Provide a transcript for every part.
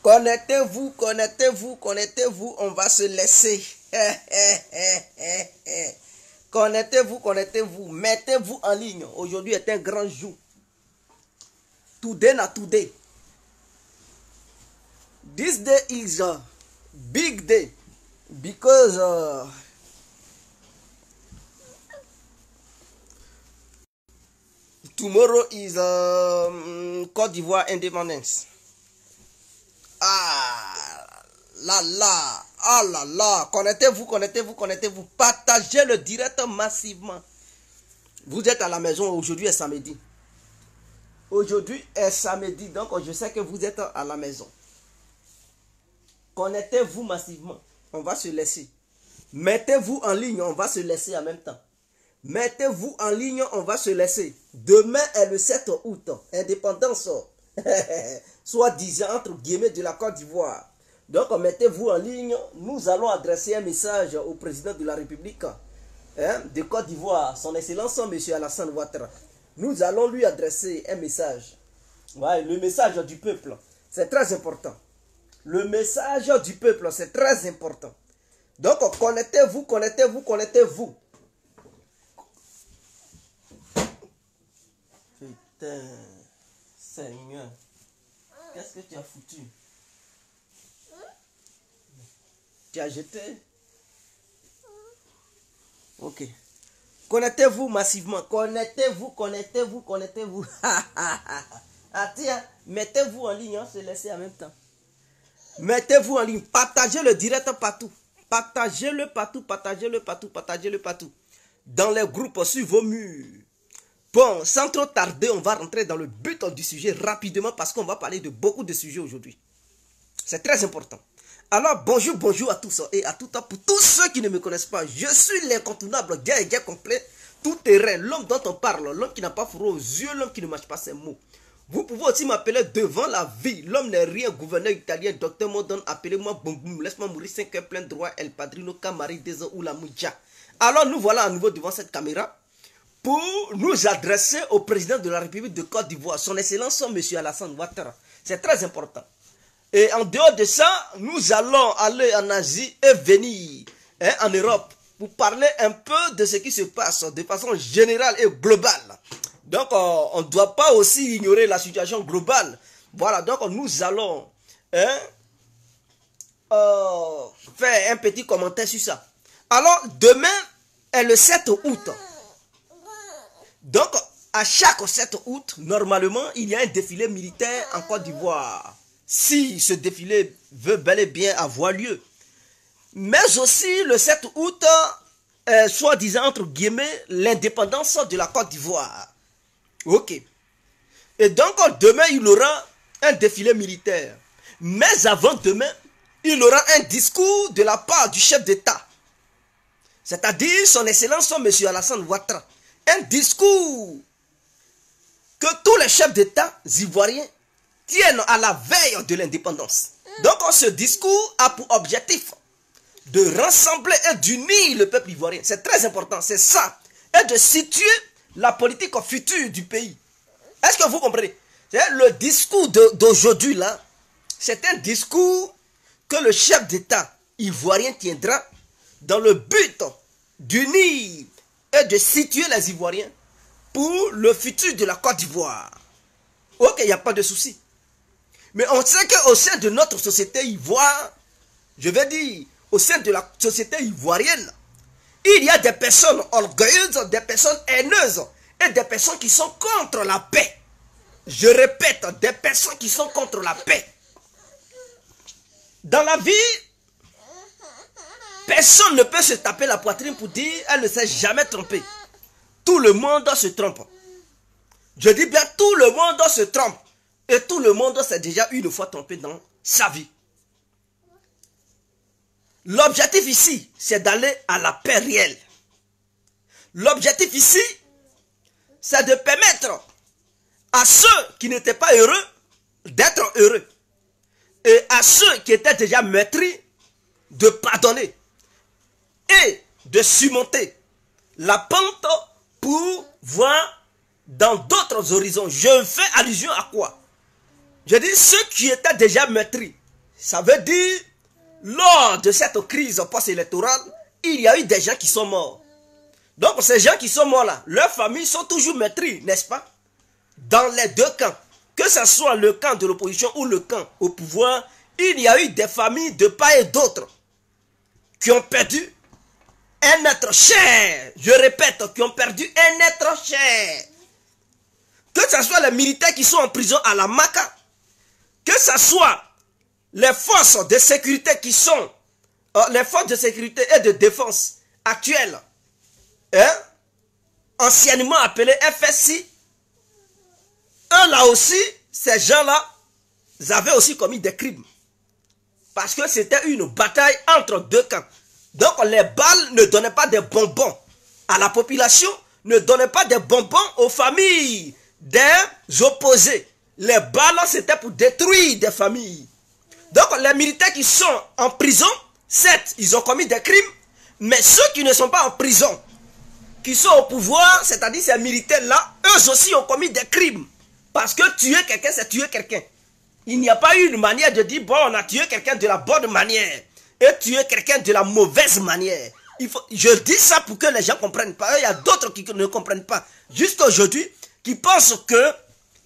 Connectez-vous, connectez-vous, connectez-vous, on va se laisser. Connectez-vous, connectez-vous, mettez-vous en ligne. Aujourd'hui est un grand jour. Today na today. This day is a big day because tomorrow is Côte d'Ivoire independence. Ah là là, ah là là, connectez-vous, connectez-vous, connectez-vous, partagez le direct massivement. Vous êtes à la maison, aujourd'hui est samedi. Aujourd'hui est samedi, donc je sais que vous êtes à la maison. Connectez-vous massivement, on va se laisser. Mettez-vous en ligne, on va se laisser en même temps. Mettez-vous en ligne, on va se laisser. Demain est le 7 août, indépendance, soit disant entre guillemets de la Côte d'Ivoire. Donc mettez-vous en ligne, nous allons adresser un message au président de la République de Côte d'Ivoire, son excellence M. Alassane Ouattara. Nous allons lui adresser un message. Ouais, le message du peuple, c'est très important. Le message du peuple, c'est très important. Donc connectez-vous, connectez-vous, connectez-vous. Putain, Seigneur, qu'est-ce que tu as foutu? Tu as jeté? Ok. Connectez-vous massivement. Connectez-vous, connectez-vous, connectez-vous. Ah tiens, mettez-vous en ligne, on se laisse en même temps. Mettez-vous en ligne. Partagez le direct partout. Partagez-le partout, partagez-le partout, partagez-le partout. Dans les groupes, sur vos murs. Bon, sans trop tarder, on va rentrer dans le but du sujet rapidement parce qu'on va parler de beaucoup de sujets aujourd'hui. C'est très important. Alors, bonjour, bonjour à tous et à tout temps. Pour tous ceux qui ne me connaissent pas, je suis l'incontournable, gars et gars complet, tout terrain, l'homme dont on parle, l'homme qui n'a pas fourré aux yeux, l'homme qui ne mâche pas ses mots. Vous pouvez aussi m'appeler devant la vie. L'homme n'est rien, gouverneur italien, docteur Modon, appelez-moi Boum Boum, laisse-moi mourir 5 heures plein droit, El Padrino, Camari, Dezo ou la Mouja. Alors, nous voilà à nouveau devant cette caméra pour nous adresser au président de la République de Côte d'Ivoire, son excellence, M. Alassane Ouattara. C'est très important. Et en dehors de ça, nous allons aller en Asie et venir en Europe pour parler un peu de ce qui se passe de façon générale et globale. Donc, on ne doit pas aussi ignorer la situation globale. Voilà, donc nous allons faire un petit commentaire sur ça. Alors, demain est le 7 août. Donc, à chaque 7 août, normalement, il y a un défilé militaire en Côte d'Ivoire. Si ce défilé veut bel et bien avoir lieu. Mais aussi le 7 août, soi-disant entre guillemets, l'indépendance de la Côte d'Ivoire. Ok. Et donc demain, il y aura un défilé militaire. Mais avant demain, il y aura un discours de la part du chef d'État. C'est-à-dire son excellence, M. Alassane Ouattara. Un discours que tous les chefs d'État ivoiriens tiennent à la veille de l'indépendance. Donc ce discours a pour objectif de rassembler et d'unir le peuple ivoirien. C'est très important, c'est ça. Et de situer la politique future du pays. Est-ce que vous comprenez? Le discours d'aujourd'hui là, c'est un discours que le chef d'État ivoirien tiendra dans le but d'unir et de situer les Ivoiriens pour le futur de la Côte d'Ivoire. Ok, il n'y a pas de souci. Mais on sait qu'au sein de notre société ivoire, je vais dire, au sein de la société ivoirienne, il y a des personnes orgueilleuses, des personnes haineuses et des personnes qui sont contre la paix. Je répète, des personnes qui sont contre la paix. Dans la vie, personne ne peut se taper la poitrine pour dire elle ne s'est jamais trompée. Tout le monde se trompe. Je dis bien tout le monde se trompe. Et tout le monde s'est déjà une fois trompé dans sa vie. L'objectif ici, c'est d'aller à la paix réelle. L'objectif ici, c'est de permettre à ceux qui n'étaient pas heureux d'être heureux. Et à ceux qui étaient déjà meurtris de pardonner. Et de surmonter la pente pour voir dans d'autres horizons. Je fais allusion à quoi? Je dis ceux qui étaient déjà meurtris Ça veut dire, lors de cette crise post-électorale, il y a eu des gens qui sont morts. Donc ces gens qui sont morts là, leurs familles sont toujours maîtrisées, n'est-ce pas? Dans les deux camps, que ce soit le camp de l'opposition ou le camp au pouvoir, il y a eu des familles de part et d'autre qui ont perdu un être cher. Je répète, qui ont perdu un être cher. Que ce soit les militaires qui sont en prison à la Maka, que ce soit les forces de sécurité qui sont, les forces de sécurité et de défense actuelles, anciennement appelées FSI, eux là aussi, ces gens-là, avaient aussi commis des crimes. Parce que c'était une bataille entre deux camps. Donc les balles ne donnaient pas des bonbons à la population, ne donnaient pas des bonbons aux familles des opposés. Les balles, c'était pour détruire des familles. Donc les militaires qui sont en prison, certes, ils ont commis des crimes, mais ceux qui ne sont pas en prison, qui sont au pouvoir, c'est-à-dire ces militaires-là, eux aussi ont commis des crimes. Parce que tuer quelqu'un, c'est tuer quelqu'un. Il n'y a pas eu une manière de dire, bon, on a tué quelqu'un de la bonne manière et tuer quelqu'un de la mauvaise manière. Je dis ça pour que les gens comprennent pas. Il y a d'autres qui ne comprennent pas. Jusqu'à aujourd'hui, qui pensent que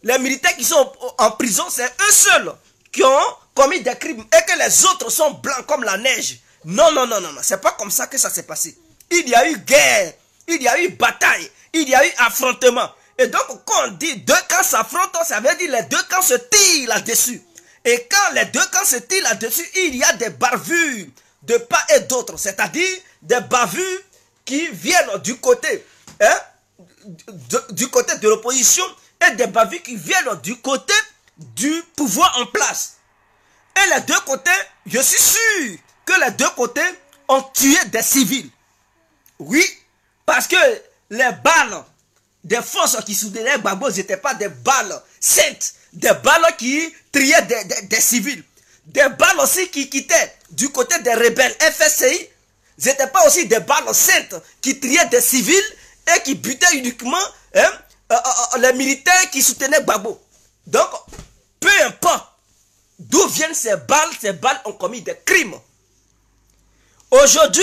les militaires qui sont en prison, c'est eux seuls qui ont commis des crimes et que les autres sont blancs comme la neige. Non, non, non, non, non. C'est pas comme ça que ça s'est passé. Il y a eu guerre, il y a eu bataille, il y a eu affrontement. Et donc, quand on dit deux camps s'affrontent, ça veut dire les deux camps se tirent là-dessus. Et quand les deux camps se tirent là-dessus, il y a des bavures de part et d'autre. C'est-à-dire des bavures qui viennent du côté, du côté de l'opposition et des bavures qui viennent du côté du pouvoir en place. Et les deux côtés, je suis sûr que les deux côtés ont tué des civils. Oui, parce que les balles des forces qui soutenaient Gbagbo n'étaient pas des balles saintes, des balles qui triaient des civils, des balles aussi qui quittaient du côté des rebelles FSI, n'étaient pas aussi des balles saintes qui triaient des civils et qui butaient uniquement les militaires qui soutenaient Gbagbo. Donc, peu importe d'où viennent ces balles ont commis des crimes. Aujourd'hui,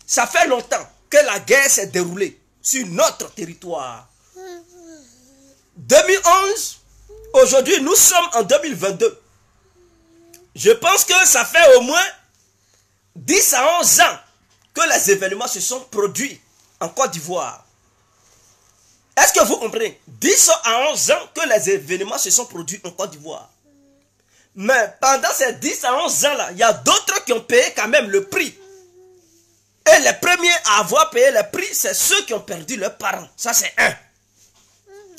ça fait longtemps que la guerre s'est déroulée sur notre territoire. 2011, aujourd'hui nous sommes en 2022. Je pense que ça fait au moins 10 à 11 ans que les événements se sont produits en Côte d'Ivoire. Est-ce que vous comprenez? 10 à 11 ans que les événements se sont produits en Côte d'Ivoire. Mais pendant ces 10 à 11 ans là, il y a d'autres qui ont payé quand même le prix. Et les premiers à avoir payé le prix, c'est ceux qui ont perdu leurs parents. Ça, c'est un.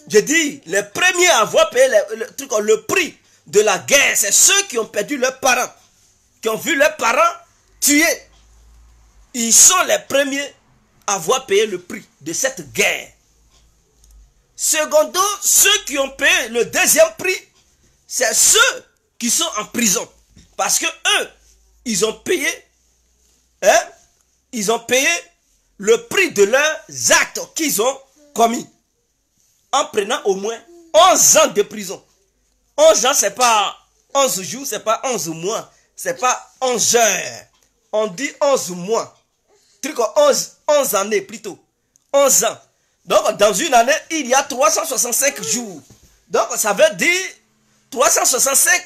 Je dis, les premiers à avoir payé le prix de la guerre, c'est ceux qui ont perdu leurs parents. Qui ont vu leurs parents tués. Ils sont les premiers à avoir payé le prix de cette guerre. Secondo, ceux qui ont payé le deuxième prix, c'est ceux qui sont en prison. Parce que eux, ils ont payé... ils ont payé le prix de leurs actes qu'ils ont commis. En prenant au moins 11 ans de prison. 11 ans, c'est pas 11 jours, c'est pas 11 mois, c'est pas 11 heures. On dit 11 mois. 11 années plutôt. 11 ans. Donc, dans une année, il y a 365 jours. Donc, ça veut dire 365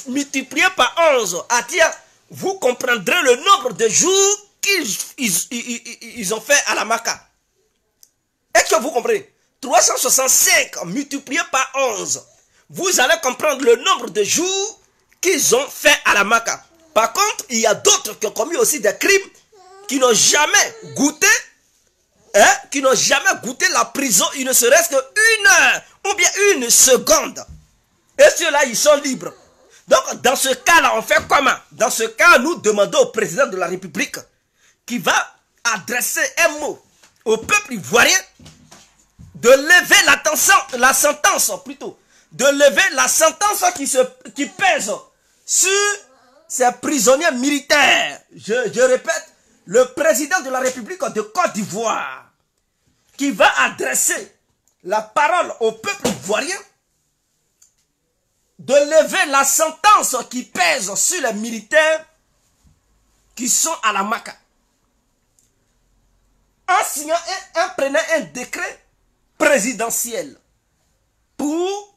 multiplié par 11. Ah tiens, vous comprendrez le nombre de jours qu'ils ont fait à la Maka. Est-ce que vous comprenez? 365 multiplié par 11. Vous allez comprendre le nombre de jours qu'ils ont fait à la Maka. Par contre, il y a d'autres qui ont commis aussi des crimes, qui n'ont jamais goûté, qui n'ont jamais goûté la prison, il ne serait-ce qu'une heure ou bien une seconde. Et ceux-là, ils sont libres. Donc, dans ce cas-là, on fait comment? Dans ce cas, nous demandons au président de la République qui va adresser un mot au peuple ivoirien de lever la sentence plutôt, de lever la sentence qui pèse sur ces prisonniers militaires. Je répète, le président de la République de Côte d'Ivoire qui va adresser la parole au peuple ivoirien de lever la sentence qui pèse sur les militaires qui sont à la Maka. En signant en prenant un décret présidentiel pour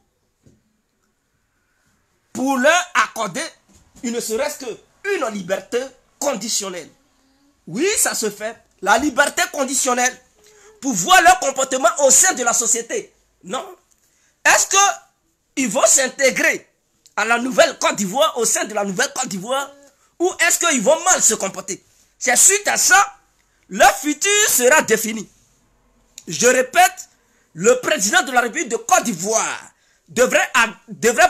leur accorder ne serait-ce qu'une liberté conditionnelle. Oui, ça se fait. La liberté conditionnelle pour voir leur comportement au sein de la société. Non. Est-ce qu'ils vont s'intégrer à la nouvelle Côte d'Ivoire, au sein de la nouvelle Côte d'Ivoire, ou est-ce qu'ils vont mal se comporter? C'est suite à ça, leur futur sera défini. Je répète, le président de la République de Côte d'Ivoire devrait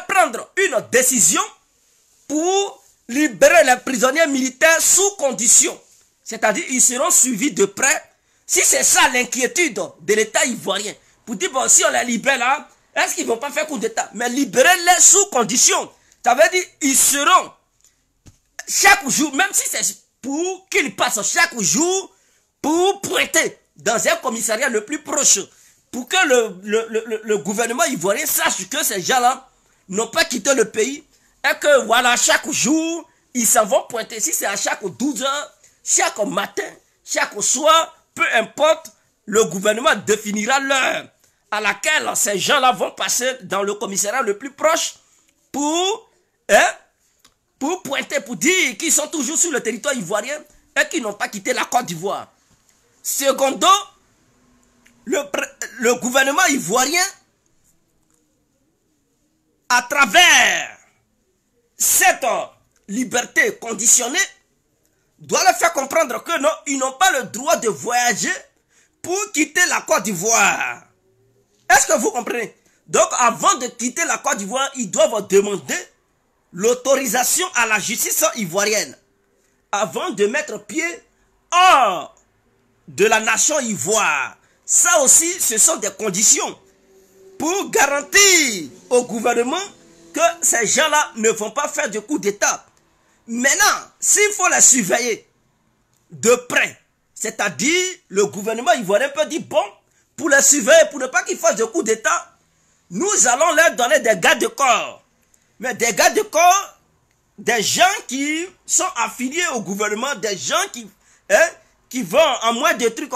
prendre une décision pour libérer les prisonniers militaires sous condition. C'est-à-dire, ils seront suivis de près. Si c'est ça l'inquiétude de l'État ivoirien, pour dire, bon, si on les libère là, est-ce qu'ils ne vont pas faire coup d'État? Mais libérer-les sous condition. Ça veut dire, ils seront, chaque jour, même si c'est pour qu'ils passent chaque jour, pour pointer dans un commissariat le plus proche, pour que le gouvernement ivoirien sache que ces gens-là n'ont pas quitté le pays, et que voilà, chaque jour, ils s'en vont pointer. Si c'est à chaque 12 heures, chaque matin, chaque soir, peu importe, le gouvernement définira l'heure à laquelle ces gens-là vont passer dans le commissariat le plus proche pour pointer, pour dire qu'ils sont toujours sur le territoire ivoirien et qu'ils n'ont pas quitté la Côte d'Ivoire. Secondo, le gouvernement ivoirien, à travers cette liberté conditionnée, doit leur faire comprendre que non, ils n'ont pas le droit de voyager pour quitter la Côte d'Ivoire. Est-ce que vous comprenez? Donc, avant de quitter la Côte d'Ivoire, ils doivent demander l'autorisation à la justice ivoirienne avant de mettre pied hors de la nation ivoire. Ça aussi, ce sont des conditions pour garantir au gouvernement que ces gens-là ne vont pas faire de coup d'État. Maintenant, s'il faut les surveiller de près, c'est-à-dire le gouvernement ivoirien peut dire, bon, pour les surveiller, pour ne pas qu'ils fassent de coup d'État, nous allons leur donner des gardes de corps. Mais des gardes de corps, des gens qui sont affiliés au gouvernement, des gens qui vont en moins de trucs,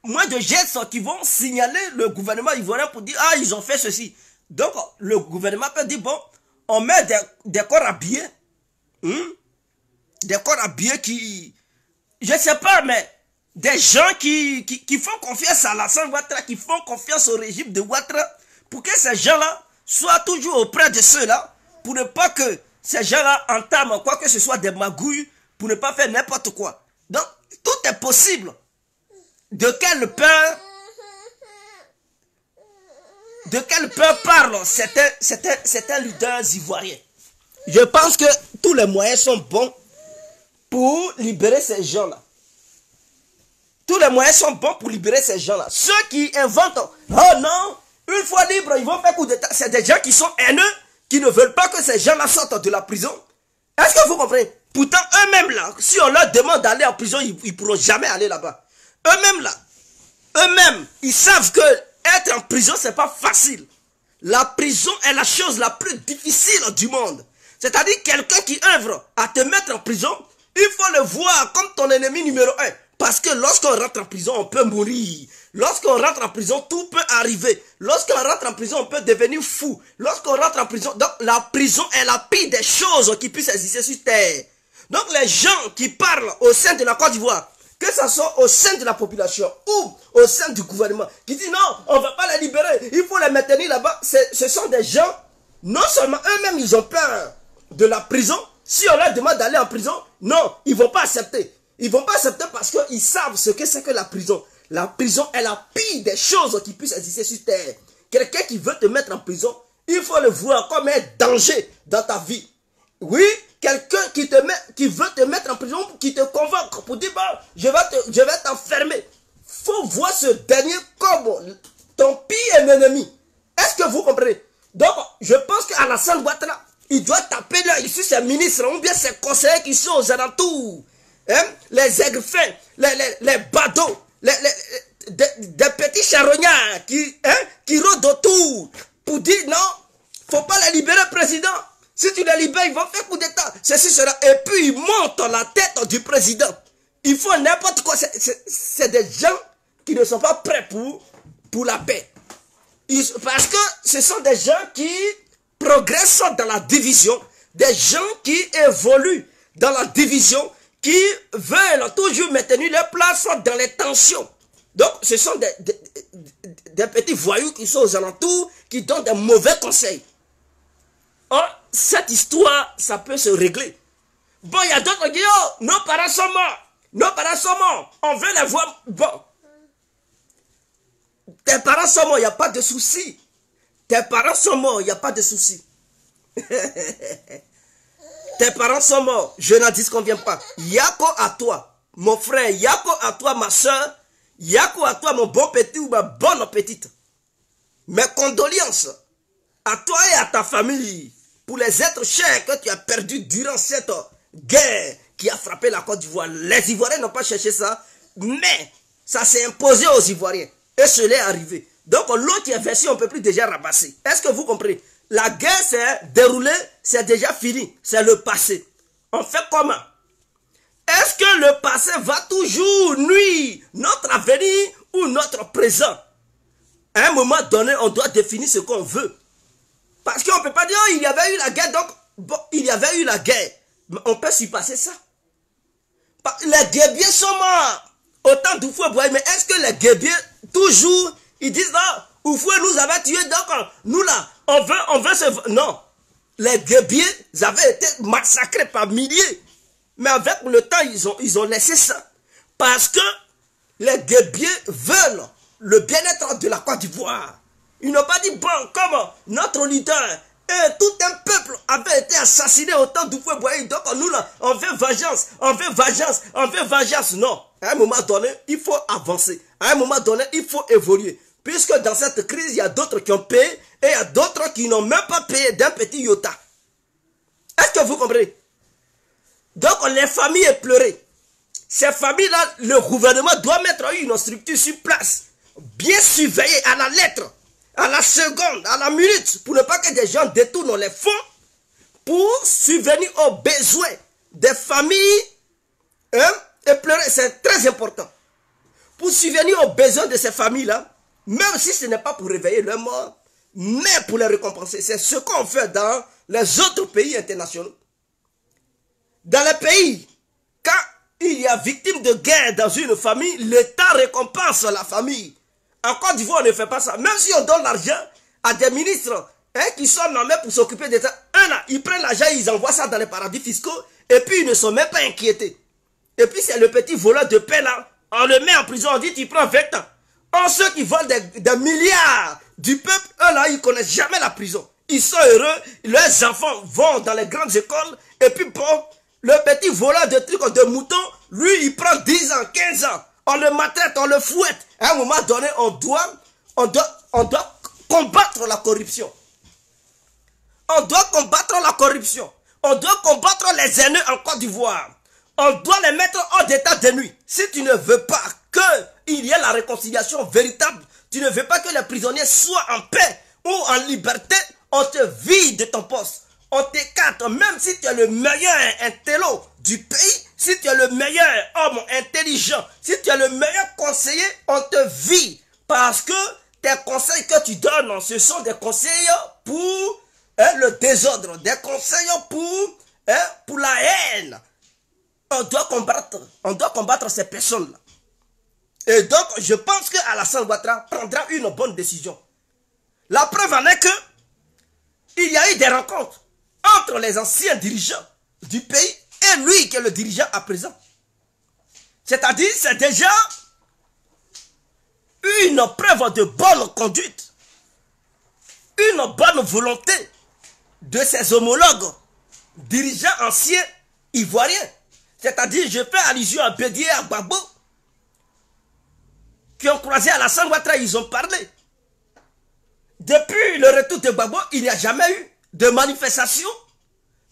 moins de gestes, qui vont signaler le gouvernement ivoirien pour dire, ah, ils ont fait ceci. Donc, le gouvernement peut dire, bon, on met des corps habillés, des corps habillés qui, je ne sais pas, mais des gens qui font confiance à Alassane Ouattara, qui font confiance au régime de Ouattara, pour que ces gens-là soient toujours auprès de ceux-là, pour ne pas que ces gens-là entament quoi que ce soit des magouilles, pour ne pas faire n'importe quoi. Donc, tout est possible. De quelle peur parlent certains leaders ivoiriens? Je pense que tous les moyens sont bons pour libérer ces gens-là. Tous les moyens sont bons pour libérer ces gens-là. Ceux qui inventent, oh non, une fois libres, ils vont faire coup d'État. C'est des gens qui sont haineux, qui ne veulent pas que ces gens-là sortent de la prison. Est-ce que vous comprenez? Pourtant, eux-mêmes là, si on leur demande d'aller en prison, ils ne pourront jamais aller là-bas. Eux-mêmes là, eux-mêmes, ils savent que être en prison, c'est pas facile. La prison est la chose la plus difficile du monde. C'est-à-dire quelqu'un qui œuvre à te mettre en prison, il faut le voir comme ton ennemi numéro 1. Parce que lorsqu'on rentre en prison, on peut mourir. Lorsqu'on rentre en prison, tout peut arriver. Lorsqu'on rentre en prison, on peut devenir fou. Lorsqu'on rentre en prison, donc la prison est la pire des choses qui puissent exister sur terre. Donc les gens qui parlent au sein de la Côte d'Ivoire, que ce soit au sein de la population ou au sein du gouvernement, qui disent non, on ne va pas les libérer, il faut les maintenir là-bas, ce sont des gens, non seulement eux-mêmes ils ont peur de la prison, si on leur demande d'aller en prison, non, ils ne vont pas accepter. Ils ne vont pas accepter parce qu'ils savent ce que c'est que la prison. La prison est la pire des choses qui puissent exister sur terre. Quelqu'un qui veut te mettre en prison, il faut le voir comme un danger dans ta vie. Oui, quelqu'un qui veut te mettre en prison, qui te convoque pour dire, bah, je vais t'enfermer. Il faut voir ce dernier comme ton pire ennemi. Est-ce que vous comprenez? Donc, je pense qu'Alassane Ouattara, il doit taper là, ici ses ministres, ou bien ses conseillers qui sont aux alentours. Les aigres fins, les badauds, des petits charognards qui rôdent autour pour dire non, Faut pas les libérer, président. Si tu les libères, ils vont faire coup d'état. Ceci sera. Et puis, ils montent la tête du président. Ils font n'importe quoi. C'est des gens qui ne sont pas prêts pour la paix. Parce que ce sont des gens qui progressent dans la division. Des gens qui évoluent dans la division. Qui veulent toujours maintenir leur place dans les tensions. Donc, ce sont des petits voyous qui sont aux alentours, qui donnent des mauvais conseils. Or, cette histoire, ça peut se régler. Bon, il y a d'autres qui disent, oh, nos parents sont morts. Nos parents sont morts. On veut les voir. Bon. Tes parents sont morts, il n'y a pas de souci. Tes parents sont morts, il n'y a pas de souci. Tes parents sont morts, je n'en disconviens pas. Yako à toi, mon frère, Yako à toi, ma soeur, Yako à toi, mon bon petit ou ma bonne petite. Mes condoléances à toi et à ta famille pour les êtres chers que tu as perdus durant cette guerre qui a frappé la Côte d'Ivoire. Les Ivoiriens n'ont pas cherché ça, mais ça s'est imposé aux Ivoiriens et cela est arrivé. Donc l'autre qui est versé, on ne peut plus déjà ramasser. Est-ce que vous comprenez? La guerre s'est déroulée, c'est déjà fini, c'est le passé. On fait comment? Est-ce que le passé va toujours nuire notre avenir ou notre présent? À un moment donné, on doit définir ce qu'on veut. Parce qu'on ne peut pas dire, oh, il y avait eu la guerre, donc, bon, il y avait eu la guerre. Mais on peut surpasser ça. Les guerriers sont morts. Autant d'Oufoué-Boye, mais est-ce que les guerriers, toujours, ils disent, non, Oufoué nous avait tués, donc, nous là, on veut se... Non. Les guerriers avaient été massacrés par milliers. Mais avec le temps, ils ont laissé ça. Parce que les guerriers veulent le bien-être de la Côte d'Ivoire. Ils n'ont pas dit, bon, comme notre leader et tout un peuple avait été assassiné au temps d'Oufoué-Boye. Donc nous là, on veut vengeance, on veut vengeance, on veut vengeance. Non. À un moment donné, il faut avancer. À un moment donné, il faut évoluer. Puisque dans cette crise, il y a d'autres qui ont payé et il y a d'autres qui n'ont même pas payé d'un petit iota. Est-ce que vous comprenez? Donc les familles ont pleuré. Ces familles-là, le gouvernement doit mettre une structure sur place. Bien surveiller à la lettre, à la seconde, à la minute, pour ne pas que des gens détournent les fonds pour subvenir aux besoins des familles. Hein, et pleurer, c'est très important. Pour subvenir aux besoins de ces familles-là, même si ce n'est pas pour réveiller leurs morts, mais pour les récompenser. C'est ce qu'on fait dans les autres pays internationaux. Dans les pays, quand il y a victime de guerre dans une famille, l'État récompense la famille. En Côte d'Ivoire, on ne fait pas ça. Même si on donne l'argent à des ministres qui sont nommés pour s'occuper de ça, ils prennent l'argent, ils envoient ça dans les paradis fiscaux, et puis ils ne sont même pas inquiétés. Et puis c'est le petit voleur de paix là, on le met en prison, on dit tu prends 20 ans. Or ceux qui volent des milliards du peuple, eux là, ils ne connaissent jamais la prison. Ils sont heureux, leurs enfants vont dans les grandes écoles, et puis bon, le petit voleur de trucs de moutons, lui il prend 10 ans, 15 ans. On le maltraite, on le fouette. À un moment donné, on doit combattre la corruption. On doit combattre la corruption. On doit combattre les haineux en Côte d'Ivoire. On doit les mettre hors d'état de nuit. Si tu ne veux pas qu'il y ait la réconciliation véritable, tu ne veux pas que les prisonniers soient en paix ou en liberté, on te vide de ton poste. On t'écarte, même si tu es le meilleur intello du pays, si tu es le meilleur homme intelligent, si tu es le meilleur conseiller, on te vide. Parce que tes conseils que tu donnes, ce sont des conseils pour le désordre, des conseils pour la haine. On doit combattre ces personnes-là. Et donc, je pense qu'Alassane Ouattara prendra une bonne décision. La preuve en est que il y a eu des rencontres entre les anciens dirigeants du pays et lui qui est le dirigeant à présent. C'est-à-dire, c'est déjà une preuve de bonne conduite, une bonne volonté de ses homologues dirigeants anciens ivoiriens. C'est-à-dire, je fais allusion à Bédié et à Gbagbo, qui ont croisé Alassane Ouattara, ils ont parlé. Depuis le retour de Gbagbo, il n'y a jamais eu de manifestation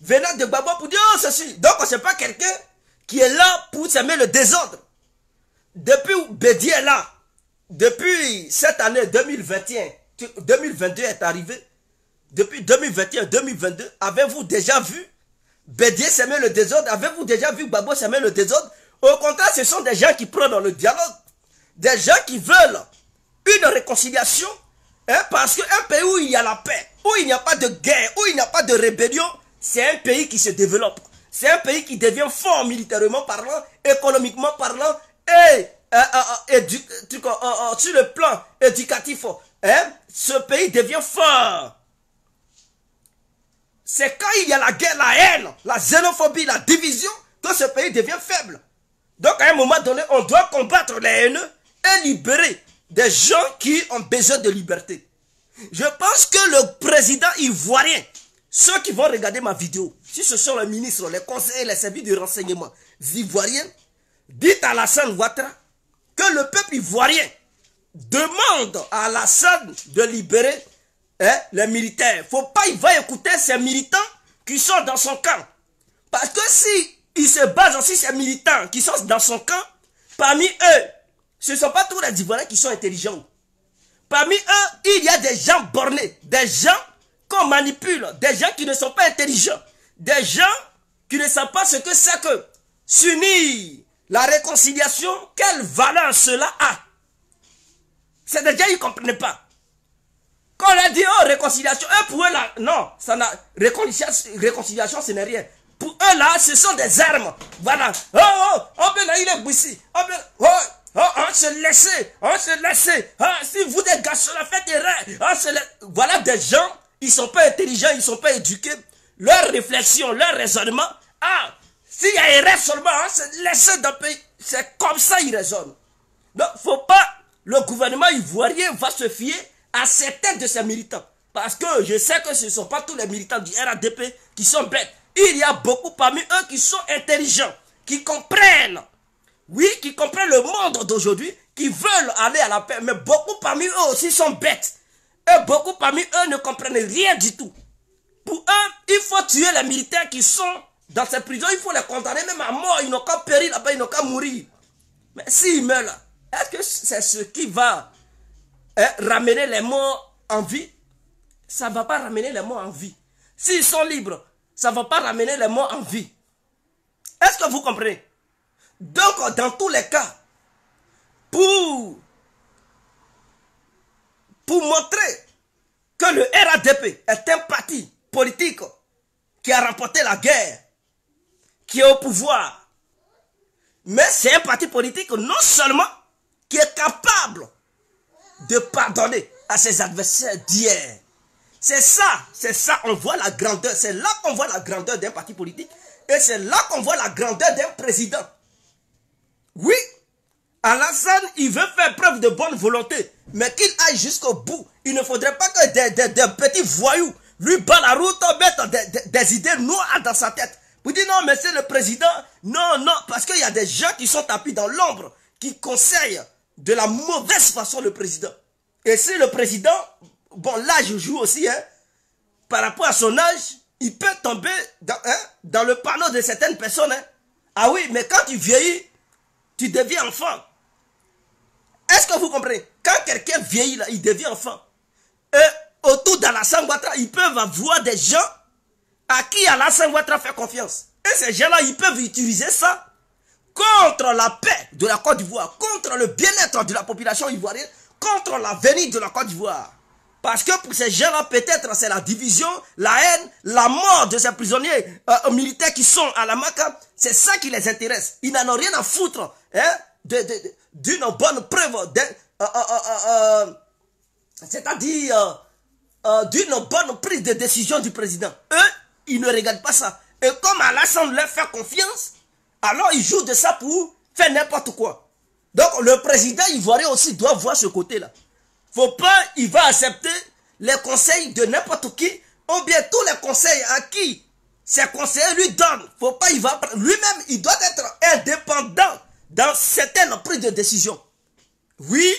venant de Gbagbo pour dire oh ceci. Donc ce n'est pas quelqu'un qui est là pour semer le désordre. Depuis Bédié est là, depuis cette année 2021, 2022 est arrivé, depuis 2021-2022, avez-vous déjà vu Bédié semer le désordre? Avez-vous déjà vu Gbagbo semer le désordre? Au contraire, ce sont des gens qui prennent dans le dialogue, des gens qui veulent une réconciliation, hein, parce qu'un pays où il y a la paix, où il n'y a pas de guerre, où il n'y a pas de rébellion, c'est un pays qui se développe. C'est un pays qui devient fort militairement parlant, économiquement parlant, et sur le plan éducatif. Hein, ce pays devient fort. C'est quand il y a la guerre, la haine, la xénophobie, la division, que ce pays devient faible. Donc à un moment donné, on doit combattre les haineux et libérer des gens qui ont besoin de liberté. Je pense que le président ivoirien, ceux qui vont regarder ma vidéo, si ce sont les ministres, les conseillers, les services de renseignement ivoiriens, dites à Alassane Ouattara que le peuple ivoirien demande à Alassane de libérer les militaires. Faut pas, il va écouter ces militants qui sont dans son camp. Parce que si il se base aussi sur ces militants qui sont dans son camp, parmi eux, ce ne sont pas tous les Ivoiriens qui sont intelligents. Parmi eux, il y a des gens bornés, des gens qu'on manipule, des gens qui ne sont pas intelligents, des gens qui ne savent pas ce que c'est que s'unir, la réconciliation, quelle valeur cela a. C'est des gens qui ne comprennent pas. Quand on leur dit, oh, réconciliation, eux pour eux là, non, ça n'a, réconciliation ce n'est rien. Pour eux là, ce sont des armes. Voilà. Oh, oh, oh, ben là, il est boussé. Oh, ben, oh, oh, on se laisse. Ah, si vous êtes garçons, la fête erreur. Voilà des gens, ils ne sont pas intelligents, ils ne sont pas éduqués. Leur réflexion, leur raisonnement, ah, s'il y a erreur seulement, on se laisse d'un pays. C'est comme ça ils raisonnent. Donc, faut pas, le gouvernement ivoirien va se fier à certains de ses militants. Parce que je sais que ce ne sont pas tous les militants du RADP qui sont bêtes. Il y a beaucoup parmi eux qui sont intelligents, qui comprennent. Oui, qui comprennent le monde d'aujourd'hui, qui veulent aller à la paix. Mais beaucoup parmi eux aussi sont bêtes. Et beaucoup parmi eux ne comprennent rien du tout. Pour eux, il faut tuer les militaires qui sont dans ces prisons. Il faut les condamner même à mort. Ils n'ont qu'à périr là-bas, ils n'ont qu'à mourir. Mais s'ils meurent là, est-ce que c'est ce qui va ramener les morts en vie? Ça ne va pas ramener les morts en vie. S'ils sont libres, ça ne va pas ramener les morts en vie. Est-ce que vous comprenez? Donc, dans tous les cas, pour montrer que le RADP est un parti politique qui a remporté la guerre, qui est au pouvoir, mais c'est un parti politique non seulement qui est capable de pardonner à ses adversaires d'hier. C'est ça, on voit la grandeur, c'est là qu'on voit la grandeur d'un parti politique, et c'est là qu'on voit la grandeur d'un président. Oui, Alassane, il veut faire preuve de bonne volonté, mais qu'il aille jusqu'au bout. Il ne faudrait pas que des petits voyous lui battent la route, mettent des idées noires dans sa tête. Vous dites non, mais c'est le président. Non, non, parce qu'il y a des gens qui sont tapis dans l'ombre, qui conseillent de la mauvaise façon le président. Et si le président, bon, l'âge joue aussi, hein, par rapport à son âge, il peut tomber dans le panneau de certaines personnes. Hein. Ah oui, mais quand tu vieillis, tu deviens enfant. Est-ce que vous comprenez? Quand quelqu'un vieillit, là, il devient enfant. Et autour d'Alassane Ouattara, ils peuvent avoir des gens à qui Alassane Ouattara fait confiance. Et ces gens-là, ils peuvent utiliser ça contre la paix de la Côte d'Ivoire, contre le bien-être de la population ivoirienne, contre l'avenir de la Côte d'Ivoire. Parce que pour ces gens-là, peut-être c'est la division, la haine, la mort de ces prisonniers militaires qui sont à la Maka. C'est ça qui les intéresse. Ils n'en ont rien à foutre hein, d'une bonne preuve, c'est-à-dire d'une bonne prise de décision du président. Eux, ils ne regardent pas ça. Et comme Alassane leur fait confiance, alors ils jouent de ça pour faire n'importe quoi. Donc le président ivoirien aussi doit voir ce côté-là. Faut pas, il va accepter les conseils de n'importe qui, ou bien tous les conseils à qui ses conseillers lui donnent. Faut pas, il va lui-même, il doit être indépendant dans certaines prises de décision. Oui,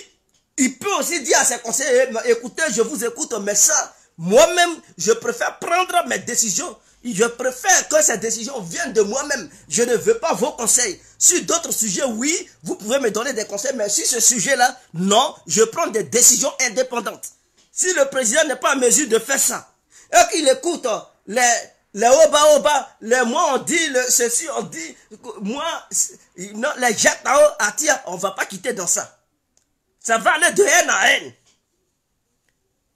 il peut aussi dire à ses conseillers, écoutez, je vous écoute, mais ça, moi-même, je préfère prendre mes décisions. Je préfère que ces décisions viennent de moi-même. Je ne veux pas vos conseils. Sur d'autres sujets, oui, vous pouvez me donner des conseils, mais sur ce sujet-là, non, je prends des décisions indépendantes. Si le président n'est pas en mesure de faire ça, Et qu'il écoute les oba, les moi on dit, ceci on dit, moi, non, les Jacques Tao, Atia, on ne va pas quitter dans ça. Ça va aller de haine à haine.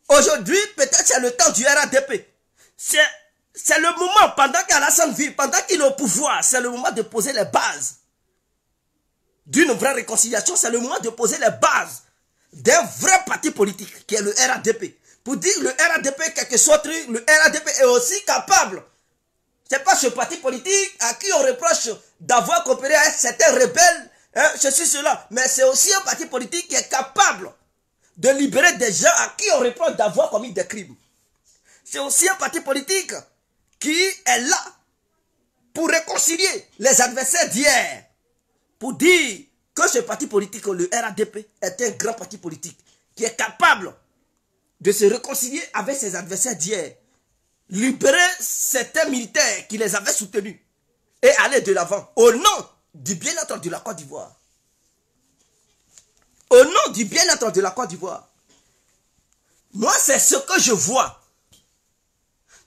Aujourd'hui, peut-être c'est le temps du RADP. C'est le moment, pendant qu'Alassane vit, pendant qu'il est au pouvoir, c'est le moment de poser les bases d'une vraie réconciliation. C'est le moment de poser les bases d'un vrai parti politique qui est le RADP. Pour dire le RADP, quelque soit truc, le RADP est aussi capable. Ce n'est pas ce parti politique à qui on reproche d'avoir coopéré avec certains rebelles, hein, ceci, cela. Mais c'est aussi un parti politique qui est capable de libérer des gens à qui on reproche d'avoir commis des crimes. C'est aussi un parti politique qui est là pour réconcilier les adversaires d'hier. Pour dire que ce parti politique, le RADP, est un grand parti politique qui est capable de se réconcilier avec ses adversaires d'hier, libérer certains militaires qui les avaient soutenus et aller de l'avant au nom du bien-être de la Côte d'Ivoire. Au nom du bien-être de la Côte d'Ivoire. Moi, c'est ce que je vois.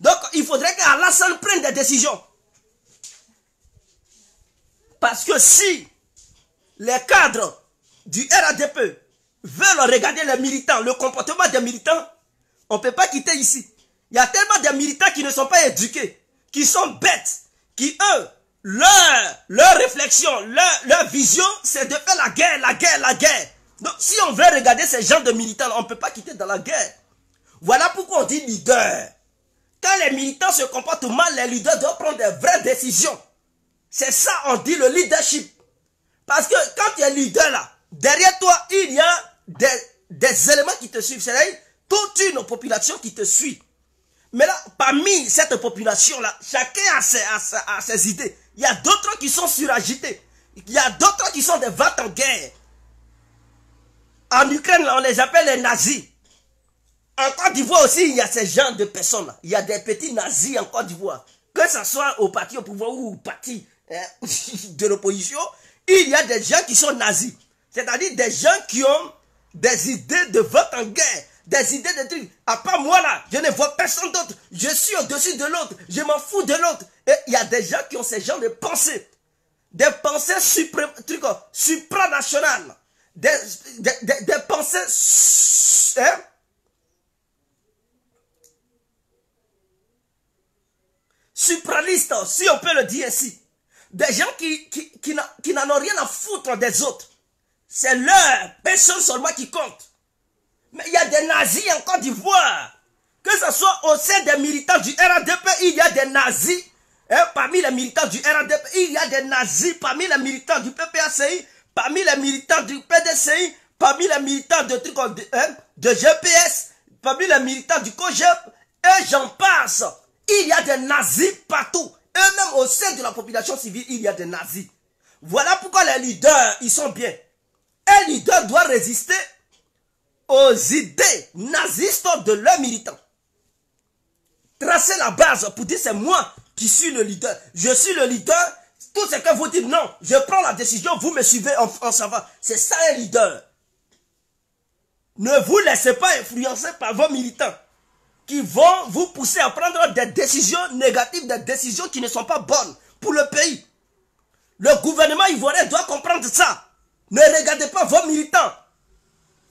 Donc, il faudrait qu'Alassane prenne des décisions. Parce que si les cadres du RADP veulent regarder les militants, le comportement des militants, on ne peut pas quitter ici. Il y a tellement de militants qui ne sont pas éduqués, qui sont bêtes, qui eux, leur réflexion, leur vision, c'est de faire la guerre, la guerre, la guerre. Donc si on veut regarder ces gens de militants, on ne peut pas quitter dans la guerre. Voilà pourquoi on dit leader. Quand les militants se comportent mal, les leaders doivent prendre des vraies décisions. C'est ça, on dit le leadership. Parce que quand tu es leader là, derrière toi, il y a des éléments qui te suivent. C'est-à-dire toute une population qui te suit. Mais là, parmi cette population-là, chacun a ses idées. Il y a d'autres qui sont suragités. Il y a d'autres qui sont des vats en guerre. En Ukraine, on les appelle les nazis. En Côte d'Ivoire aussi, il y a ces genres de personnes-là. Il y a des petits nazis en Côte d'Ivoire. Que ce soit au parti au pouvoir ou au parti de l'opposition, il y a des gens qui sont nazis. C'est-à-dire des gens qui ont des idées de vote en guerre. Des idées de trucs. À part moi là, je ne vois personne d'autre. Je suis au-dessus de l'autre. Je m'en fous de l'autre. Et il y a des gens qui ont ces genres de pensées. Des pensées supranationales. Des pensées... Hein? Supralistes, si on peut le dire ainsi. Des gens qui n'en ont rien à foutre des autres. C'est leur personne seulement qui compte. Mais il y a des nazis en Côte d'Ivoire. Que ce soit au sein des militants du RADP, il y a des nazis. Hein, parmi les militants du RADP, il y a des nazis. Parmi les militants du PPACI, parmi les militants du PDCI, parmi les militants de GPS, parmi les militants du COGEP, et j'en passe. Il y a des nazis partout. Et même au sein de la population civile, il y a des nazis. Voilà pourquoi les leaders, ils sont bien. Un leader doit résister aux idées nazistes de leurs militants. Tracer la base pour dire c'est moi qui suis le leader. Je suis le leader. Tout ce que vous dites, non, je prends la décision, vous me suivez, on s'en va. C'est ça un leader. Ne vous laissez pas influencer par vos militants qui vont vous pousser à prendre des décisions négatives, des décisions qui ne sont pas bonnes pour le pays. Le gouvernement ivoirien doit comprendre ça. Ne regardez pas vos militants.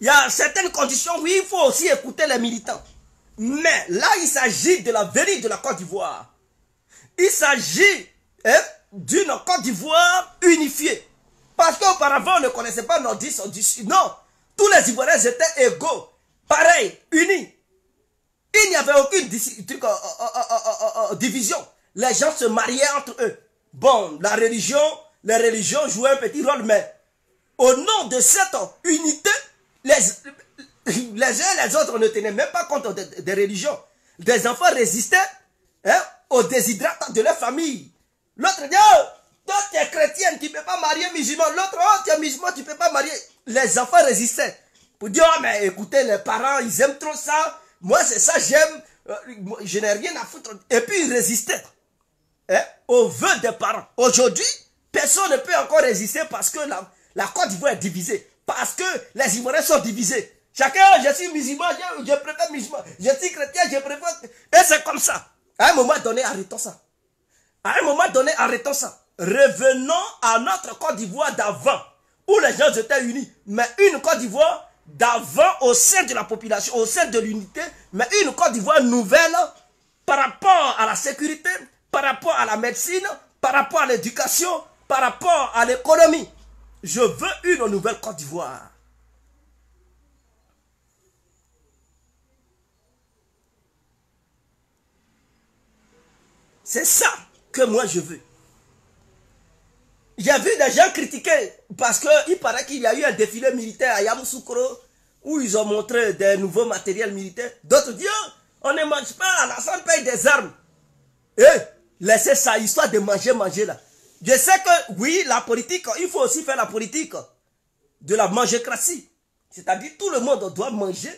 Il y a certaines conditions où il faut aussi écouter les militants. Mais là, il s'agit de l'avenir de la Côte d'Ivoire. Il s'agit d'une Côte d'Ivoire unifiée. Parce qu'auparavant, on ne connaissait pas nordistes du sud. Non, tous les Ivoiriens étaient égaux, pareils, unis. Il n'y avait aucune division. Les gens se mariaient entre eux. Bon, les religions jouaient un petit rôle, mais au nom de cette unité, les uns et les autres ne tenaient même pas compte des religions. Des enfants résistaient aux déshydratats de leur famille. L'autre dit, oh, toi tu es chrétienne, tu ne peux pas marier musulman. L'autre, oh, tu es musulman, tu ne peux pas marier. Les enfants résistaient. Pour dire, oh, mais écoutez, les parents, ils aiment trop ça. Moi, c'est ça, j'aime. Je n'ai rien à foutre. Et puis, ils résistaient aux vœux des parents. Aujourd'hui, personne ne peut encore résister parce que la Côte d'Ivoire est divisée. Parce que les Ivoiriens sont divisés. Chacun, je suis musulman, je préfère musulman. Je suis chrétien, je préfère... Et c'est comme ça. À un moment donné, arrêtons ça. À un moment donné, arrêtons ça. Revenons à notre Côte d'Ivoire d'avant, où les gens étaient unis. Mais une Côte d'Ivoire d'avant au sein de la population, au sein de l'unité, mais une Côte d'Ivoire nouvelle par rapport à la sécurité, par rapport à la médecine, par rapport à l'éducation, par rapport à l'économie. Je veux une nouvelle Côte d'Ivoire. C'est ça que moi je veux. J'ai vu des gens critiquer parce qu'il paraît qu'il y a eu un défilé militaire à Yamoussoukro où ils ont montré des nouveaux matériels militaires. D'autres disent, oh, on ne mange pas, la France paye des armes. Laissez ça, histoire de manger là. Je sais que oui, la politique, il faut aussi faire la politique de la mangécratie. C'est-à-dire tout le monde doit manger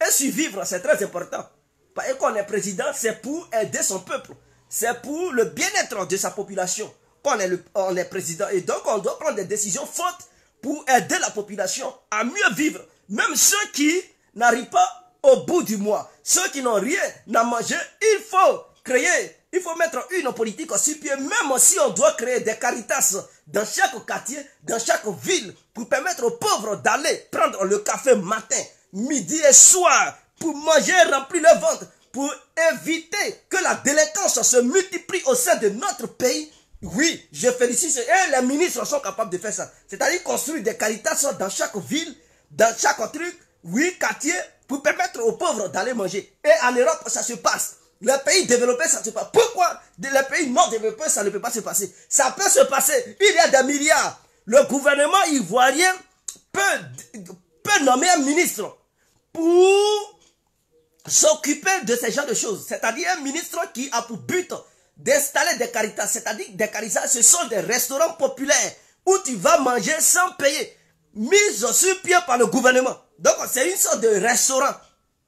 et survivre, c'est très important. Parce qu'on est président, c'est pour aider son peuple. C'est pour le bien-être de sa population qu'on est président. Et donc, on doit prendre des décisions fortes pour aider la population à mieux vivre. Même ceux qui n'arrivent pas au bout du mois, ceux qui n'ont rien à manger, il faut mettre une politique sur pied. Même si on doit créer des caritas dans chaque quartier, dans chaque ville, pour permettre aux pauvres d'aller prendre le café matin, midi et soir, pour manger, remplir le ventre, pour éviter que la délinquance se multiplie au sein de notre pays. Oui, je félicite. Et les ministres sont capables de faire ça. C'est-à-dire construire des caritas dans chaque ville, dans chaque truc, oui, quartier, pour permettre aux pauvres d'aller manger. Et en Europe, ça se passe. Les pays développés, ça se passe. Pourquoi les pays non développés, ça ne peut pas se passer? Ça peut se passer. Il y a des milliards. Le gouvernement ivoirien peut nommer un ministre pour s'occuper de ce genre de choses. C'est-à-dire un ministre qui a pour but d'installer des caritas. C'est-à-dire des caritas, ce sont des restaurants populaires où tu vas manger sans payer. Mis sur pied par le gouvernement. Donc c'est une sorte de restaurant.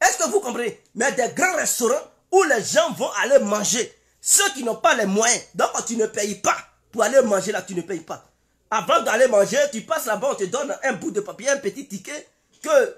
Est-ce que vous comprenez? Mais des grands restaurants où les gens vont aller manger. Ceux qui n'ont pas les moyens. Donc tu ne payes pas. Pour aller manger là, tu ne payes pas. Avant d'aller manger, tu passes là-bas, on te donne un bout de papier, un petit ticket, que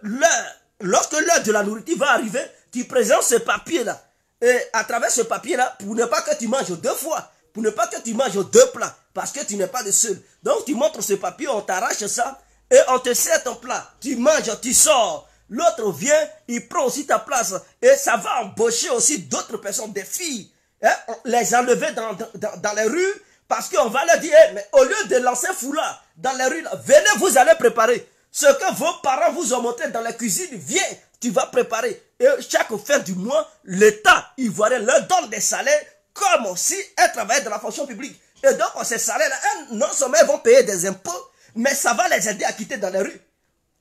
lorsque l'heure de la nourriture va arriver, tu présentes ce papier-là. Et à travers ce papier-là, pour ne pas que tu manges 2 fois, pour ne pas que tu manges 2 plats, parce que tu n'es pas le seul. Donc tu montres ce papier, on t'arrache ça, et on te sert ton plat. Tu manges, tu sors. L'autre vient, il prend aussi ta place. Et ça va embaucher aussi d'autres personnes, des filles. Hein, les enlever dans les rues, parce qu'on va leur dire, mais au lieu de lancer foulard dans les rues, venez, vous allez préparer. Ce que vos parents vous ont montré dans la cuisine, viens, tu vas préparer. Et chaque fin du mois, l'État ivoirien leur donne des salaires comme si elles travaillaient dans la fonction publique. Et donc, ces salaires-là, non seulement ils vont payer des impôts, mais ça va les aider à quitter dans les rues.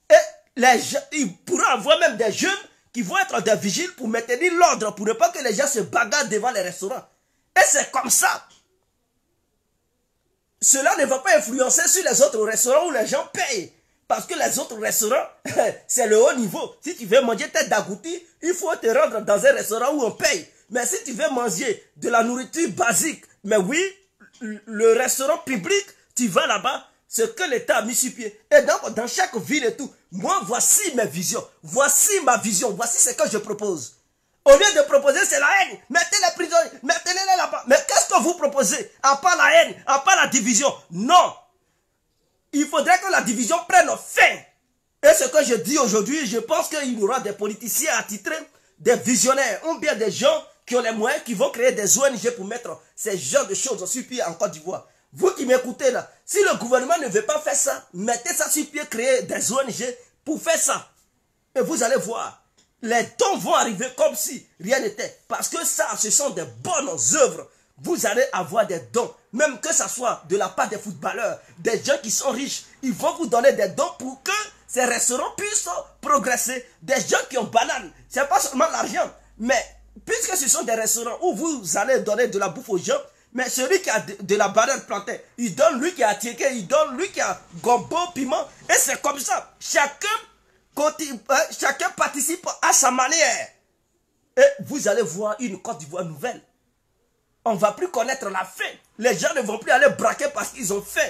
Et ils pourront avoir même des jeunes qui vont être des vigiles pour maintenir l'ordre, pour ne pas que les gens se bagarrent devant les restaurants. Et c'est comme ça. Cela ne va pas influencer sur les autres restaurants où les gens payent. Parce que les autres restaurants, c'est le haut niveau. Si tu veux manger tête d'agouti, il faut te rendre dans un restaurant où on paye. Mais si tu veux manger de la nourriture basique, mais oui, le restaurant public, tu vas là-bas, ce que l'État a mis sur pied. Et donc, dans chaque ville et tout, moi, voici mes visions. Voici ma vision. Voici ce que je propose. Au lieu de proposer, c'est la haine. Mettez les prisonniers, mettez-les là-bas. Mais qu'est-ce que vous proposez? À part la haine, à part la division? Non. Il faudrait que la division prenne fin. Et ce que je dis aujourd'hui, je pense qu'il y aura des politiciens attitrés, des visionnaires, ou bien des gens qui ont les moyens, qui vont créer des ONG pour mettre ces genres de choses sur pied en Côte d'Ivoire. Vous qui m'écoutez là, si le gouvernement ne veut pas faire ça, mettez ça sur pied, créez des ONG pour faire ça. Et vous allez voir, les dons vont arriver comme si rien n'était. Parce que ça, ce sont des bonnes œuvres. Vous allez avoir des dons, même que ce soit de la part des footballeurs, des gens qui sont riches. Ils vont vous donner des dons pour que ces restaurants puissent progresser. Des gens qui ont banane, ce n'est pas seulement l'argent. Mais puisque ce sont des restaurants où vous allez donner de la bouffe aux gens, mais celui qui a de la banane plantée, il donne lui qui a tiéké, il donne lui qui a gombo, piment. Et c'est comme ça. Chacun participe à sa manière. Et vous allez voir une Côte d'Ivoire nouvelle. On ne va plus connaître la faim. Les gens ne vont plus aller braquer parce qu'ils ont faim.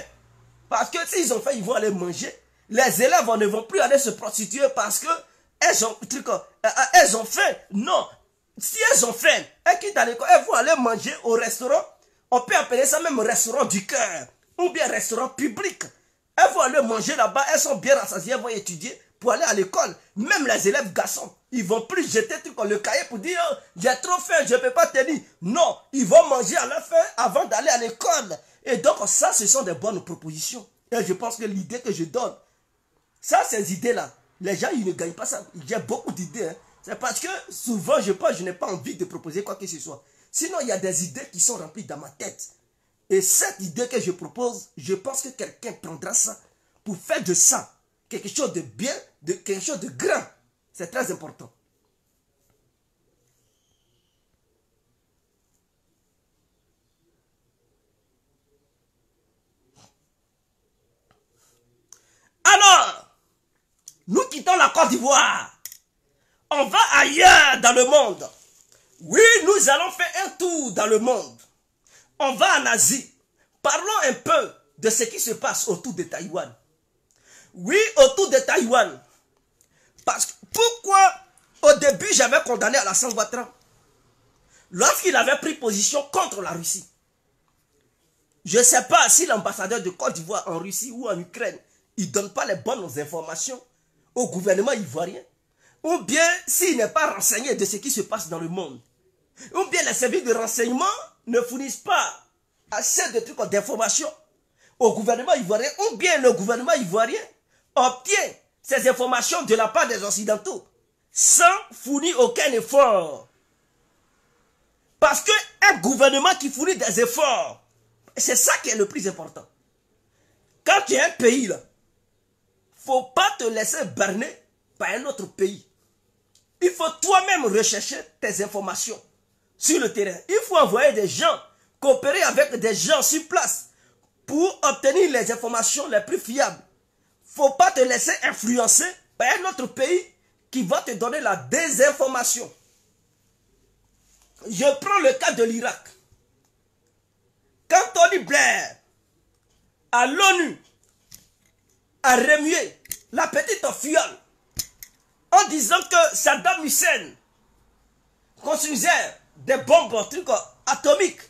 Parce que s'ils ont faim, ils vont aller manger. Les élèves ne vont plus aller se prostituer parce que elles ont faim. Non. Si elles ont faim, elles quittent à l'école, elles vont aller manger au restaurant. On peut appeler ça même restaurant du cœur. Ou bien restaurant public. Elles vont aller manger là-bas, elles sont bien rassasiées, elles vont étudier pour aller à l'école. Même les élèves garçons, ils vont plus jeter le cahier pour dire oh, j'ai trop faim, je ne peux pas tenir. Non, ils vont manger à la fin avant d'aller à l'école. Et donc ça, ce sont des bonnes propositions. Et je pense que l'idée que je donne, ça, ces idées-là, les gens, ils ne gagnent pas ça. J'ai beaucoup d'idées. Hein. C'est parce que souvent, je n'ai pas envie de proposer quoi que ce soit. Sinon, il y a des idées qui sont remplies dans ma tête. Et cette idée que je propose, je pense que quelqu'un prendra ça pour faire de ça quelque chose de bien, quelque chose de grand. C'est très important. Alors, nous quittons la Côte d'Ivoire. On va ailleurs dans le monde. Oui, nous allons faire un tour dans le monde. On va en Asie. Parlons un peu de ce qui se passe autour de Taïwan. Oui, autour de Taïwan. Parce que pourquoi au début j'avais condamné Alassane Ouattara lorsqu'il avait pris position contre la Russie. Je ne sais pas si l'ambassadeur de Côte d'Ivoire en Russie ou en Ukraine, il ne donne pas les bonnes informations au gouvernement ivoirien. Ou bien s'il n'est pas renseigné de ce qui se passe dans le monde. Ou bien les services de renseignement ne fournissent pas assez de trucs d'informations au gouvernement ivoirien. Ou bien le gouvernement ivoirien obtient ces informations de la part des Occidentaux sans fournir aucun effort. Parce qu'un gouvernement qui fournit des efforts, c'est ça qui est le plus important. Quand tu es un pays, là, il ne faut pas te laisser berner par un autre pays. Il faut toi-même rechercher tes informations sur le terrain. Il faut envoyer des gens, coopérer avec des gens sur place pour obtenir les informations les plus fiables. Il ne faut pas te laisser influencer par un autre pays qui va te donner la désinformation. Je prends le cas de l'Irak. Quand Tony Blair, à l'ONU, a remué la petite fiole en disant que Saddam Hussein construisait des bombes atomiques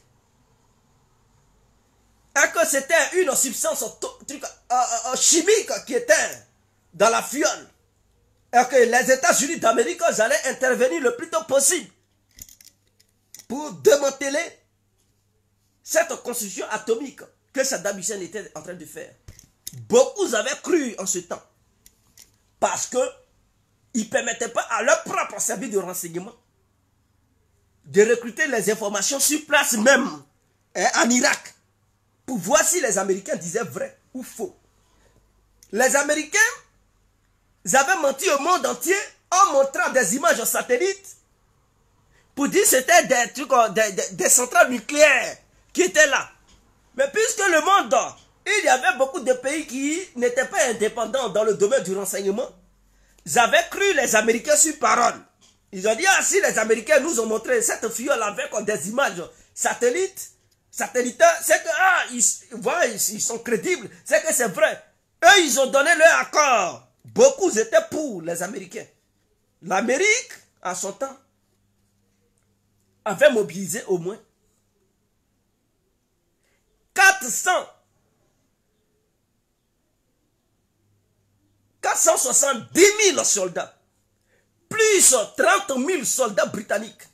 et que c'était une substance chimique qui était dans la fiole et que les États-Unis d'Amérique allaient intervenir le plus tôt possible pour démanteler cette construction atomique que Saddam Hussein était en train de faire. Beaucoup avaient cru en ce temps parce que ils ne permettaient pas à leur propre service de renseignement de recruter les informations sur place même en Irak pour voir si les Américains disaient vrai ou faux. Les Américains avaient menti au monde entier en montrant des images satellites pour dire que c'était des centrales nucléaires qui étaient là. Mais puisque le monde, il y avait beaucoup de pays qui n'étaient pas indépendants dans le domaine du renseignement, ils avaient cru les Américains sur parole. Ils ont dit, ah si les Américains nous ont montré cette fiole avec des images satellitaires, c'est que ah, ils sont crédibles, c'est que c'est vrai. Eux, ils ont donné leur accord. Beaucoup étaient pour les Américains. L'Amérique, à son temps, avait mobilisé au moins 470 000 soldats, plus 30 000 soldats britanniques.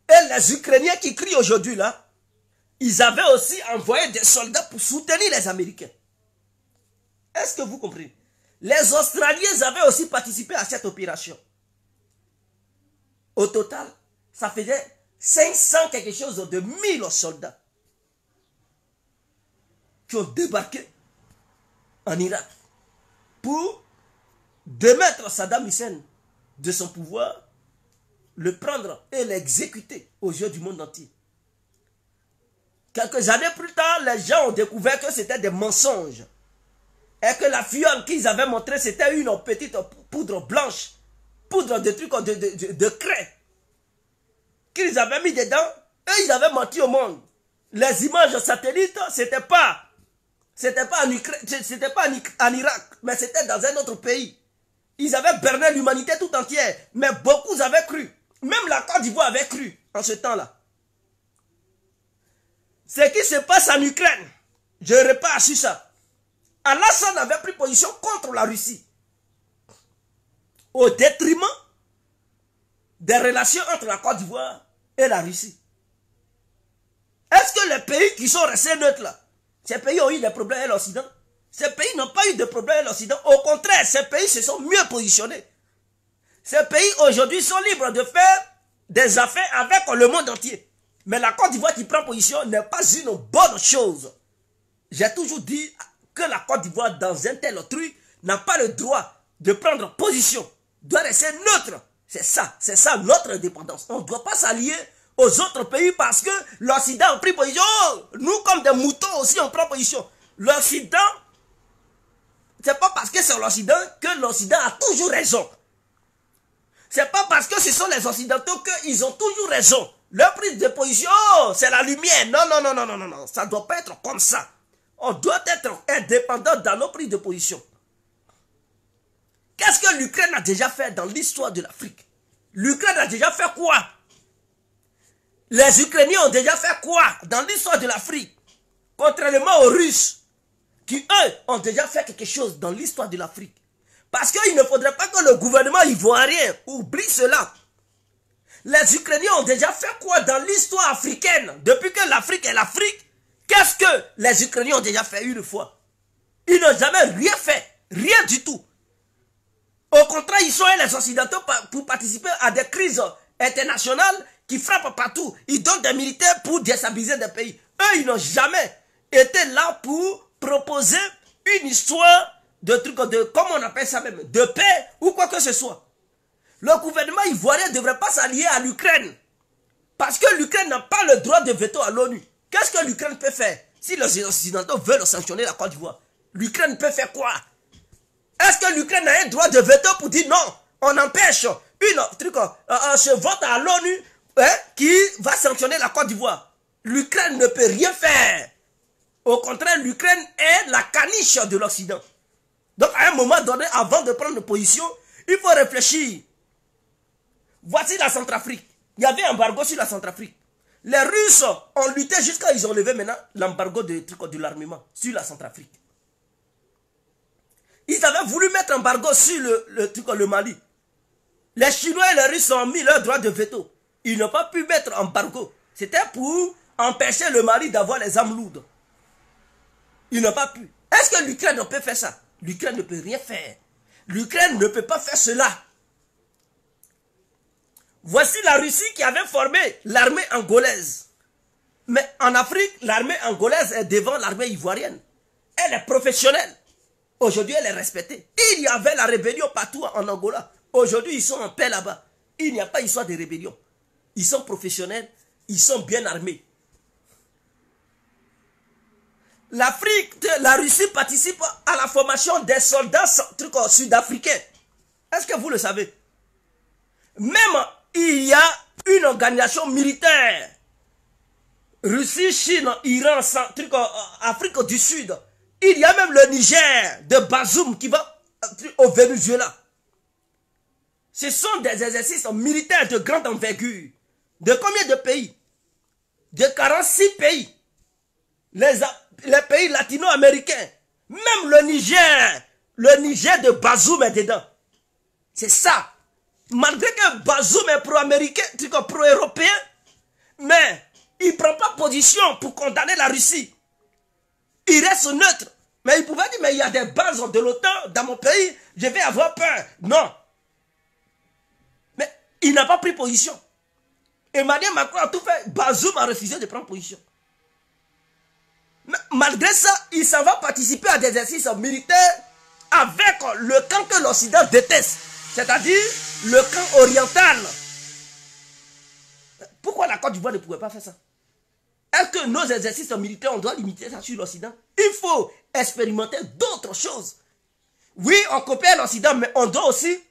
Et les Ukrainiens qui crient aujourd'hui là, ils avaient aussi envoyé des soldats pour soutenir les Américains. Est-ce que vous comprenez? Les Australiens avaient aussi participé à cette opération. Au total, ça faisait 500 quelque chose de 1000 soldats qui ont débarqué en Irak pour démettre Saddam Hussein de son pouvoir, le prendre et l'exécuter aux yeux du monde entier. Quelques années plus tard, les gens ont découvert que c'était des mensonges et que la fiole qu'ils avaient montrée, c'était une petite poudre blanche, poudre de trucs de craie qu'ils avaient mis dedans et ils avaient menti au monde. Les images satellites, c'était pas en Ukraine, c'était pas en Irak, mais c'était dans un autre pays. Ils avaient berné l'humanité tout entière. Mais beaucoup avaient cru. Même la Côte d'Ivoire avait cru en ce temps-là. Ce qui se passe en Ukraine, je repars sur ça. Alassane avait pris position contre la Russie. Au détriment des relations entre la Côte d'Ivoire et la Russie. Est-ce que les pays qui sont restés neutres là, ces pays ont eu des problèmes avec l'Occident? Ces pays n'ont pas eu de problèmes avec l'Occident. Au contraire, ces pays se sont mieux positionnés. Ces pays aujourd'hui sont libres de faire des affaires avec le monde entier. Mais la Côte d'Ivoire qui prend position n'est pas une bonne chose. J'ai toujours dit que la Côte d'Ivoire dans un tel truc n'a pas le droit de prendre position. Doit rester neutre. C'est ça notre indépendance. On ne doit pas s'allier aux autres pays parce que l'Occident a pris position. Nous comme des moutons aussi on prend position. L'Occident, c'est pas parce que c'est l'Occident que l'Occident a toujours raison. C'est pas parce que ce sont les Occidentaux qu'ils ont toujours raison. Leur prise de position, c'est la lumière. Non. Ça ne doit pas être comme ça. On doit être indépendant dans nos prises de position. Qu'est-ce que l'Ukraine a déjà fait dans l'histoire de l'Afrique? L'Ukraine a déjà fait quoi? Les Ukrainiens ont déjà fait quoi dans l'histoire de l'Afrique? Contrairement aux Russes, qui eux ont déjà fait quelque chose dans l'histoire de l'Afrique. Parce qu'il ne faudrait pas que le gouvernement ivoirien oublie cela. Les Ukrainiens ont déjà fait quoi dans l'histoire africaine? Depuis que l'Afrique est l'Afrique, qu'est-ce que les Ukrainiens ont déjà fait une fois? Ils n'ont jamais rien fait. Rien du tout. Au contraire, ils sont les Occidentaux pour participer à des crises internationales qui frappent partout. Ils donnent des militaires pour déstabiliser des pays. Eux, ils n'ont jamais été là pour proposer une histoire de trucs de, comment on appelle ça même, de paix ou quoi que ce soit. Le gouvernement ivoirien ne devrait pas s'allier à l'Ukraine. Parce que l'Ukraine n'a pas le droit de veto à l'ONU. Qu'est-ce que l'Ukraine peut faire? Si les Occidentaux veulent sanctionner la Côte d'Ivoire, l'Ukraine peut faire quoi? Est-ce que l'Ukraine a un droit de veto pour dire non, on empêche ce vote à l'ONU qui va sanctionner la Côte d'Ivoire? L'Ukraine ne peut rien faire. Au contraire, l'Ukraine est la caniche de l'Occident. Donc à un moment donné, avant de prendre position, il faut réfléchir. Voici la Centrafrique. Il y avait un embargo sur la Centrafrique. Les Russes ont lutté jusqu'à ils ont levé maintenant l'embargo de l'armement sur la Centrafrique. Ils avaient voulu mettre un embargo sur le Mali. Les Chinois et les Russes ont mis leur droit de veto. Ils n'ont pas pu mettre un embargo. C'était pour empêcher le Mali d'avoir les armes lourdes. Ils n'ont pas pu. Est-ce que l'Ukraine peut faire ça? L'Ukraine ne peut rien faire. L'Ukraine ne peut pas faire cela. Voici la Russie qui avait formé l'armée angolaise. Mais en Afrique, l'armée angolaise est devant l'armée ivoirienne. Elle est professionnelle. Aujourd'hui, elle est respectée. Il y avait la rébellion partout en Angola. Aujourd'hui, ils sont en paix là-bas. Il n'y a pas d'histoire de rébellion. Ils sont professionnels. Ils sont bien armés. L'Afrique, la Russie participe à la formation des soldats sud-africains. Est-ce que vous le savez? Même il y a une organisation militaire. Russie, Chine, Iran, Afrique du Sud. Il y a même le Niger de Bazoum qui va au Venezuela. Ce sont des exercices militaires de grande envergure. De combien de pays? De 46 pays. Les pays latino-américains. Même le Niger de Bazoum est dedans. C'est ça. Malgré que Bazoum est pro-américain, pro-européen, mais il ne prend pas position pour condamner la Russie. Il reste neutre. Mais il pouvait dire, mais il y a des bases de l'OTAN dans mon pays, je vais avoir peur. Non. Mais il n'a pas pris position. Emmanuel Macron a tout fait. Bazoum a refusé de prendre position. Mais malgré ça, il s'en va participer à des exercices militaires avec le camp que l'Occident déteste. C'est-à-dire le camp oriental. Pourquoi la Côte d'Ivoire ne pouvait pas faire ça? Est-ce que nos exercices militaires, on doit limiter ça sur l'Occident? Il faut expérimenter d'autres choses. Oui, on coopère l'Occident, mais on doit aussi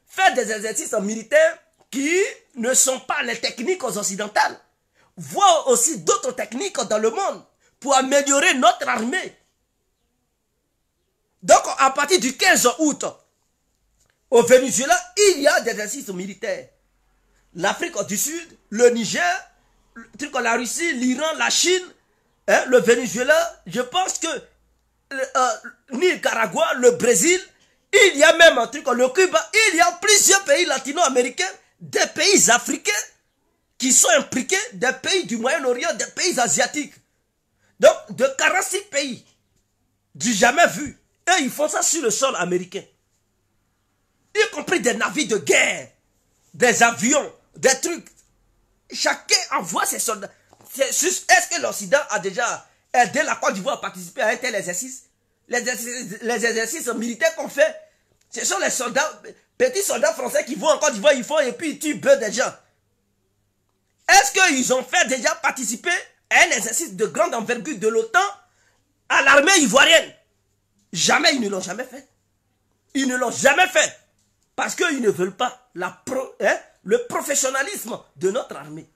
faire des exercices militaires qui ne sont pas les techniques occidentales. Voir aussi d'autres techniques dans le monde pour améliorer notre armée. Donc, à partir du 15 août, Au Venezuela, il y a des exercices militaires. L'Afrique du Sud, le Niger, la Russie, l'Iran, la Chine, hein, le Venezuela, je pense que Nicaragua, le Brésil, il y a même un truc, le Cuba, il y a plusieurs pays latino-américains, des pays africains qui sont impliqués, des pays du Moyen-Orient, des pays asiatiques. Donc, de 46 pays, du jamais vu. Et ils font ça sur le sol américain. Y compris des navires de guerre, des avions, des trucs. Chacun envoie ses soldats. Est-ce que l'Occident a déjà aidé la Côte d'Ivoire à participer à un tel exercice? Les exercices militaires qu'on fait, ce sont les soldats, petits soldats français qui vont en Côte d'Ivoire, ils font et puis ils tuent peu des gens. Est-ce qu'ils ont fait déjà participer à un exercice de grande envergure de l'OTAN à l'armée ivoirienne? Jamais, ils ne l'ont jamais fait. Ils ne l'ont jamais fait. Parce qu'ils ne veulent pas le professionnalisme de notre armée.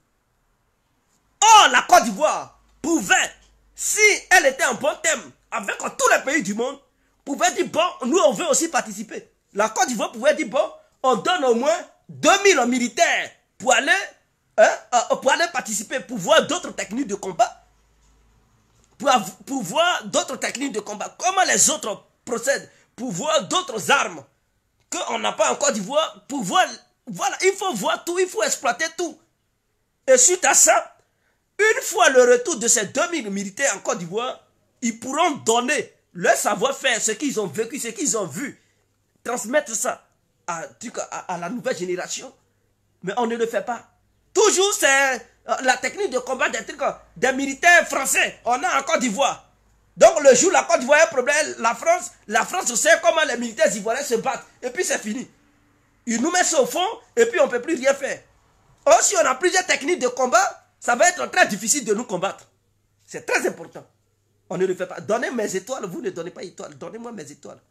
Or, la Côte d'Ivoire pouvait, si elle était en bon thème avec tous les pays du monde, pouvait dire, bon, nous on veut aussi participer. La Côte d'Ivoire pouvait dire, bon, on donne au moins 2000 militaires pour aller participer, pour voir d'autres techniques de combat. Pour voir d'autres techniques de combat. Comment les autres procèdent. Pour voir d'autres armes qu'on n'a pas en Côte d'Ivoire. Pour voir, voilà, il faut voir tout, il faut exploiter tout. Et suite à ça, une fois le retour de ces 2000 militaires en Côte d'Ivoire, ils pourront donner leur savoir-faire, ce qu'ils ont vécu, ce qu'ils ont vu, transmettre ça à la nouvelle génération. Mais on ne le fait pas. Toujours c'est la technique de combat des militaires français. On a en Côte d'Ivoire. Donc le jour où la Côte d'Ivoire a un problème, la France sait comment les militaires ivoiriens se battent. Et puis c'est fini. Ils nous mettent ça au fond et puis on ne peut plus rien faire. Or si on a plusieurs techniques de combat, ça va être très difficile de nous combattre. C'est très important. On ne le fait pas. Donnez mes étoiles, vous ne donnez pas étoiles. Donnez-moi mes étoiles.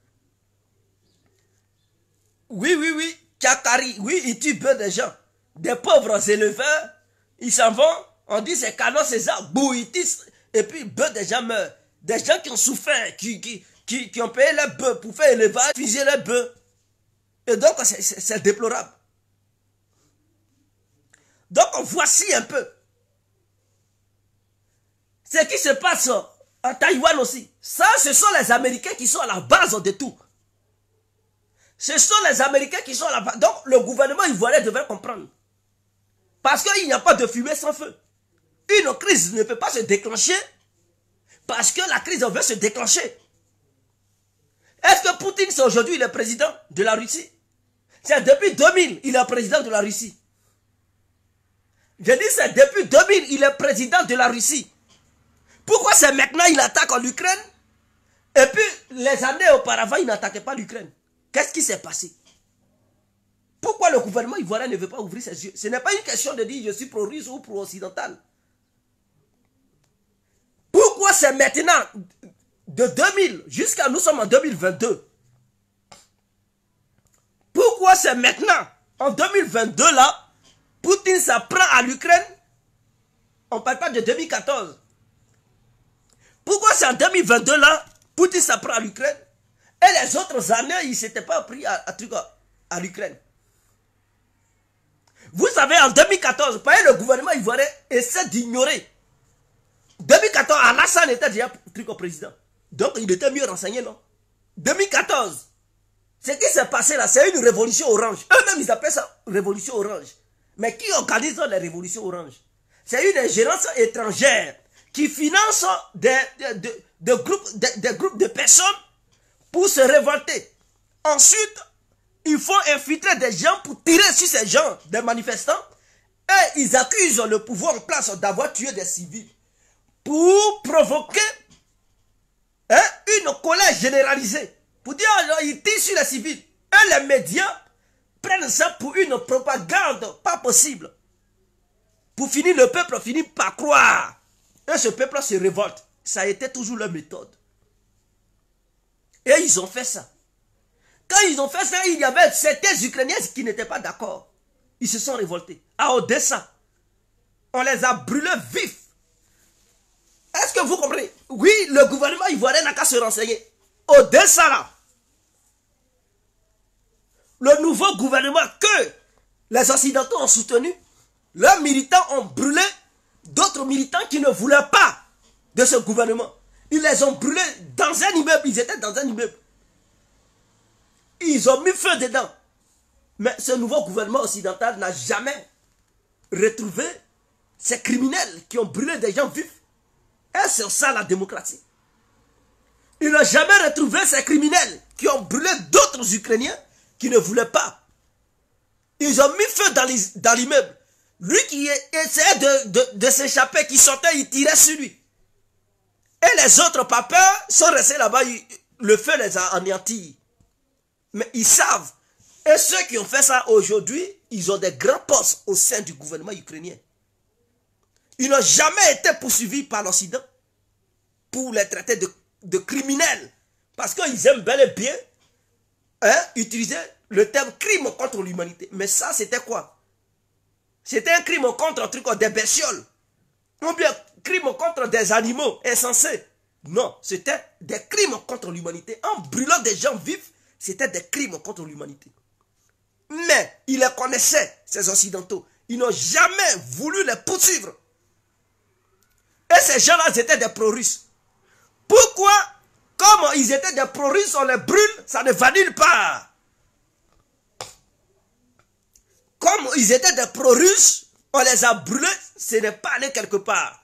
Oui. Kakari, oui, ils tuent peu de gens. Des pauvres éleveurs, ils s'en vont, on dit c'est canon César, bouitis, et puis peu de gens meurent. Des gens qui ont souffert, qui ont payé les bœufs pour faire élevage, fusiller les bœufs. Et donc c'est déplorable. Donc voici un peu ce qui se passe en Taïwan aussi. Ça, ce sont les Américains qui sont à la base de tout. Ce sont les Américains qui sont à la base. Donc le gouvernement ivoirien devrait comprendre. Parce qu'il n'y a pas de fumée sans feu. Une crise ne peut pas se déclencher parce que la crise veut se déclencher. Est-ce que Poutine, c'est aujourd'hui le président de la Russie? C'est depuis 2000, il est président de la Russie. Je dis c'est depuis 2000, il est président de la Russie. Pourquoi c'est maintenant il attaque en Ukraine? Et puis, les années auparavant, il n'attaquait pas l'Ukraine. Qu'est-ce qui s'est passé? Pourquoi le gouvernement ivoirien ne veut pas ouvrir ses yeux? Ce n'est pas une question de dire je suis pro-russe ou pro-occidental. Pourquoi c'est maintenant, de 2000 jusqu'à nous sommes en 2022? Pourquoi c'est maintenant, en 2022 là, Poutine s'apprend à l'Ukraine? On ne parle pas de 2014. Pourquoi c'est en 2022 là, Poutine s'apprend à l'Ukraine? Et les autres années, il ne s'était pas pris à l'Ukraine. Vous savez, en 2014, le gouvernement ivoirien essaie d'ignorer. 2014, Alassane était déjà au président. Donc, il était mieux renseigné, non? 2014, ce qui s'est passé là, c'est une révolution orange. Eux-mêmes, ils appellent ça révolution orange. Mais qui organise les révolutions oranges? C'est une ingérence étrangère qui finance des groupes de personnes pour se révolter. Ensuite, il faut infiltrer des gens pour tirer sur ces gens, des manifestants. Et ils accusent le pouvoir en place d'avoir tué des civils. Pour provoquer une colère généralisée. Pour dire, ils tirent sur les civils. Et les médias prennent ça pour une propagande pas possible. Pour finir, le peuple finit par croire. Et ce peuple se révolte. Ça a été toujours leur méthode. Et ils ont fait ça. Quand ils ont fait ça, il y avait certains Ukrainiens qui n'étaient pas d'accord. Ils se sont révoltés. À Odessa, on les a brûlés vifs. Est-ce que vous comprenez? Oui, le gouvernement ivoirien n'a qu'à se renseigner. Odessa là. le nouveau gouvernement que les Occidentaux ont soutenu, leurs militants ont brûlé d'autres militants qui ne voulaient pas de ce gouvernement. Ils les ont brûlés dans un immeuble. Ils étaient dans un immeuble. Ils ont mis feu dedans. Mais ce nouveau gouvernement occidental n'a jamais retrouvé ces criminels qui ont brûlé des gens vifs. Et c'est ça la démocratie. Ils n'ont jamais retrouvé ces criminels qui ont brûlé d'autres Ukrainiens qui ne voulaient pas. Ils ont mis feu dans l'immeuble. Lui qui essayait de s'échapper, qui sortait, il tirait sur lui. Et les autres papas sont restés là-bas, le feu les a anéantis. Mais ils savent. Et ceux qui ont fait ça aujourd'hui, ils ont des grands postes au sein du gouvernement ukrainien. Ils n'ont jamais été poursuivis par l'Occident pour les traiter de criminels. Parce qu'ils aiment bel et bien utiliser le terme crime contre l'humanité. Mais ça, c'était quoi? C'était un crime contre des bestioles. Ou bien crime contre des animaux insensés. Non, c'était des crimes contre l'humanité. En brûlant des gens vifs, c'était des crimes contre l'humanité. Mais ils les connaissaient, ces Occidentaux. Ils n'ont jamais voulu les poursuivre. Et ces gens-là, ils étaient des pro-russes. Pourquoi? Comme ils étaient des pro-russes, on les brûle, ça ne va nulle part. Comme ils étaient des pro-russes, on les a brûlés, ce n'est pas allé quelque part.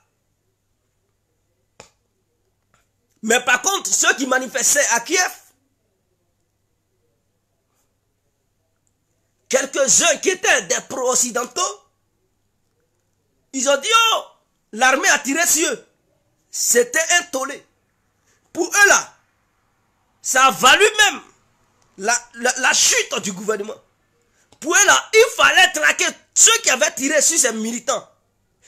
Mais par contre, ceux qui manifestaient à Kiev, quelques-uns qui étaient des pro-occidentaux, ils ont dit, oh, l'armée a tiré sur eux. C'était un tollé. Pour eux là, ça a valu même la chute du gouvernement. Pour eux là, il fallait traquer ceux qui avaient tiré sur ces militants.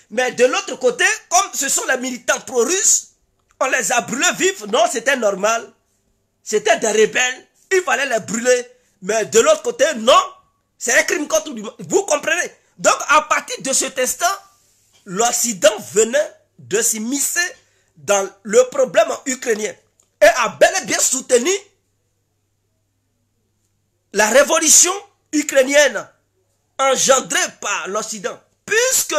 Mais de l'autre côté, comme ce sont les militants pro-russes, on les a brûlés vifs. Non, c'était normal. C'était des rebelles. Il fallait les brûler. Mais de l'autre côté, non. C'est un crime contre l'humanité. Vous comprenez? Donc, à partir de cet instant, l'Occident venait de s'immiscer dans le problème ukrainien et a bel et bien soutenu la révolution ukrainienne engendrée par l'Occident. Puisque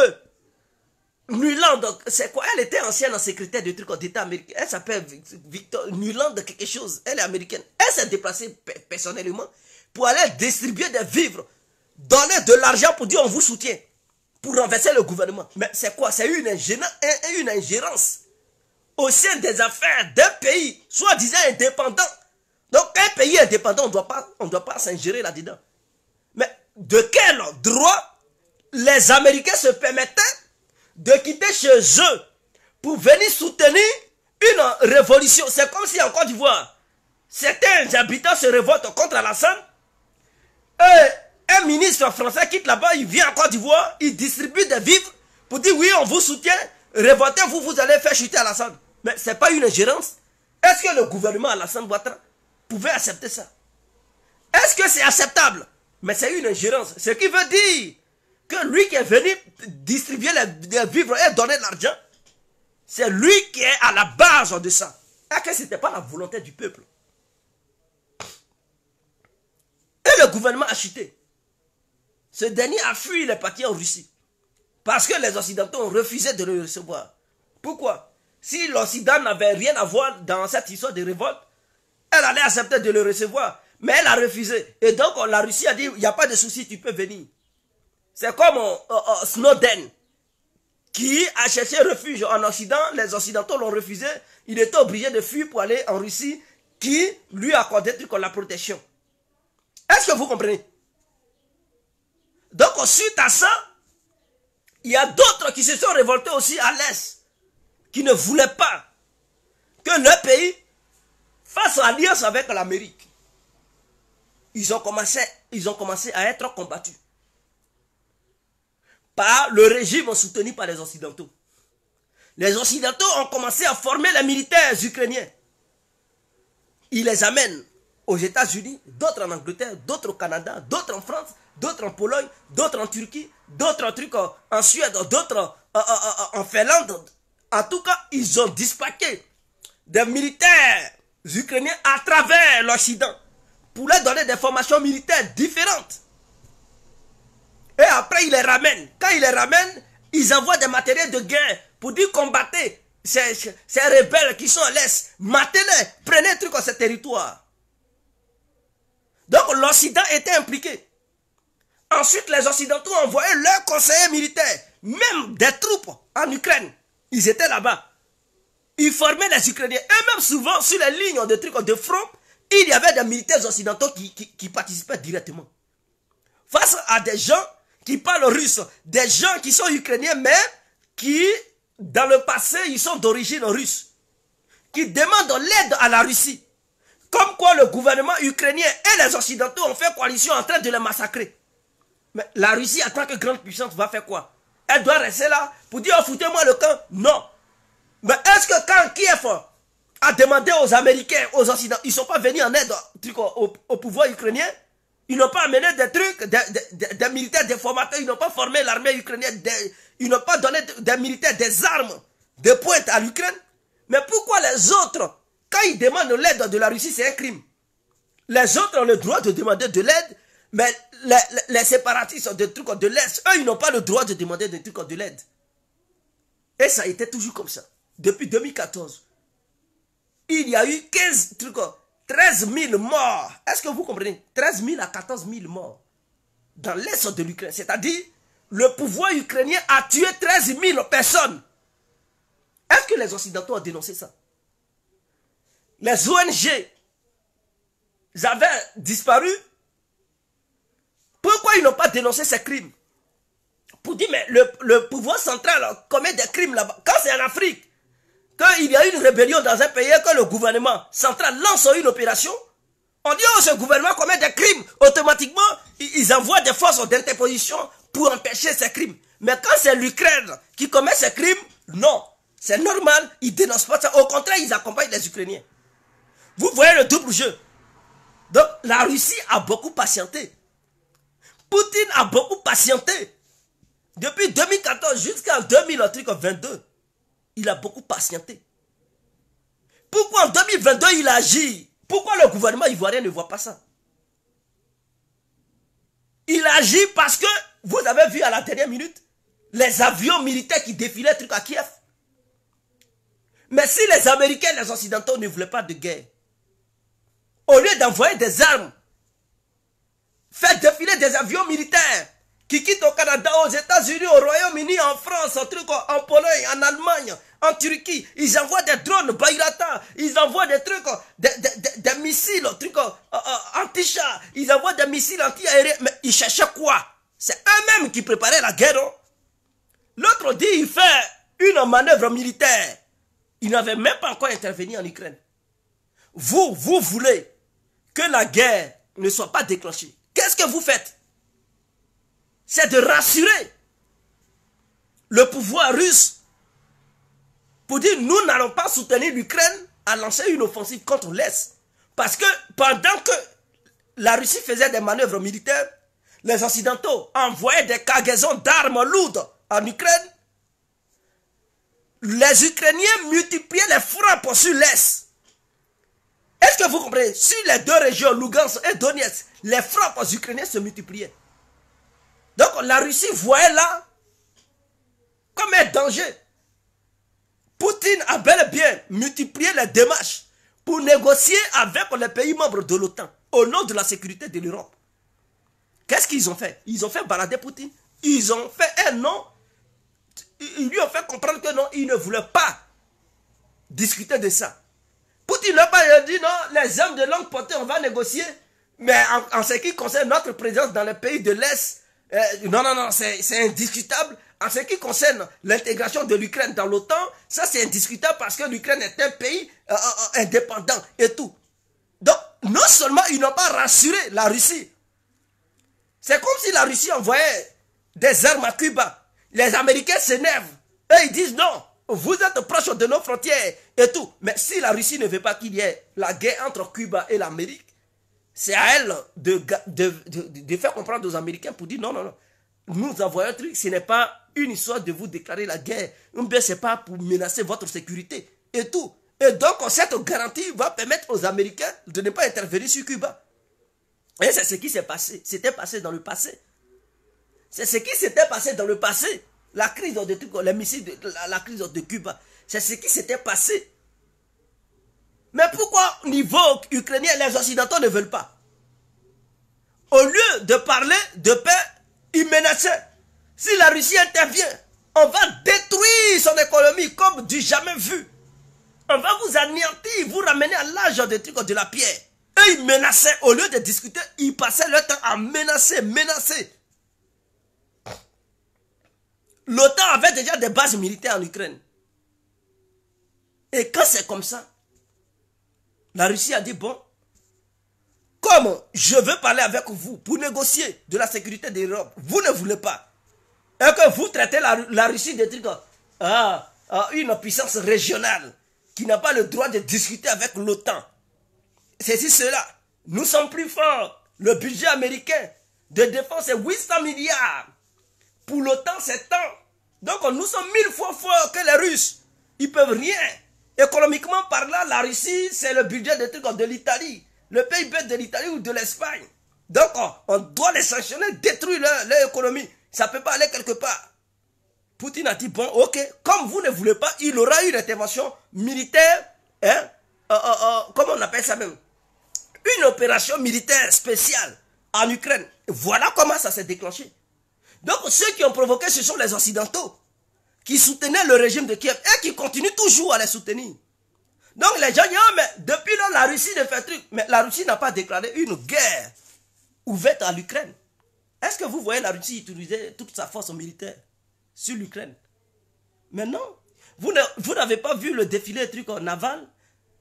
Nuland, c'est quoi? Elle était ancienne secrétaire du truc d'État américain. Elle s'appelle Victor Nuland quelque chose. Elle est américaine. Elle s'est déplacée personnellement pour aller distribuer des vivres, donner de l'argent pour dire on vous soutient, pour renverser le gouvernement. Mais c'est quoi? C'est une ingérence au sein des affaires d'un pays, soi-disant indépendant. Donc un pays indépendant, on ne doit pas s'ingérer là-dedans. Mais de quel droit les Américains se permettaient de quitter chez eux pour venir soutenir une révolution? C'est comme si en Côte d'Ivoire, certains habitants se révoltent contre Alassane. Et un ministre français quitte là-bas, il vient en Côte d'Ivoire, il distribue des vivres pour dire oui, on vous soutient, révoltez-vous, vous allez faire chuter Alassane. Mais ce n'est pas une ingérence. Est-ce que le gouvernement Alassane Ouattara pouvait accepter ça? Est-ce que c'est acceptable? Mais c'est une ingérence. Ce qui veut dire que lui qui est venu distribuer les vivres et donner de l'argent, c'est lui qui est à la base de ça. Et que ce n'était pas la volonté du peuple. Et le gouvernement a chuté. Ce dernier a fui, il est parti en Russie. Parce que les Occidentaux ont refusé de le recevoir. Pourquoi? Si l'Occident n'avait rien à voir dans cette histoire de révolte, elle allait accepter de le recevoir. Mais elle a refusé. Et donc la Russie a dit, il n'y a pas de souci, tu peux venir. C'est comme Snowden, qui a cherché refuge en Occident. Les Occidentaux l'ont refusé. Il était obligé de fuir pour aller en Russie, qui lui accordait la protection. Est-ce que vous comprenez? Donc suite à ça, il y a d'autres qui se sont révoltés aussi à l'Est, qui ne voulaient pas que leur pays fasse alliance avec l'Amérique. Ils ont commencé à être combattus par le régime soutenu par les Occidentaux. Les Occidentaux ont commencé à former les militaires ukrainiens. Ils les amènent aux États-Unis, d'autres en Angleterre, d'autres au Canada, d'autres en France, d'autres en Pologne, d'autres en Turquie, d'autres en Suède, d'autres en Finlande. En tout cas, ils ont dispaqué des militaires ukrainiens à travers l'Occident pour leur donner des formations militaires différentes. Et après, ils les ramènent. Quand ils les ramènent, ils envoient des matériels de guerre pour dire combattez ces rebelles qui sont à l'Est. Matez-les, prenez un truc dans ce territoire. Donc l'Occident était impliqué. Ensuite, les Occidentaux ont envoyé leurs conseillers militaires, même des troupes en Ukraine. Ils étaient là-bas. Ils formaient les Ukrainiens. Et même souvent, sur les lignes de trucs de front, il y avait des militaires occidentaux qui participaient directement. Face à des gens qui parlent russe, des gens qui sont ukrainiens, mais qui, dans le passé, ils sont d'origine russe, qui demandent l'aide à la Russie. Comme quoi le gouvernement ukrainien et les Occidentaux ont fait coalition en train de les massacrer. Mais la Russie, en tant que grande puissance, va faire quoi? Elle doit rester là pour dire, oh, foutez-moi le camp? Non. Mais est-ce que quand Kiev a demandé aux Américains, aux Occidentaux, ils ne sont pas venus en aide au pouvoir ukrainien? Ils n'ont pas amené des trucs, des militaires, des formateurs, ils n'ont pas formé l'armée ukrainienne, ils n'ont pas donné des militaires, des armes de pointe à l'Ukraine. Mais pourquoi les autres, quand ils demandent l'aide de la Russie, c'est un crime? Les autres ont le droit de demander de l'aide, mais les séparatistes de trucs de l'Est, eux, ils n'ont pas le droit de demander des trucs de l'aide. Et ça a été toujours comme ça. Depuis 2014, il y a eu 13 000 morts. Est-ce que vous comprenez? 13 000 à 14 000 morts dans l'Est de l'Ukraine. C'est-à-dire, le pouvoir ukrainien a tué 13 000 personnes. Est-ce que les Occidentaux ont dénoncé ça? Les ONG avaient disparu. Pourquoi ils n'ont pas dénoncé ces crimes? Pour dire, mais le pouvoir central commet des crimes là-bas. Quand c'est en Afrique, quand il y a une rébellion dans un pays, quand le gouvernement central lance une opération, on dit, oh, ce gouvernement commet des crimes. Automatiquement, ils envoient des forces d'interposition pour empêcher ces crimes. Mais quand c'est l'Ukraine qui commet ces crimes, non. C'est normal, ils ne dénoncent pas ça. Au contraire, ils accompagnent les Ukrainiens. Vous voyez le double jeu. Donc, la Russie a beaucoup patienté. Poutine a beaucoup patienté. Depuis 2014 jusqu'en 2022, il a beaucoup patienté. Pourquoi en 2022 il agit? Pourquoi le gouvernement ivoirien ne voit pas ça? Il agit parce que, vous avez vu à la dernière minute, les avions militaires qui défilaient à Kiev. Mais si les Américains et les Occidentaux ne voulaient pas de guerre, au lieu d'envoyer des armes, faites défiler des avions militaires qui quittent au Canada, aux États-Unis, au Royaume-Uni, en France, en Pologne, en Allemagne, en Turquie. Ils envoient des drones Bayraktar, ils envoient des trucs, des missiles, anti-chars, ils envoient des missiles anti-aériens. Mais ils cherchaient quoi? C'est eux-mêmes qui préparaient la guerre. Hein? L'autre dit il fait une manœuvre militaire. Il n'avait même pas encore intervenu en Ukraine. Vous voulez que la guerre ne soit pas déclenchée. Qu'est-ce que vous faites? C'est de rassurer le pouvoir russe pour dire nous n'allons pas soutenir l'Ukraine à lancer une offensive contre l'Est. Parce que pendant que la Russie faisait des manœuvres militaires, les Occidentaux envoyaient des cargaisons d'armes lourdes en Ukraine. Les Ukrainiens multipliaient les frappes sur l'Est. Est-ce que vous comprenez? Sur les deux régions, Lugansk et Donetsk, les frappes ukrainiennes se multipliaient. Donc la Russie voyait là comme un danger. Poutine a bel et bien multiplié les démarches pour négocier avec les pays membres de l'OTAN au nom de la sécurité de l'Europe. Qu'est-ce qu'ils ont fait? Ils ont fait balader Poutine. Ils ont fait un non. Ils lui ont fait comprendre que non, ils ne voulaient pas discuter de ça. Poutine n'a pas dit non, les hommes de longue portée, on va négocier. Mais en ce qui concerne notre présence dans les pays de l'Est, non, c'est indiscutable. En ce qui concerne l'intégration de l'Ukraine dans l'OTAN, ça c'est indiscutable parce que l'Ukraine est un pays indépendant et tout. Donc, non seulement ils n'ont pas rassuré la Russie, c'est comme si la Russie envoyait des armes à Cuba. Les Américains s'énervent. Et ils disent non, vous êtes proches de nos frontières et tout. Mais si la Russie ne veut pas qu'il y ait la guerre entre Cuba et l'Amérique, c'est à elle de faire comprendre aux Américains pour dire non, nous envoyons un truc, ce n'est pas une histoire de vous déclarer la guerre, ou bien ce n'est pas pour menacer votre sécurité et tout. Et donc cette garantie va permettre aux Américains de ne pas intervenir sur Cuba. Et c'est ce qui s'est passé. C'était passé dans le passé. C'est ce qui s'était passé dans le passé. La crise de les missiles, la crise de Cuba. C'est ce qui s'était passé. Mais pourquoi, au niveau ukrainien, les Occidentaux ne veulent pas? Au lieu de parler de paix, ils menaçaient. Si la Russie intervient, on va détruire son économie comme du jamais vu. On va vous anéantir, vous ramener à l'âge de la pierre. Eux, ils menaçaient. Au lieu de discuter, ils passaient leur temps à menacer. L'OTAN avait déjà des bases militaires en Ukraine. Et quand c'est comme ça, la Russie a dit, bon, comme je veux parler avec vous pour négocier de la sécurité de l'Europe, vous ne voulez pas. Et que vous traitez la Russie de trucs, une puissance régionale qui n'a pas le droit de discuter avec l'OTAN. C'est si cela. Nous sommes plus forts. Le budget américain de défense est 800 milliards. Pour l'OTAN, c'est tant. Donc nous sommes 1000 fois forts que les Russes. Ils peuvent rien. Économiquement parlant, la Russie, c'est le budget de l'Italie. Le PIB de l'Italie ou de l'Espagne. Donc on doit les sanctionner, détruire leur économie. Ça ne peut pas aller quelque part. Poutine a dit, bon, ok, comme vous ne voulez pas, il aura une intervention militaire, hein, comment on appelle ça même? Une opération militaire spéciale en Ukraine. Voilà comment ça s'est déclenché. Donc ceux qui ont provoqué, ce sont les Occidentaux, qui soutenaient le régime de Kiev et qui continuent toujours à les soutenir. Donc les gens disent, oh, mais depuis là, la Russie ne fait truc. Mais la Russie n'a pas déclaré une guerre ouverte à l'Ukraine. Est-ce que vous voyez la Russie utiliser toute sa force militaire sur l'Ukraine? Mais non. Vous n'avez pas vu le défilé truc naval?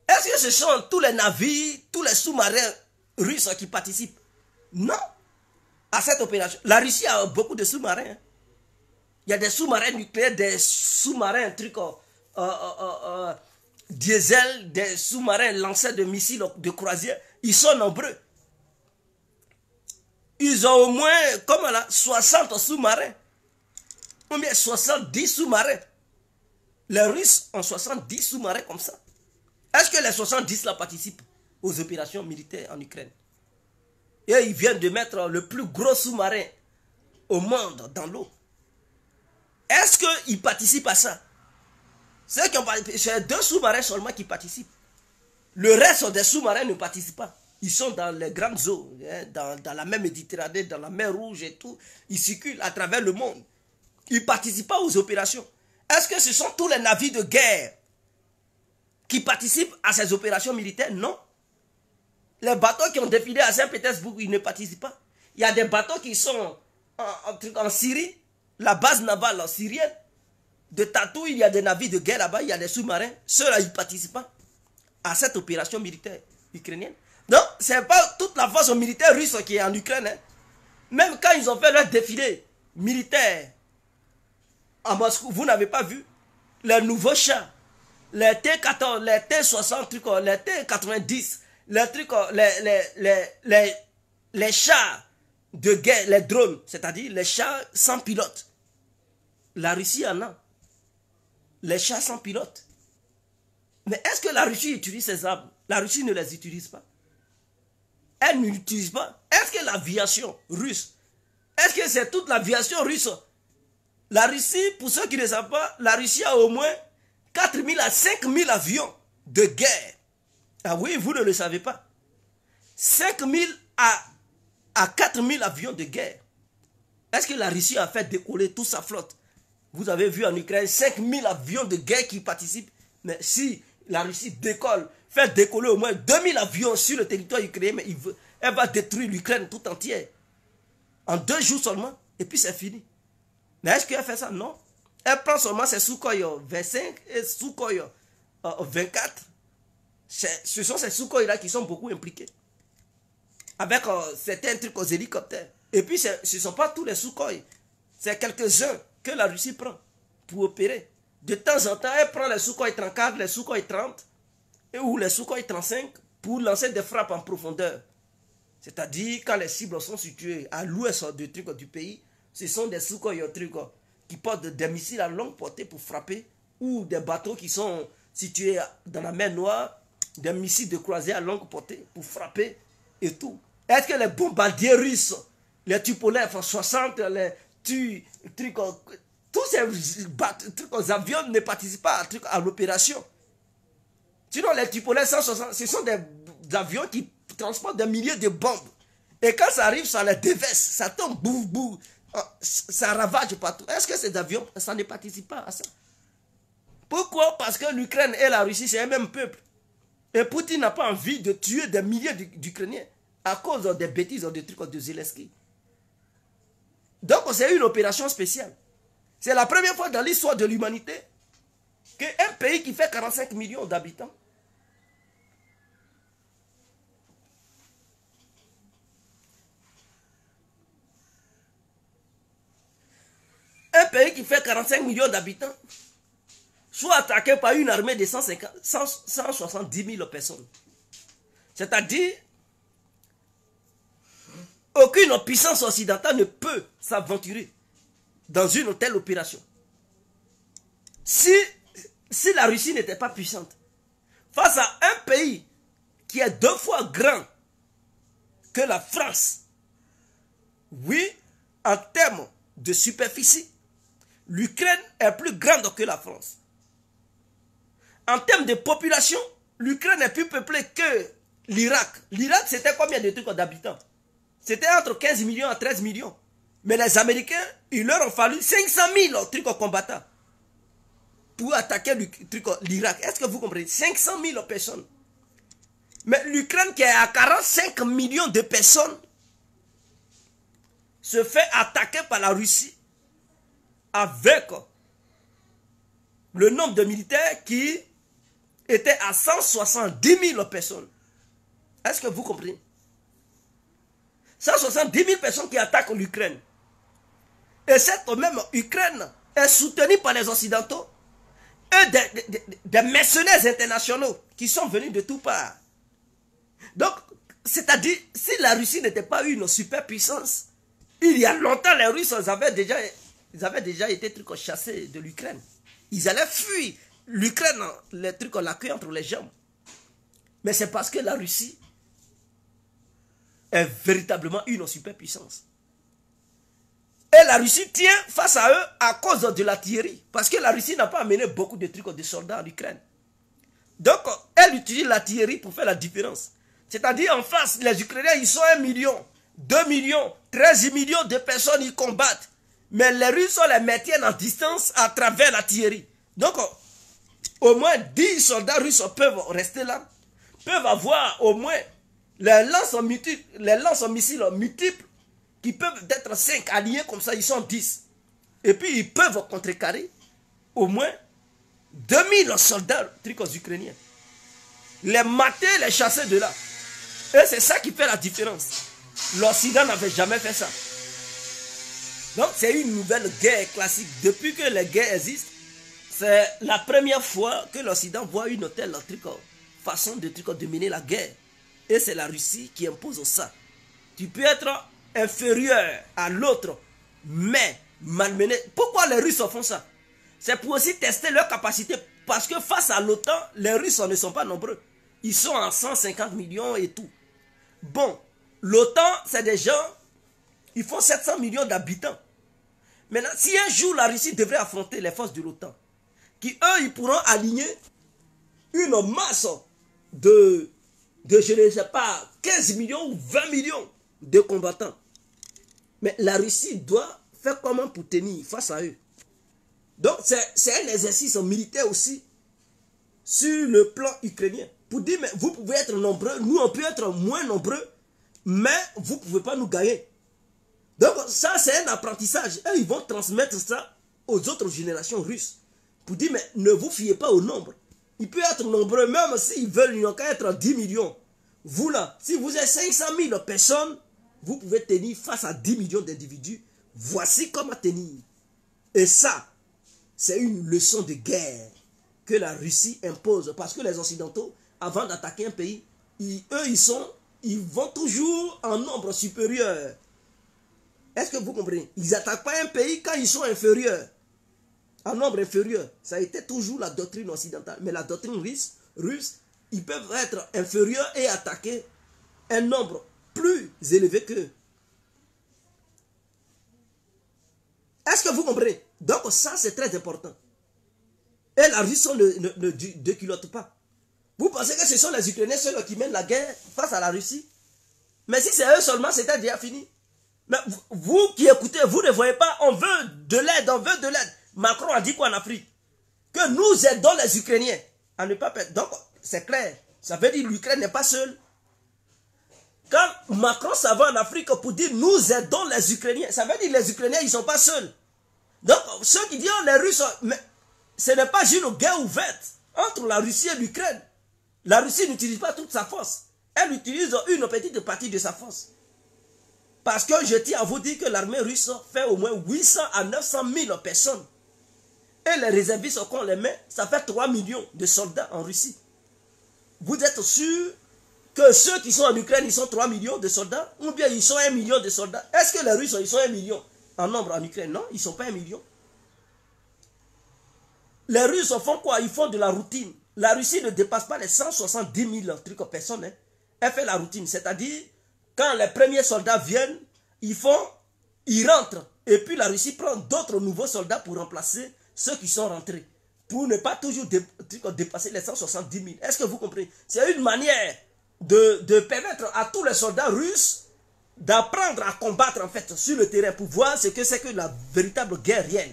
Est-ce que ce sont tous les navires, tous les sous-marins russes qui participent? Non. À cette opération. La Russie a beaucoup de sous-marins. Hein. Il y a des sous-marins nucléaires, des sous-marins trucs diesel, des sous-marins lanceurs de missiles de croisière. Ils sont nombreux. Ils ont au moins, comme là, 60 sous-marins. Ou bien 70 sous-marins. Les Russes ont 70 sous-marins comme ça. Est-ce que les 70 là participent aux opérations militaires en Ukraine? Et ils viennent de mettre le plus gros sous-marin au monde dans l'eau. Est-ce qu'ils participent à ça? C'est 2 sous-marins seulement qui participent. Le reste des sous-marins ne participent pas. Ils sont dans les grandes eaux, hein, dans la mer Méditerranée, dans la mer Rouge et tout. Ils circulent à travers le monde. Ils ne participent pas aux opérations. Est-ce que ce sont tous les navires de guerre qui participent à ces opérations militaires? Non. Les bateaux qui ont défilé à Saint-Pétersbourg, ils ne participent pas. Il y a des bateaux qui sont en Syrie, la base navale syrienne. De Tatou, il y a des navires de guerre là-bas, il y a des sous-marins. Ceux-là, ils ne participent pas à cette opération militaire ukrainienne. Donc, ce n'est pas toute la force militaire russe qui est en Ukraine. Hein. Même quand ils ont fait leur défilé militaire à Moscou, vous n'avez pas vu les nouveaux chars, les T-14, les T-60, les T-90, les trucs, les chars de guerre, les drones, c'est-à-dire les chars sans pilote. La Russie en a. Les chars sans pilote. Mais est-ce que la Russie utilise ces armes? La Russie ne les utilise pas. Elle n'utilise pas. Est-ce que l'aviation russe, est-ce que c'est toute l'aviation russe? La Russie, pour ceux qui ne savent pas, la Russie a au moins 4000 à 5000 avions de guerre. Ah oui, vous ne le savez pas. 5000 à 4000 avions de guerre. Est-ce que la Russie a fait décoller toute sa flotte? Vous avez vu en Ukraine 5000 avions de guerre qui participent. Mais si la Russie décolle, fait décoller au moins 2000 avions sur le territoire ukrainien, mais elle va détruire l'Ukraine tout entière. En 2 jours seulement, et puis c'est fini. Mais est-ce qu'elle fait ça? Non. Elle prend seulement ses Sukhoi 25 et Sukhoi 24. Ce sont ces Sukhoi-là qui sont beaucoup impliqués. Avec certains trucs aux hélicoptères. Et puis ce ne sont pas tous les Sukhoi. C'est quelques-uns que la Russie prend pour opérer. De temps en temps, elle prend les Sukhoi 34, les Sukhoi 30 ou les Sukhoi 35 pour lancer des frappes en profondeur. C'est-à-dire quand les cibles sont situées à l'ouest du pays, ce sont des Sukhoi qui portent des missiles à longue portée pour frapper, ou des bateaux qui sont situés dans la mer Noire, des missiles de croisée à longue portée pour frapper et tout. Est-ce que les bombardiers russes, les Tupolev 60, les trucs, tous ces avions ne participent pas à l'opération? Sinon, les Tupolev 160, ce sont des avions qui transportent des milliers de bombes. Et quand ça arrive, ça les déverse, ça tombe, bouf, bouf, ça ravage partout. Est-ce que ces avions, ça ne participe pas à ça? Pourquoi? Parce que l'Ukraine et la Russie, c'est un même peuple. Et Poutine n'a pas envie de tuer des milliers d'Ukrainiens à cause des bêtises, des trucs de Zelensky. Donc, c'est une opération spéciale. C'est la première fois dans l'histoire de l'humanité qu'un pays qui fait 45 millions d'habitants, soit attaqué par une armée de 170 000 personnes. C'est-à-dire, aucune puissance occidentale ne peut s'aventurer dans une telle opération. Si la Russie n'était pas puissante, face à un pays qui est 2 fois grand que la France, oui, en termes de superficie, l'Ukraine est plus grande que la France. En termes de population, l'Ukraine est plus peuplée que l'Irak. L'Irak, c'était combien de trucs d'habitants? C'était entre 15 millions à 13 millions. Mais les Américains, il leur a fallu 500 000 trucs combattants pour attaquer l'Irak. Est-ce que vous comprenez? 500 000 personnes. Mais l'Ukraine qui est à 45 millions de personnes se fait attaquer par la Russie avec le nombre de militaires qui était à 170 000 personnes. Est-ce que vous comprenez? 170 000 personnes qui attaquent l'Ukraine. Et cette même Ukraine est soutenue par les Occidentaux et des mercenaires internationaux qui sont venus de toutes parts. Donc, c'est-à-dire, si la Russie n'était pas une superpuissance, il y a longtemps, les Russes avaient déjà été chassés de l'Ukraine. Ils allaient fuir. L'Ukraine, les trucs, on l'accueille entre les jambes. Mais c'est parce que la Russie est véritablement une superpuissance. Et la Russie tient face à eux à cause de l'artillerie. Parce que la Russie n'a pas amené beaucoup de trucs de soldats en Ukraine. Donc, elle utilise l'artillerie pour faire la différence. C'est-à-dire, en face, les Ukrainiens, ils sont 1 million, 2 millions, 13 millions de personnes, ils combattent. Mais les Russes, on les maintiennent en distance à travers l'artillerie. Donc, au moins 10 soldats russes peuvent rester là, peuvent avoir au moins les lance-missiles multiples, qui peuvent être 5 alliés comme ça, ils sont 10. Et puis, ils peuvent contrecarrer au moins 2000 soldats ukrainiens. Les mater, les chasser de là. Et c'est ça qui fait la différence. L'Occident n'avait jamais fait ça. Donc, c'est une nouvelle guerre classique. Depuis que les guerres existent, c'est la première fois que l'Occident voit une telle façon de mener la guerre. Et c'est la Russie qui impose ça. Tu peux être inférieur à l'autre, mais malmené. Pourquoi les Russes font ça? C'est pour aussi tester leur capacité. Parce que face à l'OTAN, les Russes ne sont pas nombreux. Ils sont à 150 millions et tout. Bon, l'OTAN, c'est des gens, ils font 700 millions d'habitants. Maintenant, si un jour la Russie devrait affronter les forces de l'OTAN, qui eux, ils pourront aligner une masse de je ne sais pas, 15 millions ou 20 millions de combattants. Mais la Russie doit faire comment pour tenir face à eux. Donc, c'est un exercice militaire aussi sur le plan ukrainien. Pour dire, mais vous pouvez être nombreux, nous on peut être moins nombreux, mais vous ne pouvez pas nous gagner. Donc, ça c'est un apprentissage. Et ils vont transmettre ça aux autres générations russes. Pour dire, mais ne vous fiez pas au nombre. Il peut être nombreux, même s'ils veulent, ils n'ont qu'à être 10 millions. Vous là, si vous êtes 500 000 personnes, vous pouvez tenir face à 10 millions d'individus. Voici comment tenir. Et ça, c'est une leçon de guerre que la Russie impose. Parce que les Occidentaux, avant d'attaquer un pays, ils vont toujours en nombre supérieur. Est-ce que vous comprenez? Ils n'attaquent pas un pays quand ils sont inférieurs. En nombre inférieur. Ça a été toujours la doctrine occidentale. Mais la doctrine russe, ils peuvent être inférieurs et attaquer un nombre plus élevés qu'eux. Est-ce que vous comprenez? Donc ça, c'est très important. Et la Russie ne déculotte pas. Vous pensez que ce sont les Ukrainiens seuls qui mènent la guerre face à la Russie? Mais si c'est eux seulement, c'était déjà fini. Mais vous qui écoutez, vous ne voyez pas, on veut de l'aide, on veut de l'aide. Macron a dit quoi en Afrique? Que nous aidons les Ukrainiens à ne pas perdre. Donc, c'est clair. Ça veut dire que l'Ukraine n'est pas seule. Quand Macron s'en va en Afrique pour dire nous aidons les Ukrainiens, ça veut dire que les Ukrainiens, ils ne sont pas seuls. Donc, ceux qui disent les Russes, mais ce n'est pas une guerre ouverte entre la Russie et l'Ukraine. La Russie n'utilise pas toute sa force. Elle utilise une petite partie de sa force. Parce que je tiens à vous dire que l'armée russe fait au moins 800 à 900 000 personnes. Et les réservistes qu'on les met, ça fait 3 millions de soldats en Russie. Vous êtes sûr que ceux qui sont en Ukraine, ils sont 3 millions de soldats? Ou bien ils sont 1 million de soldats? Est-ce que les Russes, ils sont 1 million en nombre en Ukraine? Non, ils ne sont pas 1 million. Les Russes font quoi? Ils font de la routine. La Russie ne dépasse pas les 170 000 personnes. Hein. Elle fait la routine. C'est-à-dire, quand les premiers soldats viennent, ils rentrent. Et puis la Russie prend d'autres nouveaux soldats pour remplacer ceux qui sont rentrés. Pour ne pas toujours dépasser les 170 000. Est-ce que vous comprenez? C'est une manière de permettre à tous les soldats russes d'apprendre à combattre en fait sur le terrain pour voir ce que c'est que la véritable guerre réelle.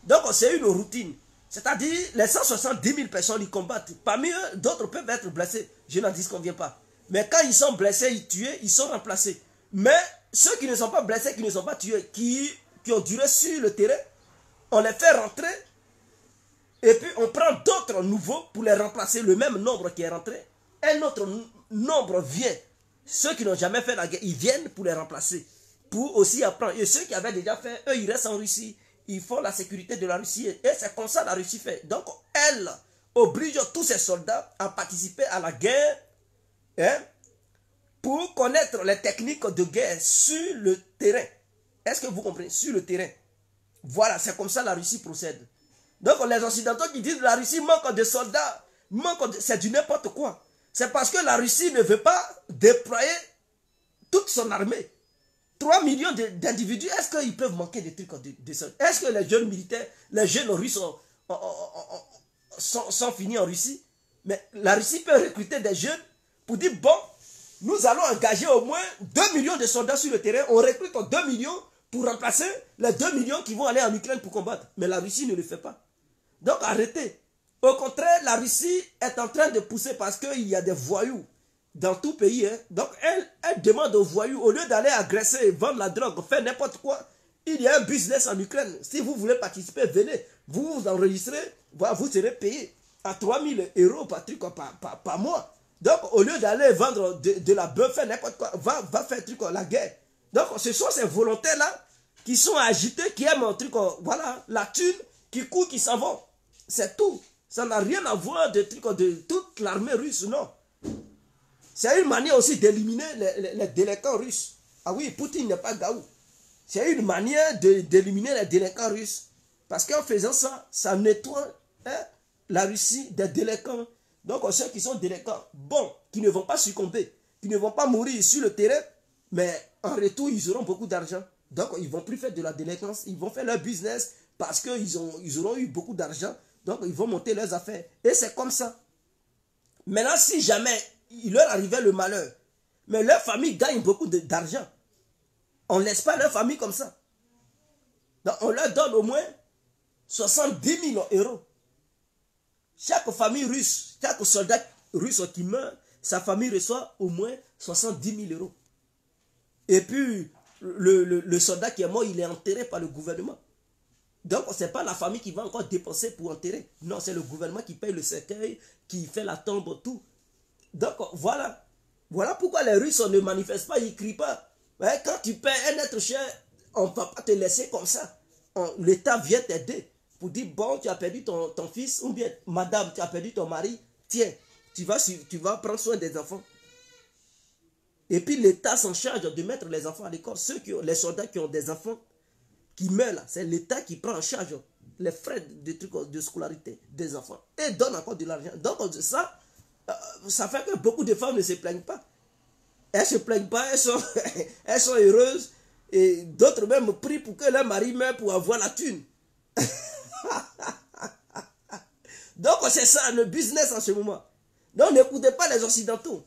Donc c'est une routine. C'est-à-dire les 170 000 personnes ils combattent. Parmi eux, d'autres peuvent être blessés. Je n'en disconviens pas. Mais quand ils sont blessés, ils tués, ils sont remplacés. Mais ceux qui ne sont pas blessés, qui ne sont pas tués, qui ont duré sur le terrain, on les fait rentrer. Et puis on prend d'autres nouveaux pour les remplacer. Le même nombre qui est rentré. Un autre nombre vient. Ceux qui n'ont jamais fait la guerre, ils viennent pour les remplacer. Pour aussi apprendre. Et ceux qui avaient déjà fait, eux, ils restent en Russie. Ils font la sécurité de la Russie. Et c'est comme ça la Russie fait. Donc, elle oblige tous ses soldats à participer à la guerre. Hein, pour connaître les techniques de guerre sur le terrain. Est-ce que vous comprenez? Sur le terrain. Voilà, c'est comme ça la Russie procède. Donc, les Occidentaux qui disent que la Russie manque de soldats, c'est du n'importe quoi. C'est parce que la Russie ne veut pas déployer toute son armée. 3 millions d'individus, est-ce qu'ils peuvent manquer des trucs de ça? Est-ce que les jeunes militaires, les jeunes russes sont finis en Russie? Mais la Russie peut recruter des jeunes pour dire, bon, nous allons engager au moins 2 millions de soldats sur le terrain. On recrute 2 millions pour remplacer les 2 millions qui vont aller en Ukraine pour combattre. Mais la Russie ne le fait pas. Donc arrêtez. Au contraire, la Russie est en train de pousser parce qu'il y a des voyous dans tout pays. Hein. Donc elle demande aux voyous, au lieu d'aller agresser, vendre la drogue, faire n'importe quoi, il y a un business en Ukraine. Si vous voulez participer, venez. Vous vous enregistrez, vous serez payé à 3 000 € par mois. Donc, au lieu d'aller vendre de la bœuf, faire n'importe quoi, va faire la guerre. Donc, ce sont ces volontaires-là qui sont agités, qui aiment un truc, voilà, la thune, qui court, qui s'en vont. C'est tout. Ça n'a rien à voir de toute l'armée russe, non. C'est une manière aussi d'éliminer les délinquants russes. Ah oui, Poutine n'est pas gaou. C'est une manière d'éliminer les délinquants russes. Parce qu'en faisant ça, ça nettoie la Russie des délinquants. Donc, ceux qui sont délinquants, bon, qui ne vont pas succomber, qui ne vont pas mourir sur le terrain, mais en retour, ils auront beaucoup d'argent. Donc, ils ne vont plus faire de la délinquance, ils vont faire leur business parce qu'ils auront eu beaucoup d'argent. Donc, ils vont monter leurs affaires. Et c'est comme ça. Maintenant, si jamais il leur arrivait le malheur, mais leur famille gagne beaucoup d'argent, on ne laisse pas leur famille comme ça. Donc, on leur donne au moins 70 000 €. Chaque famille russe, chaque soldat russe qui meurt, sa famille reçoit au moins 70 000 €. Et puis, le soldat qui est mort, il est enterré par le gouvernement. Donc, ce n'est pas la famille qui va encore dépenser pour enterrer. Non, c'est le gouvernement qui paye le cercueil, qui fait la tombe, tout. Donc, voilà. Voilà pourquoi les Russes ne manifestent pas, ils ne crient pas. Ouais, quand tu paies un être cher, on ne va pas te laisser comme ça. L'État vient t'aider. Pour dire, bon, tu as perdu ton fils, ou bien, madame, tu as perdu ton mari, tiens, tu vas prendre soin des enfants. Et puis l'État s'en charge de mettre les enfants à l'école. Les soldats qui ont des enfants qui meurent là, c'est l'État qui prend en charge les frais de scolarité des enfants. Et donne encore de l'argent. Donc ça fait que beaucoup de femmes ne se plaignent pas. Elles ne se plaignent pas, elles sont heureuses. Et d'autres même prient pour que leur mari meure pour avoir la thune. Donc c'est ça le business en ce moment. Donc n'écoutez pas les Occidentaux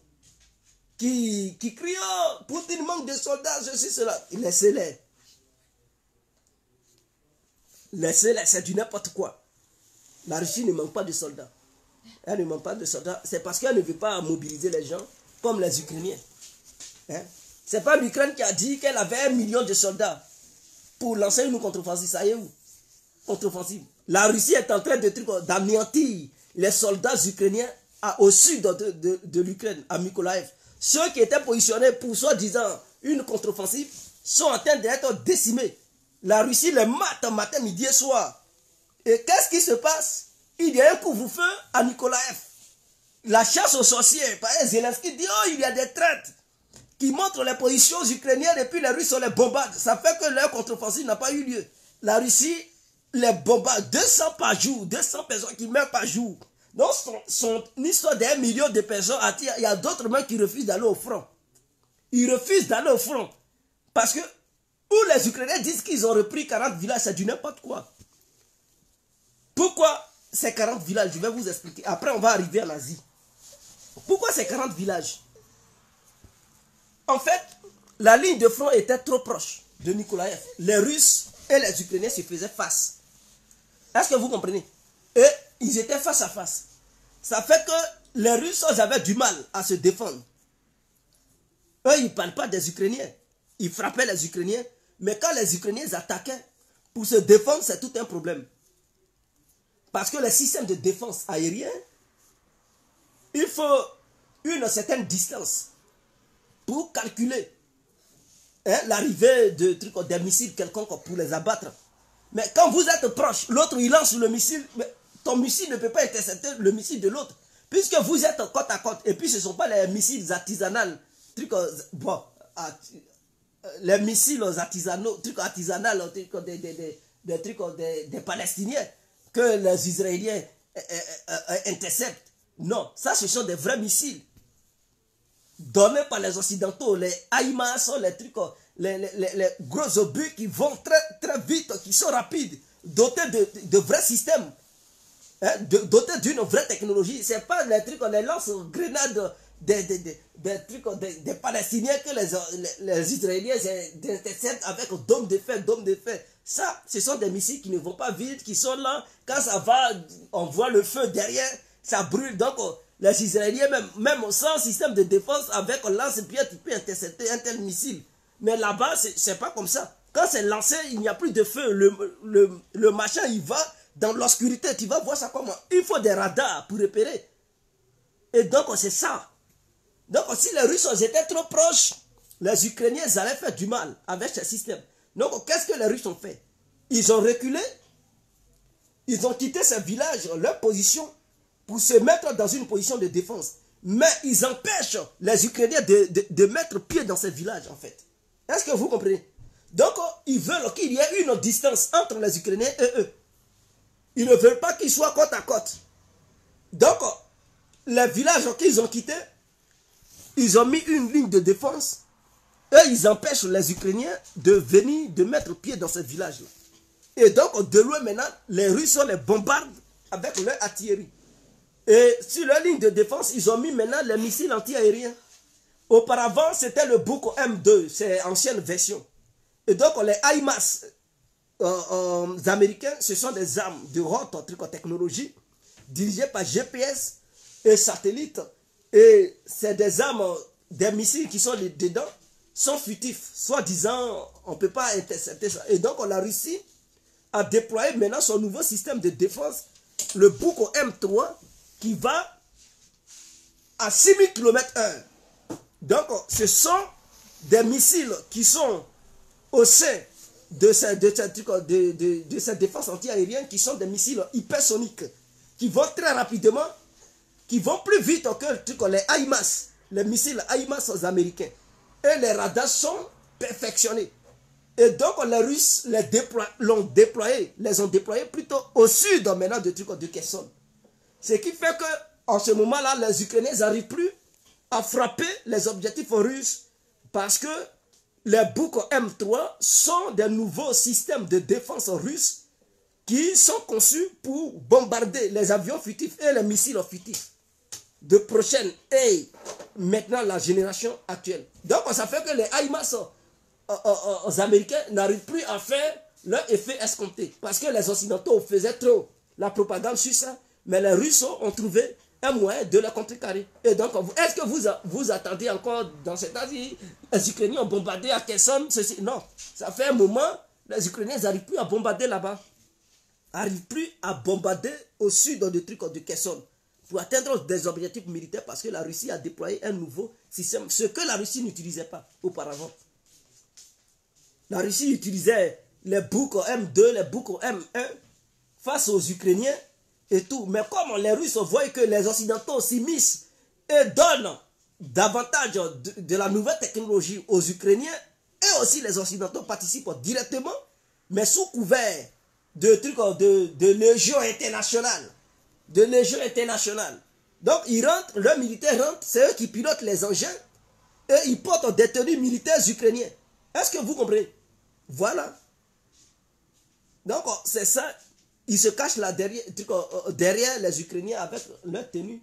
qui crient oh, Poutine manque de soldats, ceci, cela. Laissez-les. Laissez-les, c'est du n'importe quoi. La Russie ne manque pas de soldats. Elle ne manque pas de soldats. C'est parce qu'elle ne veut pas mobiliser les gens comme les Ukrainiens. Hein? C'est pas l'Ukraine qui a dit qu'elle avait 1 million de soldats pour lancer une contre-offensive. Ça y est où? Contre-offensive. La Russie est en train d'anéantir les soldats ukrainiens au sud de l'Ukraine, à Mykolaiv. Ceux qui étaient positionnés pour soi-disant une contre-offensive sont en train d'être décimés. La Russie les mate matin, midi et soir. Et qu'est-ce qui se passe? Il y a un couvre-feu à Mykolaiv. La chasse aux sorciers. Zelensky dit oh, il y a des traites qui montrent les positions ukrainiennes et puis les Russes, on les bombarde. Ça fait que leur contre-offensive n'a pas eu lieu. La Russie les bombarde 200 par jour, 200 personnes qui meurent par jour. Donc son histoire d'1 million de personnes, il y a d'autres même qui refusent d'aller au front. Ils refusent d'aller au front. Parce que où les Ukrainiens disent qu'ils ont repris 40 villages, c'est du n'importe quoi. Pourquoi ces 40 villages? Je vais vous expliquer. Après, on va arriver en Asie. Pourquoi ces 40 villages? En fait, la ligne de front était trop proche de Mykolaiv. Les Russes et les Ukrainiens se faisaient face. Est-ce que vous comprenez? Et ils étaient face à face. Ça fait que les Russes avaient du mal à se défendre. Eux, ils ne parlent pas des Ukrainiens. Ils frappaient les Ukrainiens. Mais quand les Ukrainiens attaquaient, pour se défendre, c'est tout un problème. Parce que les systèmes de défense aérienne, il faut une certaine distance pour calculer hein, l'arrivée des missiles quelconques pour les abattre. Mais quand vous êtes proche, l'autre il lance le missile, mais ton missile ne peut pas intercepter le missile de l'autre. Puisque vous êtes côte à côte, et puis ce ne sont pas les missiles artisanaux, les missiles artisanaux, des Palestiniens que les Israéliens interceptent. Non, ça ce sont des vrais missiles donnés par les Occidentaux, les HIMARS, les gros obus qui vont très vite, qui sont rapides, dotés de vrais systèmes, hein, dotés d'une vraie technologie. Ce n'est pas les trucs, les lance-grenades des Palestiniens que les Israéliens interceptent avec dôme de fer, Ça, ce sont des missiles qui ne vont pas vite, qui sont là. Quand ça va, on voit le feu derrière, ça brûle. Donc, les Israéliens, même sans système de défense, avec un lance-pierre, tu peux intercepter un tel missile. Mais là-bas, c'est pas comme ça. Quand c'est lancé, il n'y a plus de feu. Le machin, il va dans l'obscurité. Tu vas voir ça comment. Il faut des radars pour repérer. Et donc, c'est ça. Donc, si les Russes étaient trop proches, les Ukrainiens allaient faire du mal avec ce système. Donc, qu'est-ce que les Russes ont fait? Ils ont reculé. Ils ont quitté ces villages, leur position, pour se mettre dans une position de défense. Mais ils empêchent les Ukrainiens de mettre pied dans ces villages, en fait. Est-ce que vous comprenez? Donc, ils veulent qu'il y ait une distance entre les Ukrainiens et eux. Ils ne veulent pas qu'ils soient côte à côte. Donc, les villages qu'ils ont quittés, ils ont mis une ligne de défense. Et ils empêchent les Ukrainiens de venir, de mettre pied dans ces villages-là. Et donc, de loin maintenant, les Russes les bombardent avec leur artillerie. Et sur leur ligne de défense, ils ont mis maintenant les missiles anti-aériens. Auparavant, c'était le Buk M2, c'est l'ancienne version. Et donc, les HIMARS américains, ce sont des armes de haute technologie, dirigées par GPS et satellite. Et c'est des armes, des missiles qui sont dedans, sont futifs. Soi-disant, on ne peut pas intercepter ça. Et donc, la Russie a déployé maintenant son nouveau système de défense, le Buk M3, qui va à 6000 km/h. Donc, ce sont des missiles qui sont au sein de cette défense anti-aérienne, qui sont des missiles hypersoniques, qui vont très rapidement, qui vont plus vite que les HIMARS, les missiles HIMARS américains. Et les radars sont perfectionnés. Et donc, les Russes les ont déployés plutôt au sud maintenant de Kherson. Ce qui fait que en ce moment-là, les Ukrainiens n'arrivent plus à frapper les objectifs russes parce que les Buk M3 sont des nouveaux systèmes de défense russes qui sont conçus pour bombarder les avions furtifs et les missiles furtifs de prochaine et maintenant la génération actuelle. Donc ça fait que les HIMARS américains n'arrivent plus à faire leur effet escompté parce que les Occidentaux faisaient trop la propagande sur ça, mais les Russes ont trouvé un moyen de la contrecarrer. Et donc, est-ce que vous attendez encore dans cet Asie, les Ukrainiens ont bombardé à Kherson, ceci? Non, ça fait un moment, les Ukrainiens n'arrivent plus à bombarder là-bas. N'arrivent plus à bombarder au sud de trucs de Kherson pour atteindre des objectifs militaires parce que la Russie a déployé un nouveau système, ce que la Russie n'utilisait pas auparavant. La Russie utilisait les Buk M2, les Buk M1 face aux Ukrainiens et tout. Mais comme les Russes voient que les Occidentaux s'immiscent et donnent davantage de la nouvelle technologie aux Ukrainiens, et aussi les Occidentaux participent directement, mais sous couvert de trucs de légion internationale. De légion internationale. Donc ils rentrent, leurs militaires rentrent, c'est eux qui pilotent les engins et ils portent des tenues militaires ukrainiens. Est-ce que vous comprenez? Voilà. Donc c'est ça. Ils se cachent là derrière les Ukrainiens avec leur tenue.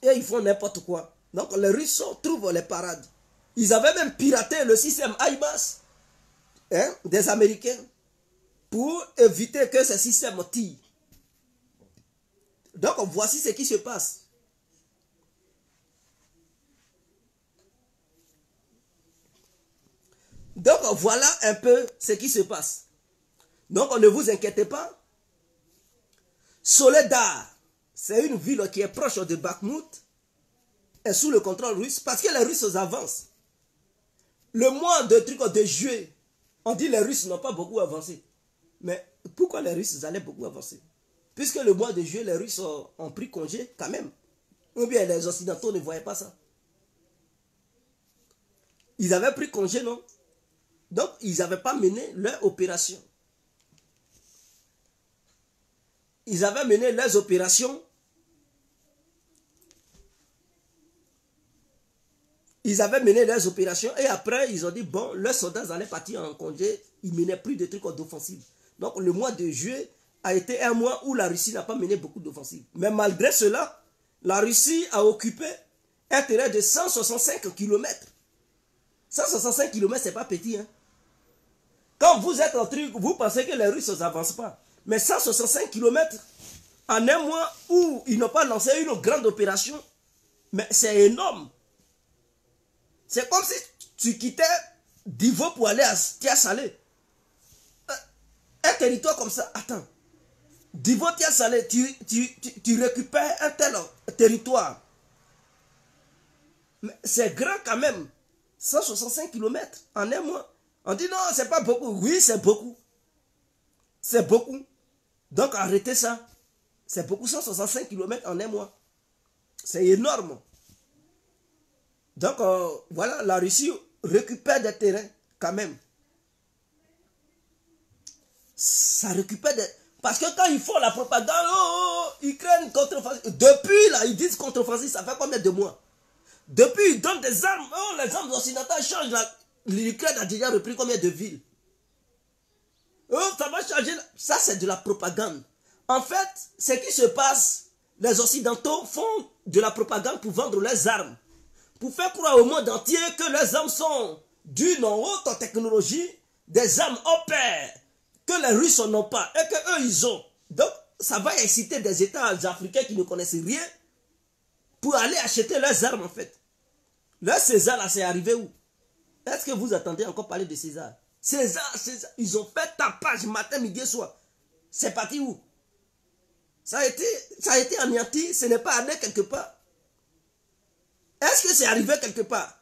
Et ils font n'importe quoi. Donc les Russes trouvent les parades. Ils avaient même piraté le système HIMARS des Américains pour éviter que ce système tire. Donc voici ce qui se passe. Donc voilà un peu ce qui se passe. Donc ne vous inquiétez pas. Soledar, c'est une ville qui est proche de Bakhmut, est sous le contrôle russe parce que les Russes avancent. Le mois de juillet, on dit que les Russes n'ont pas beaucoup avancé. Mais pourquoi les Russes allaient beaucoup avancer? Puisque le mois de juillet, les Russes ont pris congé quand même. Ou bien les Occidentaux ne voyaient pas ça. Ils avaient pris congé, non? Donc, ils n'avaient pas mené leur opération. Ils avaient mené leurs opérations. Ils avaient mené leurs opérations et après, ils ont dit, bon, leurs soldats allaient partir en congé. Ils ne menaient plus de trucs d'offensive. Donc, le mois de juillet a été un mois où la Russie n'a pas mené beaucoup d'offensives. Mais malgré cela, la Russie a occupé un terrain de 165 km. 165 km, ce n'est pas petit. Hein? Quand vous êtes en truc, vous pensez que les Russes n'avancent pas. Mais 165 km en un mois où ils n'ont pas lancé une grande opération, mais c'est énorme. C'est comme si tu quittais Divo pour aller à Tia-Salé. Un territoire comme ça, attends. Divo Tia-Salé, tu récupères un tel territoire. Mais c'est grand quand même. 165 km en un mois. On dit non, c'est pas beaucoup. Oui, c'est beaucoup. C'est beaucoup. Donc arrêtez ça. C'est beaucoup, 165 km en un mois. C'est énorme. Donc voilà, la Russie récupère des terrains quand même. Ça récupère des... Parce que quand ils font la propagande, Ukraine contre-offensive. Depuis là, ils disent contre-offensive, ça fait combien de mois? Depuis, ils donnent des armes. Les armes occidentales changent. L'Ukraine a déjà repris combien de villes? Ça va changer. Ça, c'est de la propagande. En fait, ce qui se passe, les Occidentaux font de la propagande pour vendre leurs armes. Pour faire croire au monde entier que leurs armes sont d'une haute technologie, des armes opèrent, que les Russes n'ont pas et qu'eux, ils ont. Donc, ça va exciter des États africains qui ne connaissent rien pour aller acheter leurs armes, en fait. Le César, là, c'est arrivé où? Est-ce que vous attendez encore parler de César? César, ils ont fait tapage matin, midi et soir. C'est parti où? Ça a été anéanti, ce n'est pas allé quelque part. Est-ce que c'est arrivé quelque part?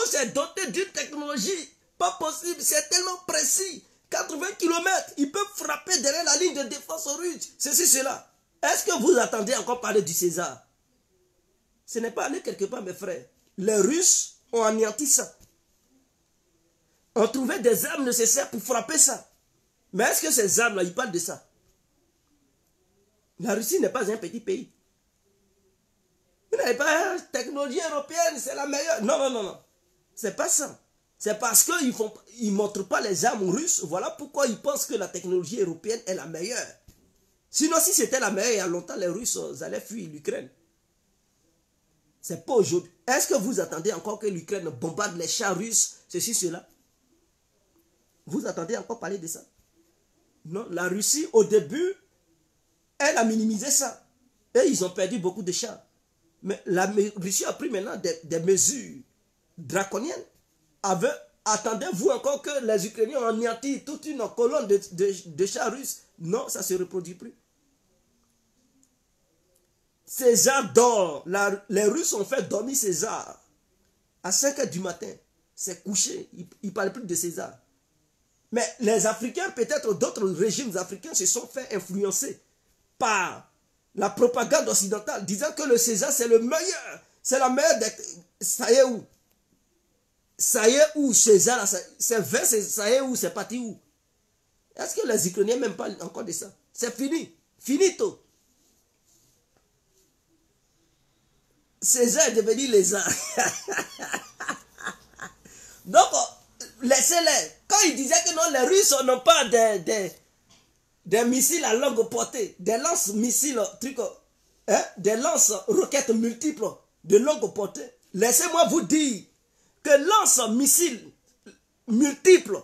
C'est doté d'une technologie pas possible, c'est tellement précis. 80 km, ils peuvent frapper derrière la ligne de défense russe. Ceci, cela. Est-ce que vous attendez encore parler du César? Ce n'est pas allé quelque part, mes frères. Les Russes ont anéanti ça. On trouvait des armes nécessaires pour frapper ça. Mais est-ce que ces armes-là, ils parlent de ça? La Russie n'est pas un petit pays. Vous n'avez pas la technologie européenne, c'est la meilleure. Non, non, non, non. C'est pas ça. C'est parce qu'ils ne montrent pas les armes russes. Voilà pourquoi ils pensent que la technologie européenne est la meilleure. Sinon, si c'était la meilleure, il y a longtemps, les Russes allaient fuir l'Ukraine. C'est pas aujourd'hui. Est-ce que vous attendez encore que l'Ukraine bombarde les chars russes, ceci, cela? Vous attendez encore parler de ça? Non, la Russie, au début, elle a minimisé ça. Et ils ont perdu beaucoup de chars. Mais la Russie a pris maintenant des mesures draconiennes. Attendez-vous encore que les Ukrainiens ont anéanti toute une colonne de chars russes? Non, ça ne se reproduit plus. César dort. Les Russes ont fait dormir César. À 5 h du matin, c'est couché. Il ne parle plus de César. Mais les Africains, peut-être d'autres régimes africains, se sont fait influencer par la propagande occidentale, disant que le César, c'est le meilleur. C'est la meilleure des... Ça y est où? Ça y est où César? C'est 20, ça y est où? C'est parti où? Est-ce que les Ukrainiens même parlent encore de ça? C'est fini. Finito. César est devenu lézard. Donc, laissez-les. Quand ils disaient que non, les Russes n'ont pas des missiles à longue portée, des lance-missiles, des lance-roquettes multiples de longue portée, laissez-moi vous dire que lance-missiles multiples,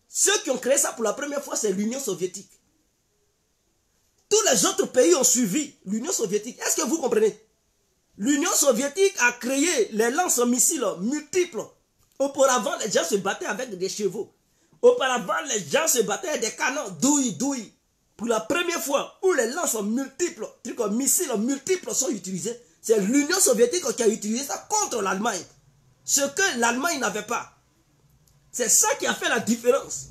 ceux qui ont créé ça pour la première fois, c'est l'Union soviétique. Tous les autres pays ont suivi l'Union soviétique. Est-ce que vous comprenez? L'Union soviétique a créé les lance-missiles multiples. Auparavant, les gens se battaient avec des chevaux. Auparavant, les gens se battaient avec des canons douille. Pour la première fois où les lances multiples, missiles multiples sont utilisés, c'est l'Union soviétique qui a utilisé ça contre l'Allemagne. Ce que l'Allemagne n'avait pas. C'est ça qui a fait la différence.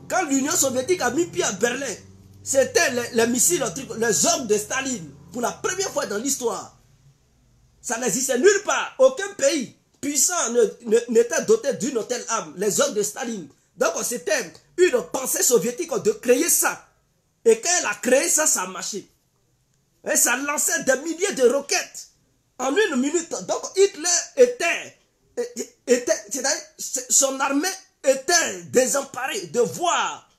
Quand l'Union soviétique a mis pied à Berlin, c'était les missiles, les hommes de Staline. Pour la première fois dans l'histoire. Ça n'existait nulle part. Aucun pays puissant n'était doté d'une telle arme. Les hommes de Staline. Donc c'était une pensée soviétique de créer ça. Et quand elle a créé ça, ça a marché. Et ça lançait des milliers de roquettes en une minute. Donc Hitler son armée était désemparée de voir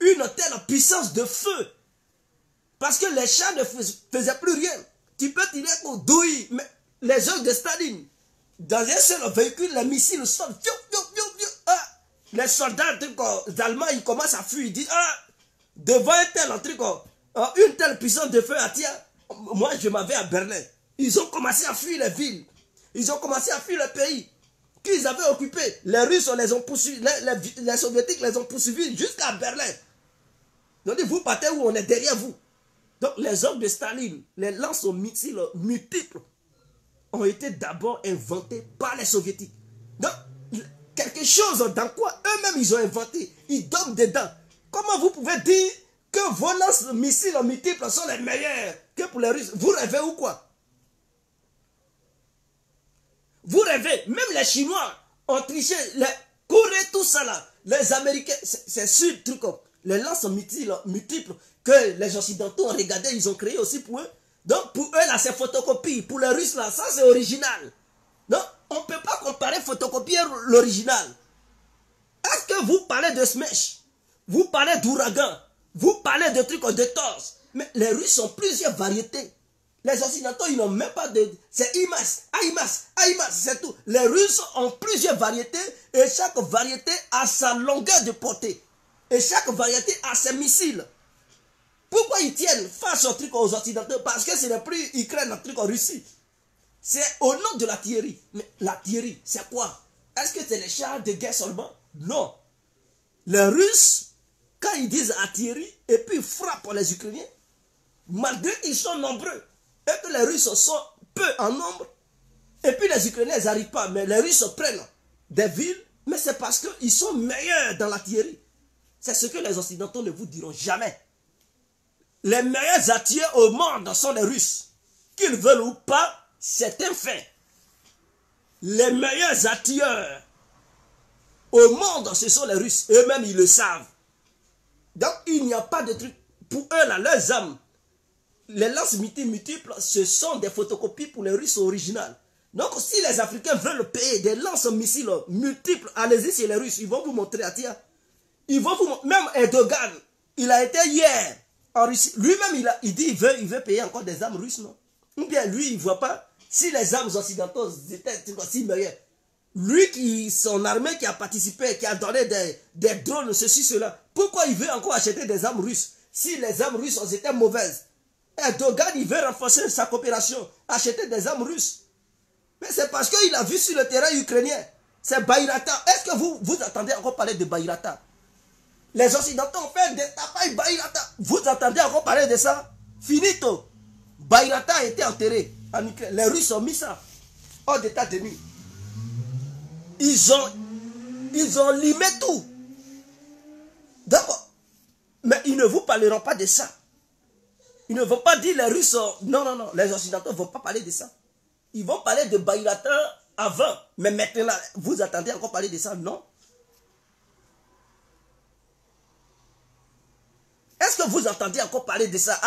une telle puissance de feu. Parce que les chars ne faisaient plus rien. Tu peux tirer pour douille, mais les hommes de Staline, dans un seul véhicule, les missiles sortent. Les soldats allemands, ils commencent à fuir. Ils disent, devant une telle puissance de feu, moi je m'en vais à Berlin. Ils ont commencé à fuir les villes. Ils ont commencé à fuir le pays qu'ils avaient occupé. Les Russes les ont poursuivis, les Soviétiques les ont poursuivis jusqu'à Berlin. Donc vous partez où? On est derrière vous. Donc les hommes de Staline, les lance-missiles multiples, ont été d'abord inventés par les Soviétiques. Donc, quelque chose dans quoi eux-mêmes ils ont inventé, ils dorment dedans. Comment vous pouvez dire que vos lance-missiles multiples sont les meilleurs que pour les Russes? Vous rêvez ou quoi? Vous rêvez. Même les Chinois ont triché, les Corées, tout ça là. Les Américains, c'est sûr, les lance-missiles multiples que les Occidentaux ont regardé, ils ont créé aussi pour eux. Donc pour eux là, c'est photocopie. Pour les Russes là, ça c'est original. Donc on ne peut pas comparer photocopier l'original. Est-ce que vous parlez de Smash? Vous parlez d'ouragan? Vous parlez de trucs de torse? Mais les Russes ont plusieurs variétés. Les Occidentaux, ils n'ont même pas de... C'est IMAS, c'est tout. Les Russes ont plusieurs variétés et chaque variété a sa longueur de portée. Et chaque variété a ses missiles. Pourquoi ils tiennent face au truc aux Occidentaux? Parce que ce n'est plus Ukraine, un truc en Russie. C'est au nom de l'artillerie. Mais l'artillerie, c'est quoi? Est-ce que c'est les chars de guerre seulement? Non. Les Russes, quand ils disent artillerie, et puis ils frappent les Ukrainiens, malgré qu'ils sont nombreux, et que les Russes sont peu en nombre, et puis les Ukrainiens n'arrivent pas, mais les Russes prennent des villes, mais c'est parce qu'ils sont meilleurs dans l'artillerie. C'est ce que les Occidentaux ne vous diront jamais. Les meilleurs artilleurs au monde sont les Russes. Qu'ils veulent ou pas, c'est un fait. Les meilleurs artilleurs au monde, ce sont les Russes. Eux-mêmes, ils le savent. Donc, il n'y a pas de truc. Pour eux, là, leurs armes, les lances multiples, ce sont des photocopies pour les Russes originales. Donc, si les Africains veulent payer des lances-missiles multiples, allez-y chez les Russes, ils vont vous montrer à tia. Ils vont vous montrer. Même Erdogan, il a été hier en Russie. Lui-même, il dit qu'il veut payer encore des armes russes, non? Ou bien lui, il ne voit pas si les armes occidentaux étaient si meilleures. Lui, son armée qui a participé, qui a donné des drones, ceci, cela. Pourquoi il veut encore acheter des armes russes si les armes russes étaient mauvaises? Erdogan, il veut renforcer sa coopération, acheter des armes russes. Mais c'est parce qu'il a vu sur le terrain ukrainien. C'est Bayraktar. Est-ce que vous attendez encore parler de Bayraktar? Les Occidentaux ont fait des tapailles Bayraktar. Vous attendez encore parler de ça? Finito. Bayraktar a été enterré en Ukraine. Les Russes ont mis ça hors d'état de nuit. Ils ont limé tout. D'accord. Mais ils ne vous parleront pas de ça. Ils ne vont pas dire les Russes. Non, non, non. Les Occidentaux ne vont pas parler de ça. Ils vont parler de Bayraktar avant. Mais maintenant, vous attendez encore parler de ça? Non. Est-ce que vous entendez encore parler de ça?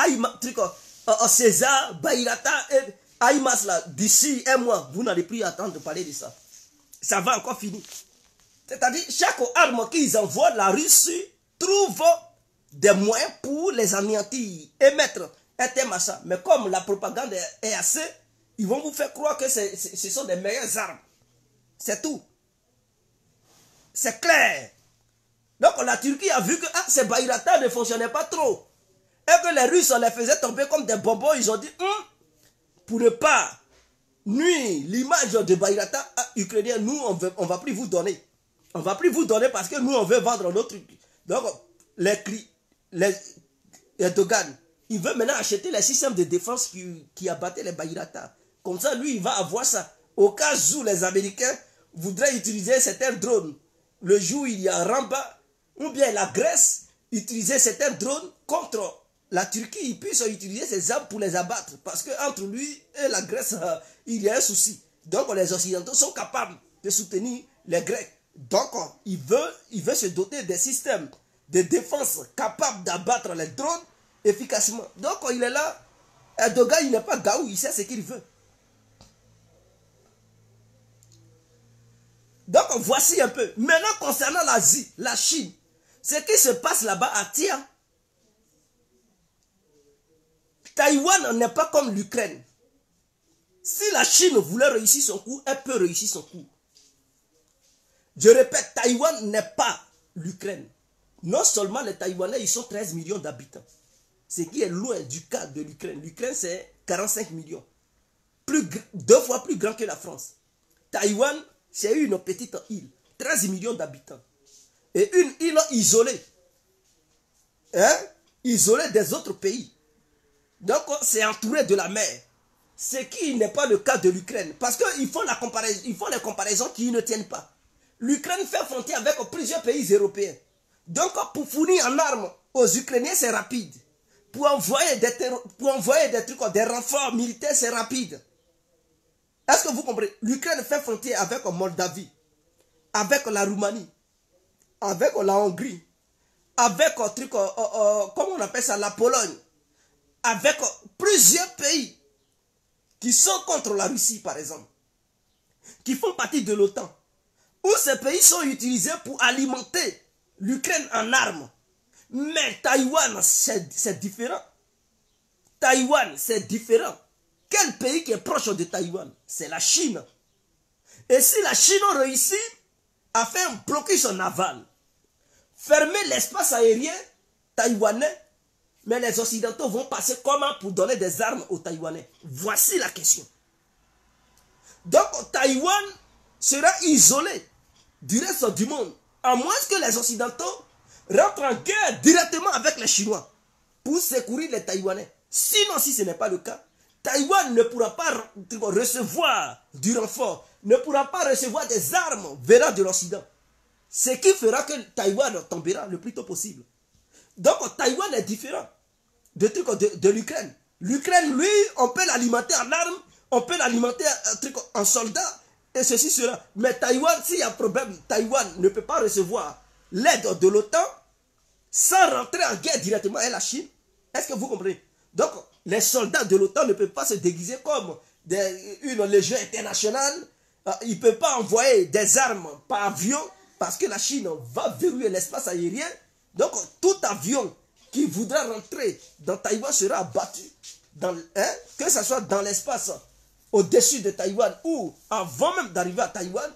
César, Bayraktar et Haïmas, là, d'ici un mois, vous n'allez plus attendre de parler de ça. Ça va encore finir. C'est-à-dire, chaque arme qu'ils envoient, la Russie trouve des moyens pour les anéantir et mettre un thème à ça. Mais comme la propagande est assez, ils vont vous faire croire que ce sont des meilleures armes. C'est tout. C'est clair. Donc la Turquie a vu que ces Bayraktar ne fonctionnaient pas trop. Et que les Russes, on les faisait tomber comme des bonbons. Ils ont dit, pour ne pas nuire l'image de Bayraktar ukrainien, nous, on ne va plus vous donner. On ne va plus vous donner parce que nous, on veut vendre notre truc. Donc, Erdogan, il veut maintenant acheter les systèmes de défense qui abattaient les Bayraktar. Comme ça, lui, il va avoir ça. Au cas où les Américains voudraient utiliser certains drones, le jour où il y a un Ramba, ou bien la Grèce, utiliser certains drones contre la Turquie, ils puissent utiliser ces armes pour les abattre. Parce qu'entre lui et la Grèce, il y a un souci. Donc les Occidentaux sont capables de soutenir les Grecs. Donc il veut se doter des systèmes de défense capables d'abattre les drones efficacement. Donc il est là, Erdogan, il n'est pas gaou, il sait ce qu'il veut. Donc voici un peu. Maintenant concernant l'Asie, la Chine, ce qui se passe là-bas à Tia, Taïwan n'est pas comme l'Ukraine. Si la Chine voulait réussir son coup, elle peut réussir son coup. Je répète, Taïwan n'est pas l'Ukraine. Non seulement les Taïwanais, ils sont 13 millions d'habitants. Ce qui est loin du cas de l'Ukraine. L'Ukraine, c'est 45 millions. 2 fois plus grand que la France. Taïwan, c'est une petite île. 13 millions d'habitants. Et une île isolée. Isolée des autres pays. Donc, c'est entouré de la mer. Ce qui n'est pas le cas de l'Ukraine. Parce qu'ils font les comparaisons qui ne tiennent pas. L'Ukraine fait frontière avec plusieurs pays européens. Donc, pour fournir en armes aux Ukrainiens, c'est rapide. Pour envoyer des trucs, des renforts militaires, c'est rapide. Est-ce que vous comprenez? L'Ukraine fait frontière avec la Moldavie, avec la Roumanie, avec la Hongrie, avec comment on appelle ça, la Pologne, avec plusieurs pays qui sont contre la Russie, par exemple, qui font partie de l'OTAN, où ces pays sont utilisés pour alimenter l'Ukraine en armes. Mais Taïwan, c'est différent. Taïwan, c'est différent. Quel pays qui est proche de Taïwan? C'est la Chine. Et si la Chine réussit à faire un blocus naval, fermer l'espace aérien taïwanais, mais les Occidentaux vont passer comment pour donner des armes aux Taïwanais? Voici la question. Donc Taïwan sera isolé du reste du monde, à moins que les Occidentaux rentrent en guerre directement avec les Chinois pour secourir les Taïwanais. Sinon, si ce n'est pas le cas, Taïwan ne pourra pas recevoir du renfort, ne pourra pas recevoir des armes venant de l'Occident. Ce qui fera que Taïwan tombera le plus tôt possible. Donc Taïwan est différent de l'Ukraine. L'Ukraine, lui, on peut l'alimenter en armes, on peut l'alimenter en soldats, et ceci, cela. Mais Taïwan, s'il y a un problème, Taïwan ne peut pas recevoir l'aide de l'OTAN sans rentrer en guerre directement avec la Chine. Est-ce que vous comprenez? Donc, Les soldats de l'OTAN ne peuvent pas se déguiser comme une légion internationale. Ils ne peuvent pas envoyer des armes par avion parce que la Chine va verrouiller l'espace aérien. Donc, tout avion qui voudra rentrer dans Taïwan sera abattu. Que ce soit dans l'espace au-dessus de Taïwan ou avant même d'arriver à Taïwan.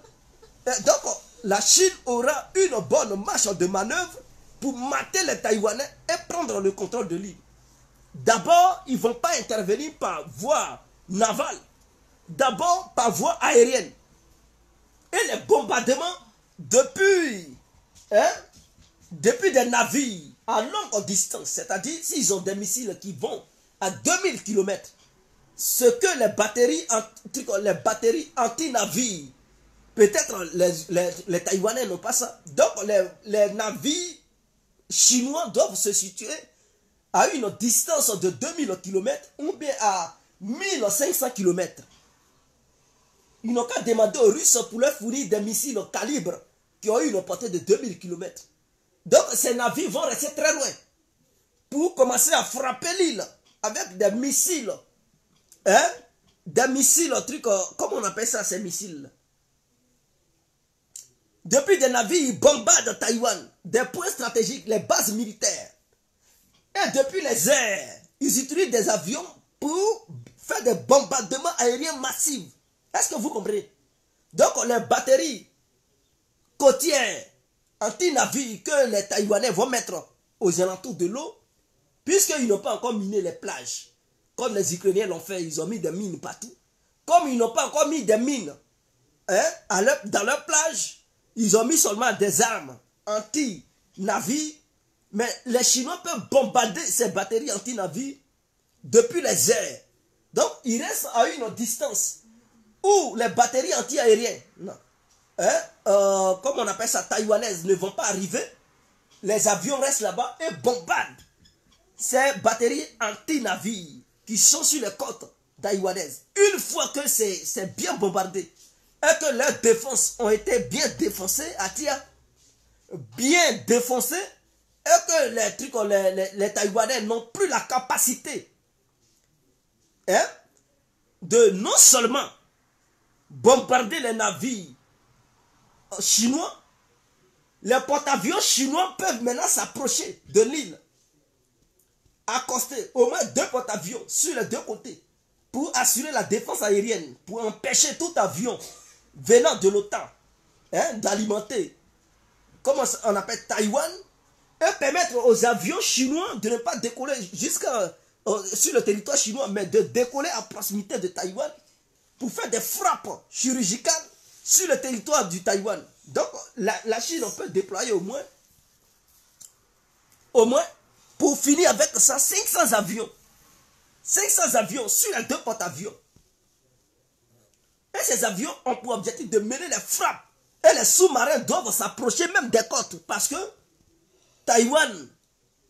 Donc, la Chine aura une bonne marge de manœuvre pour mater les Taïwanais et prendre le contrôle de l'île. D'abord, ils ne vont pas intervenir par voie navale. D'abord, par voie aérienne. Et les bombardements depuis des navires à longue distance, c'est-à-dire s'ils ont des missiles qui vont à 2000 km, ce que les batteries anti-navires, peut-être les Taïwanais n'ont pas ça. Donc les navires chinois doivent se situer à une distance de 2000 km ou bien à 1500 km. Ils n'ont qu'à demander aux Russes pour leur fournir des missiles au calibre qui ont une portée de 2000 km. Donc ces navires vont rester très loin pour commencer à frapper l'île avec des missiles. Des missiles, comment on appelle ça ces missiles? Depuis des navires, ils bombardent Taïwan, des points stratégiques, les bases militaires. Et depuis les airs, ils utilisent des avions pour faire des bombardements aériens massifs. Est-ce que vous comprenez? Donc les batteries côtières anti-navires que les Taïwanais vont mettre aux alentours de l'eau, puisqu'ils n'ont pas encore miné les plages, comme les Ukrainiens l'ont fait, ils ont mis des mines partout. Comme ils n'ont pas encore mis des mines dans leur plage, ils ont mis seulement des armes anti-navires, mais les Chinois peuvent bombarder ces batteries anti-navires depuis les airs. Donc, ils restent à une distance où les batteries anti-aériennes, comme on appelle ça, taïwanaises, ne vont pas arriver. Les avions restent là-bas et bombardent ces batteries anti-navires qui sont sur les côtes taïwanaises. Une fois que c'est bien bombardé et que leurs défenses ont été bien défoncées, bien défoncées, et que les Taïwanais n'ont plus la capacité de non seulement bombarder les navires chinois, les porte-avions chinois peuvent maintenant s'approcher de l'île, accoster au moins 2 porte-avions sur les 2 côtés pour assurer la défense aérienne, pour empêcher tout avion venant de l'OTAN d'alimenter, comment on appelle, Taïwan, et permettre aux avions chinois de ne pas décoller sur le territoire chinois, mais de décoller à proximité de Taïwan pour faire des frappes chirurgicales sur le territoire du Taïwan. Donc la Chine peut déployer au moins pour finir avec ça 500 avions. 500 avions sur les 2 porte-avions. Et ces avions ont pour objectif de mener les frappes. Et les sous-marins doivent s'approcher même des côtes. Parce que Taïwan,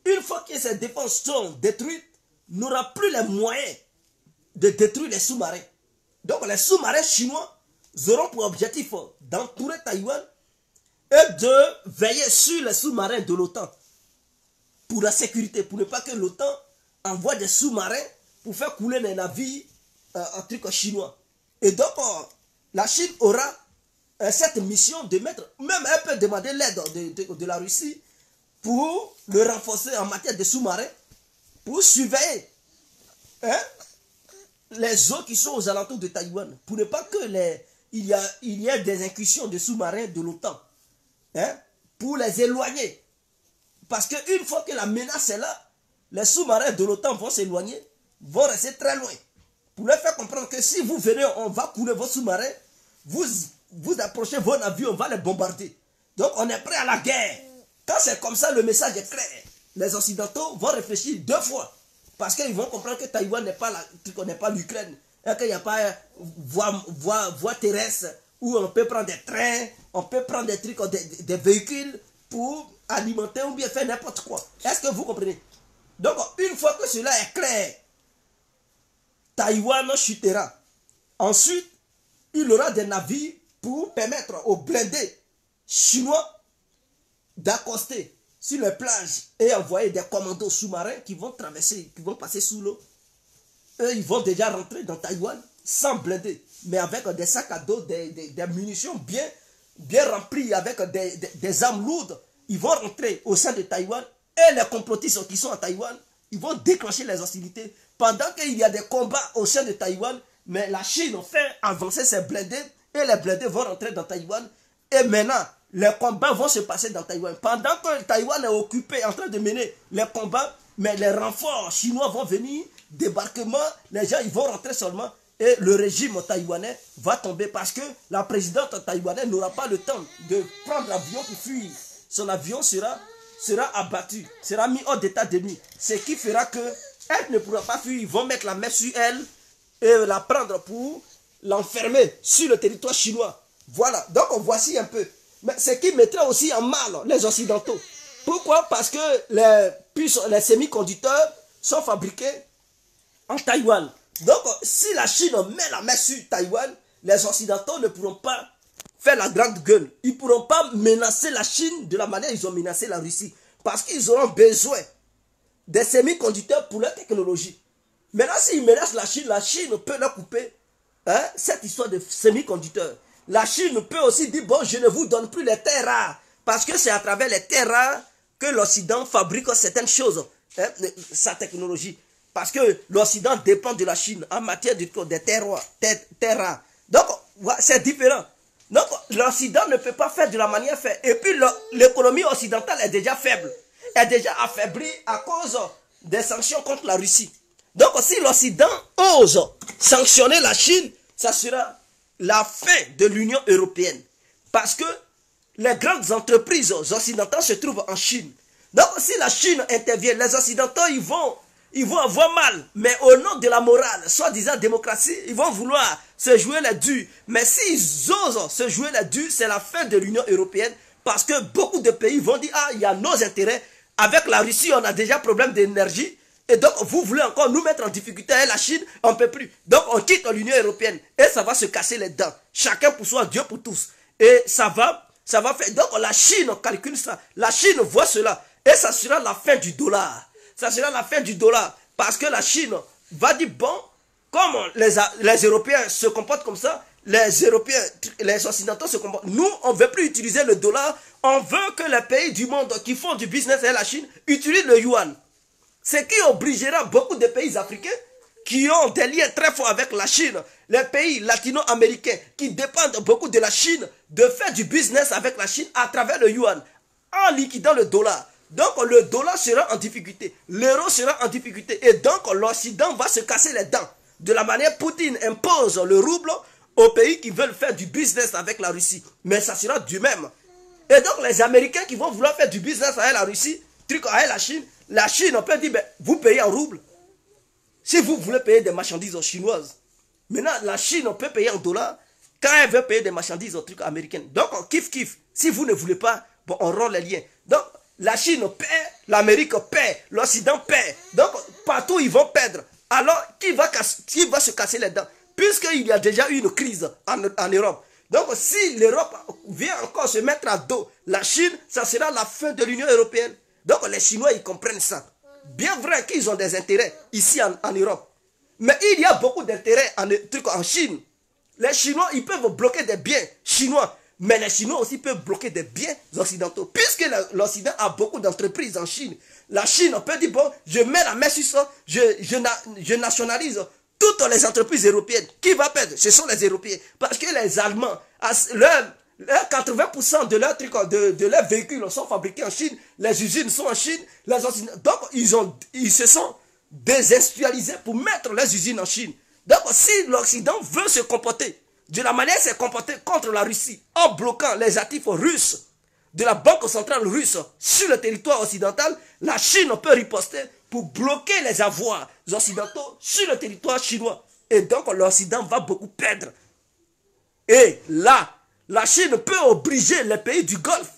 une fois que ses défenses sont détruites, n'aura plus les moyens de détruire les sous-marins. Donc les sous-marins chinois auront pour objectif d'entourer Taïwan et de veiller sur les sous-marins de l'OTAN. Pour la sécurité, pour ne pas que l'OTAN envoie des sous-marins pour faire couler les navires chinois. Et donc, la Chine aura cette mission de mettre, même elle peut demander l'aide de la Russie pour le renforcer en matière de sous-marins, pour surveiller les eaux qui sont aux alentours de Taïwan, pour ne pas que il y ait des incursions de sous-marins de l'OTAN, pour les éloigner. Parce qu'une fois que la menace est là, les sous-marins de l'OTAN vont s'éloigner, vont rester très loin. Pour leur faire comprendre que si vous venez, on va couler vos sous-marins, vous approchez vos navires, on va les bombarder. Donc on est prêt à la guerre. Quand c'est comme ça, le message est clair. Les Occidentaux vont réfléchir 2 fois. Parce qu'ils vont comprendre que Taïwan n'est pas l'Ukraine. Et qu'il n'y a pas voie terrestre où on peut prendre des trains, on peut prendre des véhicules pour alimenter ou bien faire n'importe quoi. Est-ce que vous comprenez? Donc, une fois que cela est clair, Taïwan chutera. Ensuite, il aura des navires pour permettre aux blindés chinois d'accoster sur les plages et envoyer des commandos sous-marins qui vont traverser, qui vont passer sous l'eau eux, ils vont déjà rentrer dans Taïwan sans blindés, mais avec des sacs à dos, des munitions bien remplies, avec des armes lourdes. Ils vont rentrer au sein de Taïwan et les complotistes qui sont à Taïwan, ils vont déclencher les hostilités. Pendant qu'il y a des combats au sein de Taïwan, mais la Chine fait avancer ses blindés et les blindés vont rentrer dans Taïwan. Et maintenant, les combats vont se passer dans Taïwan. Pendant que Taïwan est occupé en train de mener les combats, mais les renforts chinois vont venir, débarquement, les gens ils vont rentrer seulement et le régime taïwanais va tomber parce que la présidente taïwanaise n'aura pas le temps de prendre l'avion pour fuir. Son avion sera abattu, sera mis hors d'état de nuit. Ce qui fera que elle ne pourra pas fuir. Ils vont mettre la main sur elle et la prendre pour l'enfermer sur le territoire chinois. Voilà, donc voici un peu. Mais ce qui mettrait aussi en mal les Occidentaux. Pourquoi? Parce que les semi-conducteurs sont fabriqués en Taïwan. Donc, si la Chine met la main sur Taïwan, les Occidentaux ne pourront pas faire la grande gueule. Ils ne pourront pas menacer la Chine de la manière dont ils ont menacé la Russie. Parce qu'ils auront besoin des semi-conducteurs pour leur technologie. Maintenant, s'ils menacent la Chine peut leur couper cette histoire de semi-conducteurs. La Chine peut aussi dire, bon, je ne vous donne plus les terres rares. Parce que c'est à travers les terres rares que l'Occident fabrique certaines choses, sa technologie. Parce que l'Occident dépend de la Chine en matière des terres rares. Donc, c'est différent. Donc, l'Occident ne peut pas faire de la manière faite. Et puis, l'économie occidentale est déjà faible. Est déjà affaiblie à cause des sanctions contre la Russie. Donc, si l'Occident ose sanctionner la Chine, ça sera la fin de l'Union européenne. Parce que les grandes entreprises occidentales se trouvent en Chine. Donc, si la Chine intervient, les Occidentaux, ils vont avoir mal. Mais au nom de la morale, soi-disant démocratie, ils vont vouloir se jouer les durs. Mais s'ils osent se jouer les durs, c'est la fin de l'Union européenne. Parce que beaucoup de pays vont dire, ah, il y a nos intérêts. Avec la Russie, on a déjà problème d'énergie. Et donc, vous voulez encore nous mettre en difficulté avec la Chine, on ne peut plus. Donc, on quitte l'Union européenne. Et ça va se casser les dents. Chacun pour soi, Dieu pour tous. Et ça va faire. Donc, la Chine calcule ça. La Chine voit cela. Et ça sera la fin du dollar. Ça sera la fin du dollar. Parce que la Chine va dire, bon, comme les Européens se comportent comme ça, les Occidentaux se comportent. Nous, on ne veut plus utiliser le dollar. On veut que les pays du monde qui font du business avec la Chine utilisent le yuan. Ce qui obligera beaucoup de pays africains qui ont des liens très forts avec la Chine, les pays latino-américains qui dépendent beaucoup de la Chine, de faire du business avec la Chine à travers le yuan, en liquidant le dollar. Donc le dollar sera en difficulté, l'euro sera en difficulté et donc l'Occident va se casser les dents. De la manière Poutine impose le rouble aux pays qui veulent faire du business avec la Russie. Mais ça sera du même. Et donc les Américains qui vont vouloir faire du business avec la Russie, avec la Chine, on peut dire, ben, vous payez en rouble. Si vous voulez payer des marchandises chinoises, maintenant la Chine, on peut payer en dollars quand elle veut payer des marchandises américaines. Donc on kiff. Si vous ne voulez pas, bon, on rompt les liens. Donc la Chine paie, l'Amérique paie, l'Occident paie. Donc partout ils vont perdre. Alors qui va se casser les dents? Puisqu'il y a déjà eu une crise en Europe. Donc si l'Europe vient encore se mettre à dos la Chine, ça sera la fin de l'Union européenne. Donc les Chinois, ils comprennent ça. Bien vrai qu'ils ont des intérêts ici en Europe. Mais il y a beaucoup d'intérêts en Chine. Les Chinois, ils peuvent bloquer des biens chinois. Mais les Chinois aussi peuvent bloquer des biens occidentaux. Puisque l'Occident a beaucoup d'entreprises en Chine. La Chine peut dire, bon, je mets la main sur ça, je nationalise toutes les entreprises européennes. Qui va perdre? Ce sont les Européens. Parce que les Allemands, 80% de leurs véhicules sont fabriqués en Chine. Les usines sont en Chine. Donc, ils se sont désindustrialisés pour mettre les usines en Chine. Donc, si l'Occident veut se comporter de la manière s'est comporté contre la Russie, en bloquant les actifs russes de la Banque centrale russe sur le territoire occidental, la Chine peut riposter pour bloquer les avoirs occidentaux sur le territoire chinois. Et donc, l'Occident va beaucoup perdre. Et là, la Chine peut obliger les pays du Golfe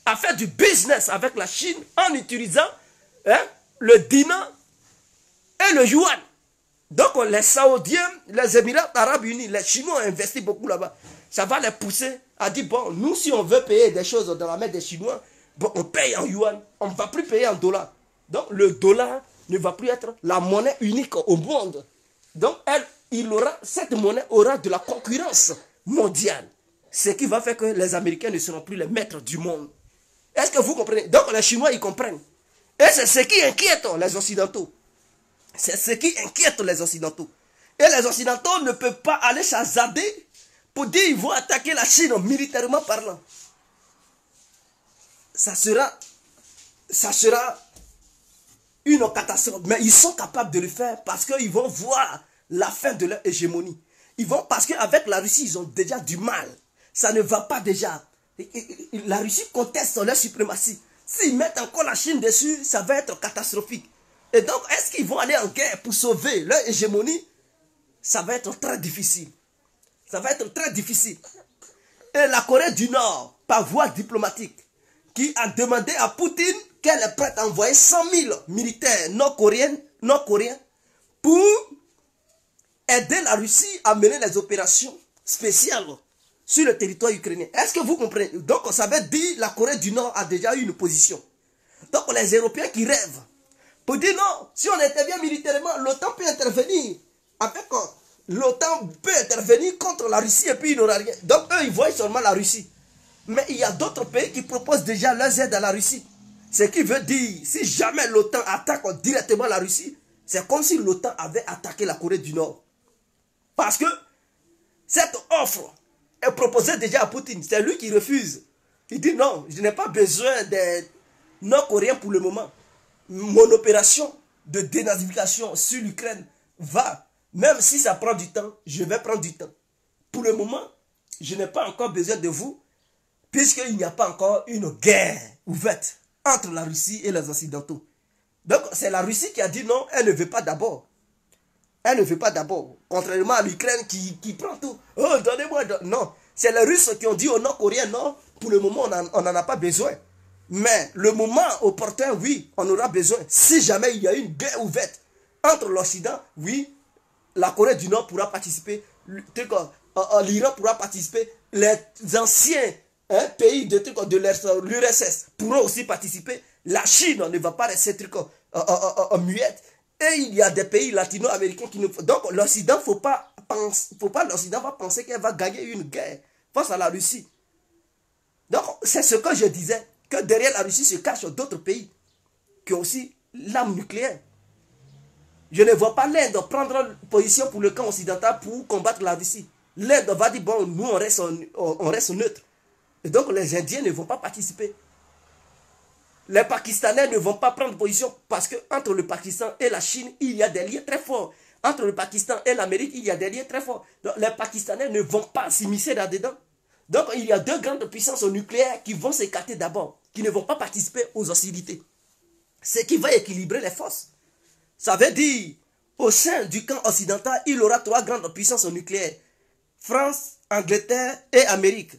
à faire du business avec la Chine en utilisant le dinar et le yuan. Donc les Saoudiens, les Émirats Arabes Unis, les Chinois ont investi beaucoup là-bas. Ça va les pousser à dire, bon, nous si on veut payer des choses dans la main des Chinois, bon, on paye en yuan, on ne va plus payer en dollars. Donc le dollar ne va plus être la monnaie unique au monde. Donc, cette monnaie aura de la concurrence mondiale. Ce qui va faire que les Américains ne seront plus les maîtres du monde. Est-ce que vous comprenez? Donc, les Chinois, ils comprennent. Et c'est ce qui inquiète les Occidentaux. C'est ce qui inquiète les Occidentaux. Et les Occidentaux ne peuvent pas aller s'hasarder pour dire qu'ils vont attaquer la Chine militairement parlant. Ça sera une catastrophe. Mais ils sont capables de le faire parce qu'ils vont voir la fin de leur hégémonie. Parce qu'avec la Russie, ils ont déjà du mal. Ça ne va pas déjà. La Russie conteste leur suprématie. S'ils mettent encore la Chine dessus, ça va être catastrophique. Et donc, est-ce qu'ils vont aller en guerre pour sauver leur hégémonie? Ça va être très difficile. Ça va être très difficile. Et la Corée du Nord, par voie diplomatique, qui a demandé à Poutine qu'elle est prête à envoyer 100 000 militaires nord-coréens pour aider la Russie à mener les opérations spéciales sur le territoire ukrainien. Est-ce que vous comprenez? Donc, ça veut dire que la Corée du Nord a déjà eu une position. Donc, les Européens qui rêvent pour dire non, si on intervient militairement, l'OTAN peut intervenir. L'OTAN peut intervenir contre la Russie et puis il n'aura rien. Donc, eux, ils voient seulement la Russie. Mais il y a d'autres pays qui proposent déjà leurs aides à la Russie. Ce qui veut dire, si jamais l'OTAN attaque directement la Russie, c'est comme si l'OTAN avait attaqué la Corée du Nord. Parce que cette offre est proposée déjà à Poutine. C'est lui qui refuse. Il dit non, je n'ai pas besoin des Nord-Coréens pour le moment. Mon opération de dénazification sur l'Ukraine va. Même si ça prend du temps, je vais prendre du temps. Pour le moment, je n'ai pas encore besoin de vous, puisqu'il n'y a pas encore une guerre ouverte entre la Russie et les Occidentaux. Donc, c'est la Russie qui a dit non, elle ne veut pas d'abord. Elle ne veut pas d'abord. Contrairement à l'Ukraine qui prend tout. Oh, donnez-moi. Non, c'est les Russes qui ont dit aux Nord-Coréens non, pour le moment, on n'en a pas besoin. Mais le moment opportun, oui, on aura besoin. Si jamais il y a une guerre ouverte entre l'Occident, oui, la Corée du Nord pourra participer, l'Iran pourra participer, les anciens pays de l'URSS pourront aussi participer. La Chine ne va pas rester muette. Et il y a des pays latino-américains qui nous... Donc l'Occident, l'Occident va penser qu'elle va gagner une guerre face à la Russie. Donc c'est ce que je disais, que derrière la Russie se cachent d'autres pays qui ont aussi l'arme nucléaire. Je ne vois pas l'Inde prendre position pour le camp occidental pour combattre la Russie. L'Inde va dire, bon, nous on reste neutre. Et donc les Indiens ne vont pas participer. Les Pakistanais ne vont pas prendre position parce qu'entre le Pakistan et la Chine, il y a des liens très forts. Entre le Pakistan et l'Amérique, il y a des liens très forts. Donc les Pakistanais ne vont pas s'immiscer là-dedans. Donc il y a deux grandes puissances nucléaires qui vont s'écarter d'abord, qui ne vont pas participer aux hostilités. Ce qui va équilibrer les forces. Ça veut dire, au sein du camp occidental, il y aura trois grandes puissances nucléaires. France, Angleterre et Amérique.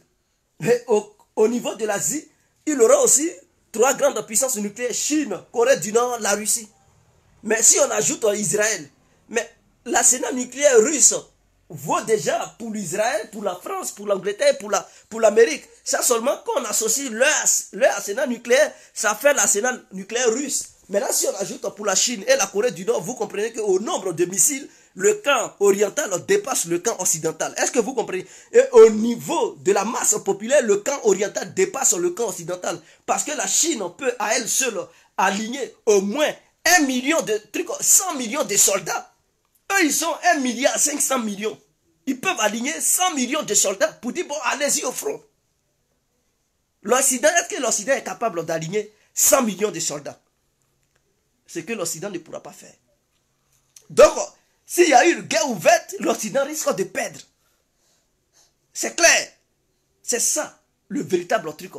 Et au niveau de l'Asie, il y aura aussi trois grandes puissances nucléaires. Chine, Corée du Nord, la Russie. Mais si on ajoute Israël, mais l'arsenal nucléaire russe vaut déjà pour l'Israël, pour la France, pour l'Angleterre, pour l'Amérique. Ça seulement qu'on associe leur arsenal nucléaire, ça fait l'arsenal nucléaire russe. Maintenant, si on ajoute pour la Chine et la Corée du Nord, vous comprenez qu'au nombre de missiles, le camp oriental dépasse le camp occidental. Est-ce que vous comprenez? Et au niveau de la masse populaire, le camp oriental dépasse le camp occidental. Parce que la Chine peut à elle seule aligner au moins 1 million de trucs, 100 millions de soldats. Eux, ils sont 1,5 milliard. Ils peuvent aligner 100 millions de soldats pour dire, bon, allez-y au front. L'Occident, est-ce que l'Occident est capable d'aligner 100 millions de soldats? Ce que l'Occident ne pourra pas faire. Donc, s'il y a une guerre ouverte, l'Occident risque de perdre. C'est clair. C'est ça, le véritable truc.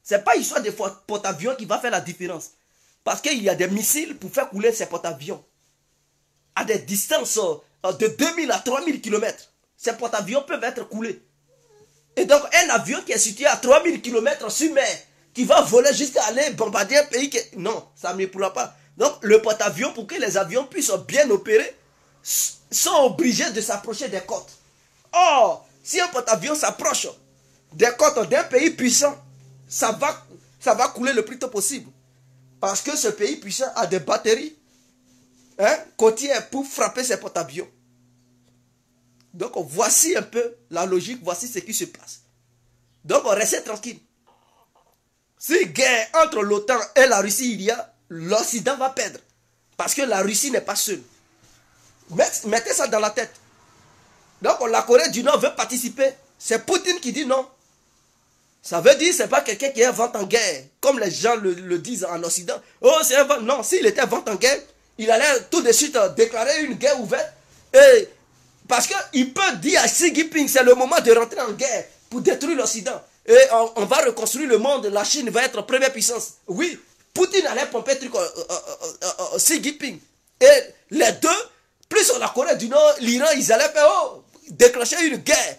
Ce n'est pas l'histoire des porte-avions qui va faire la différence. Parce qu'il y a des missiles pour faire couler ces porte-avions. À des distances de 2000 à 3000 km. Ces porte-avions peuvent être coulés. Et donc, un avion qui est situé à 3000 km sur mer, qui va voler jusqu'à aller bombarder un pays qui... Non, ça ne pourra pas. Donc, le porte-avions, pour que les avions puissent bien opérer, sont obligés de s'approcher des côtes. Or, si un porte-avions s'approche des côtes d'un pays puissant, ça va couler le plus tôt possible. Parce que ce pays puissant a des batteries côtières pour frapper ses porte-avions. Donc voici un peu la logique, voici ce qui se passe. Donc restez tranquille. Si guerre entre l'OTAN et la Russie il y a, l'Occident va perdre. Parce que la Russie n'est pas seule. Mettez ça dans la tête. Donc la Corée du Nord veut participer. C'est Poutine qui dit non. Ça veut dire que ce n'est pas quelqu'un qui invente en guerre. Comme les gens le disent en Occident. Oh, c'est un vent. Non, s'il était vent en guerre, il allait tout de suite déclarer une guerre ouverte. Et parce qu'il peut dire à Xi Jinping, c'est le moment de rentrer en guerre pour détruire l'Occident. Et on va reconstruire le monde. La Chine va être première puissance. Oui, Poutine allait pomper truc Xi Jinping. Et les deux, plus la Corée du Nord, l'Iran, ils allaient faire déclencher une guerre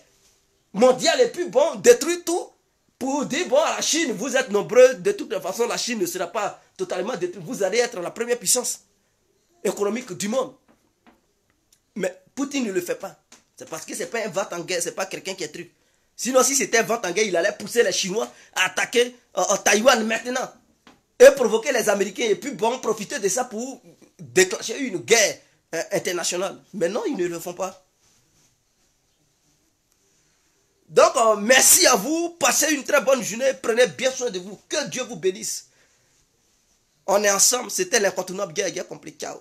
mondiale et puis bon, détruire tout. Pour dire, bon, à la Chine, vous êtes nombreux, de toute façon, la Chine ne sera pas totalement détruite. Vous allez être la première puissance économique du monde. Mais Poutine ne le fait pas. C'est parce que ce n'est pas un vent en guerre, ce n'est pas quelqu'un qui est truc. Sinon, si c'était un vent en guerre, il allait pousser les Chinois à attaquer Taïwan maintenant. Et provoquer les Américains. Et puis, bon, profiter de ça pour déclencher une guerre internationale. Mais non, ils ne le font pas. Donc, merci à vous. Passez une très bonne journée. Prenez bien soin de vous. Que Dieu vous bénisse. On est ensemble. C'était l'incontournable guerre complet. Ciao.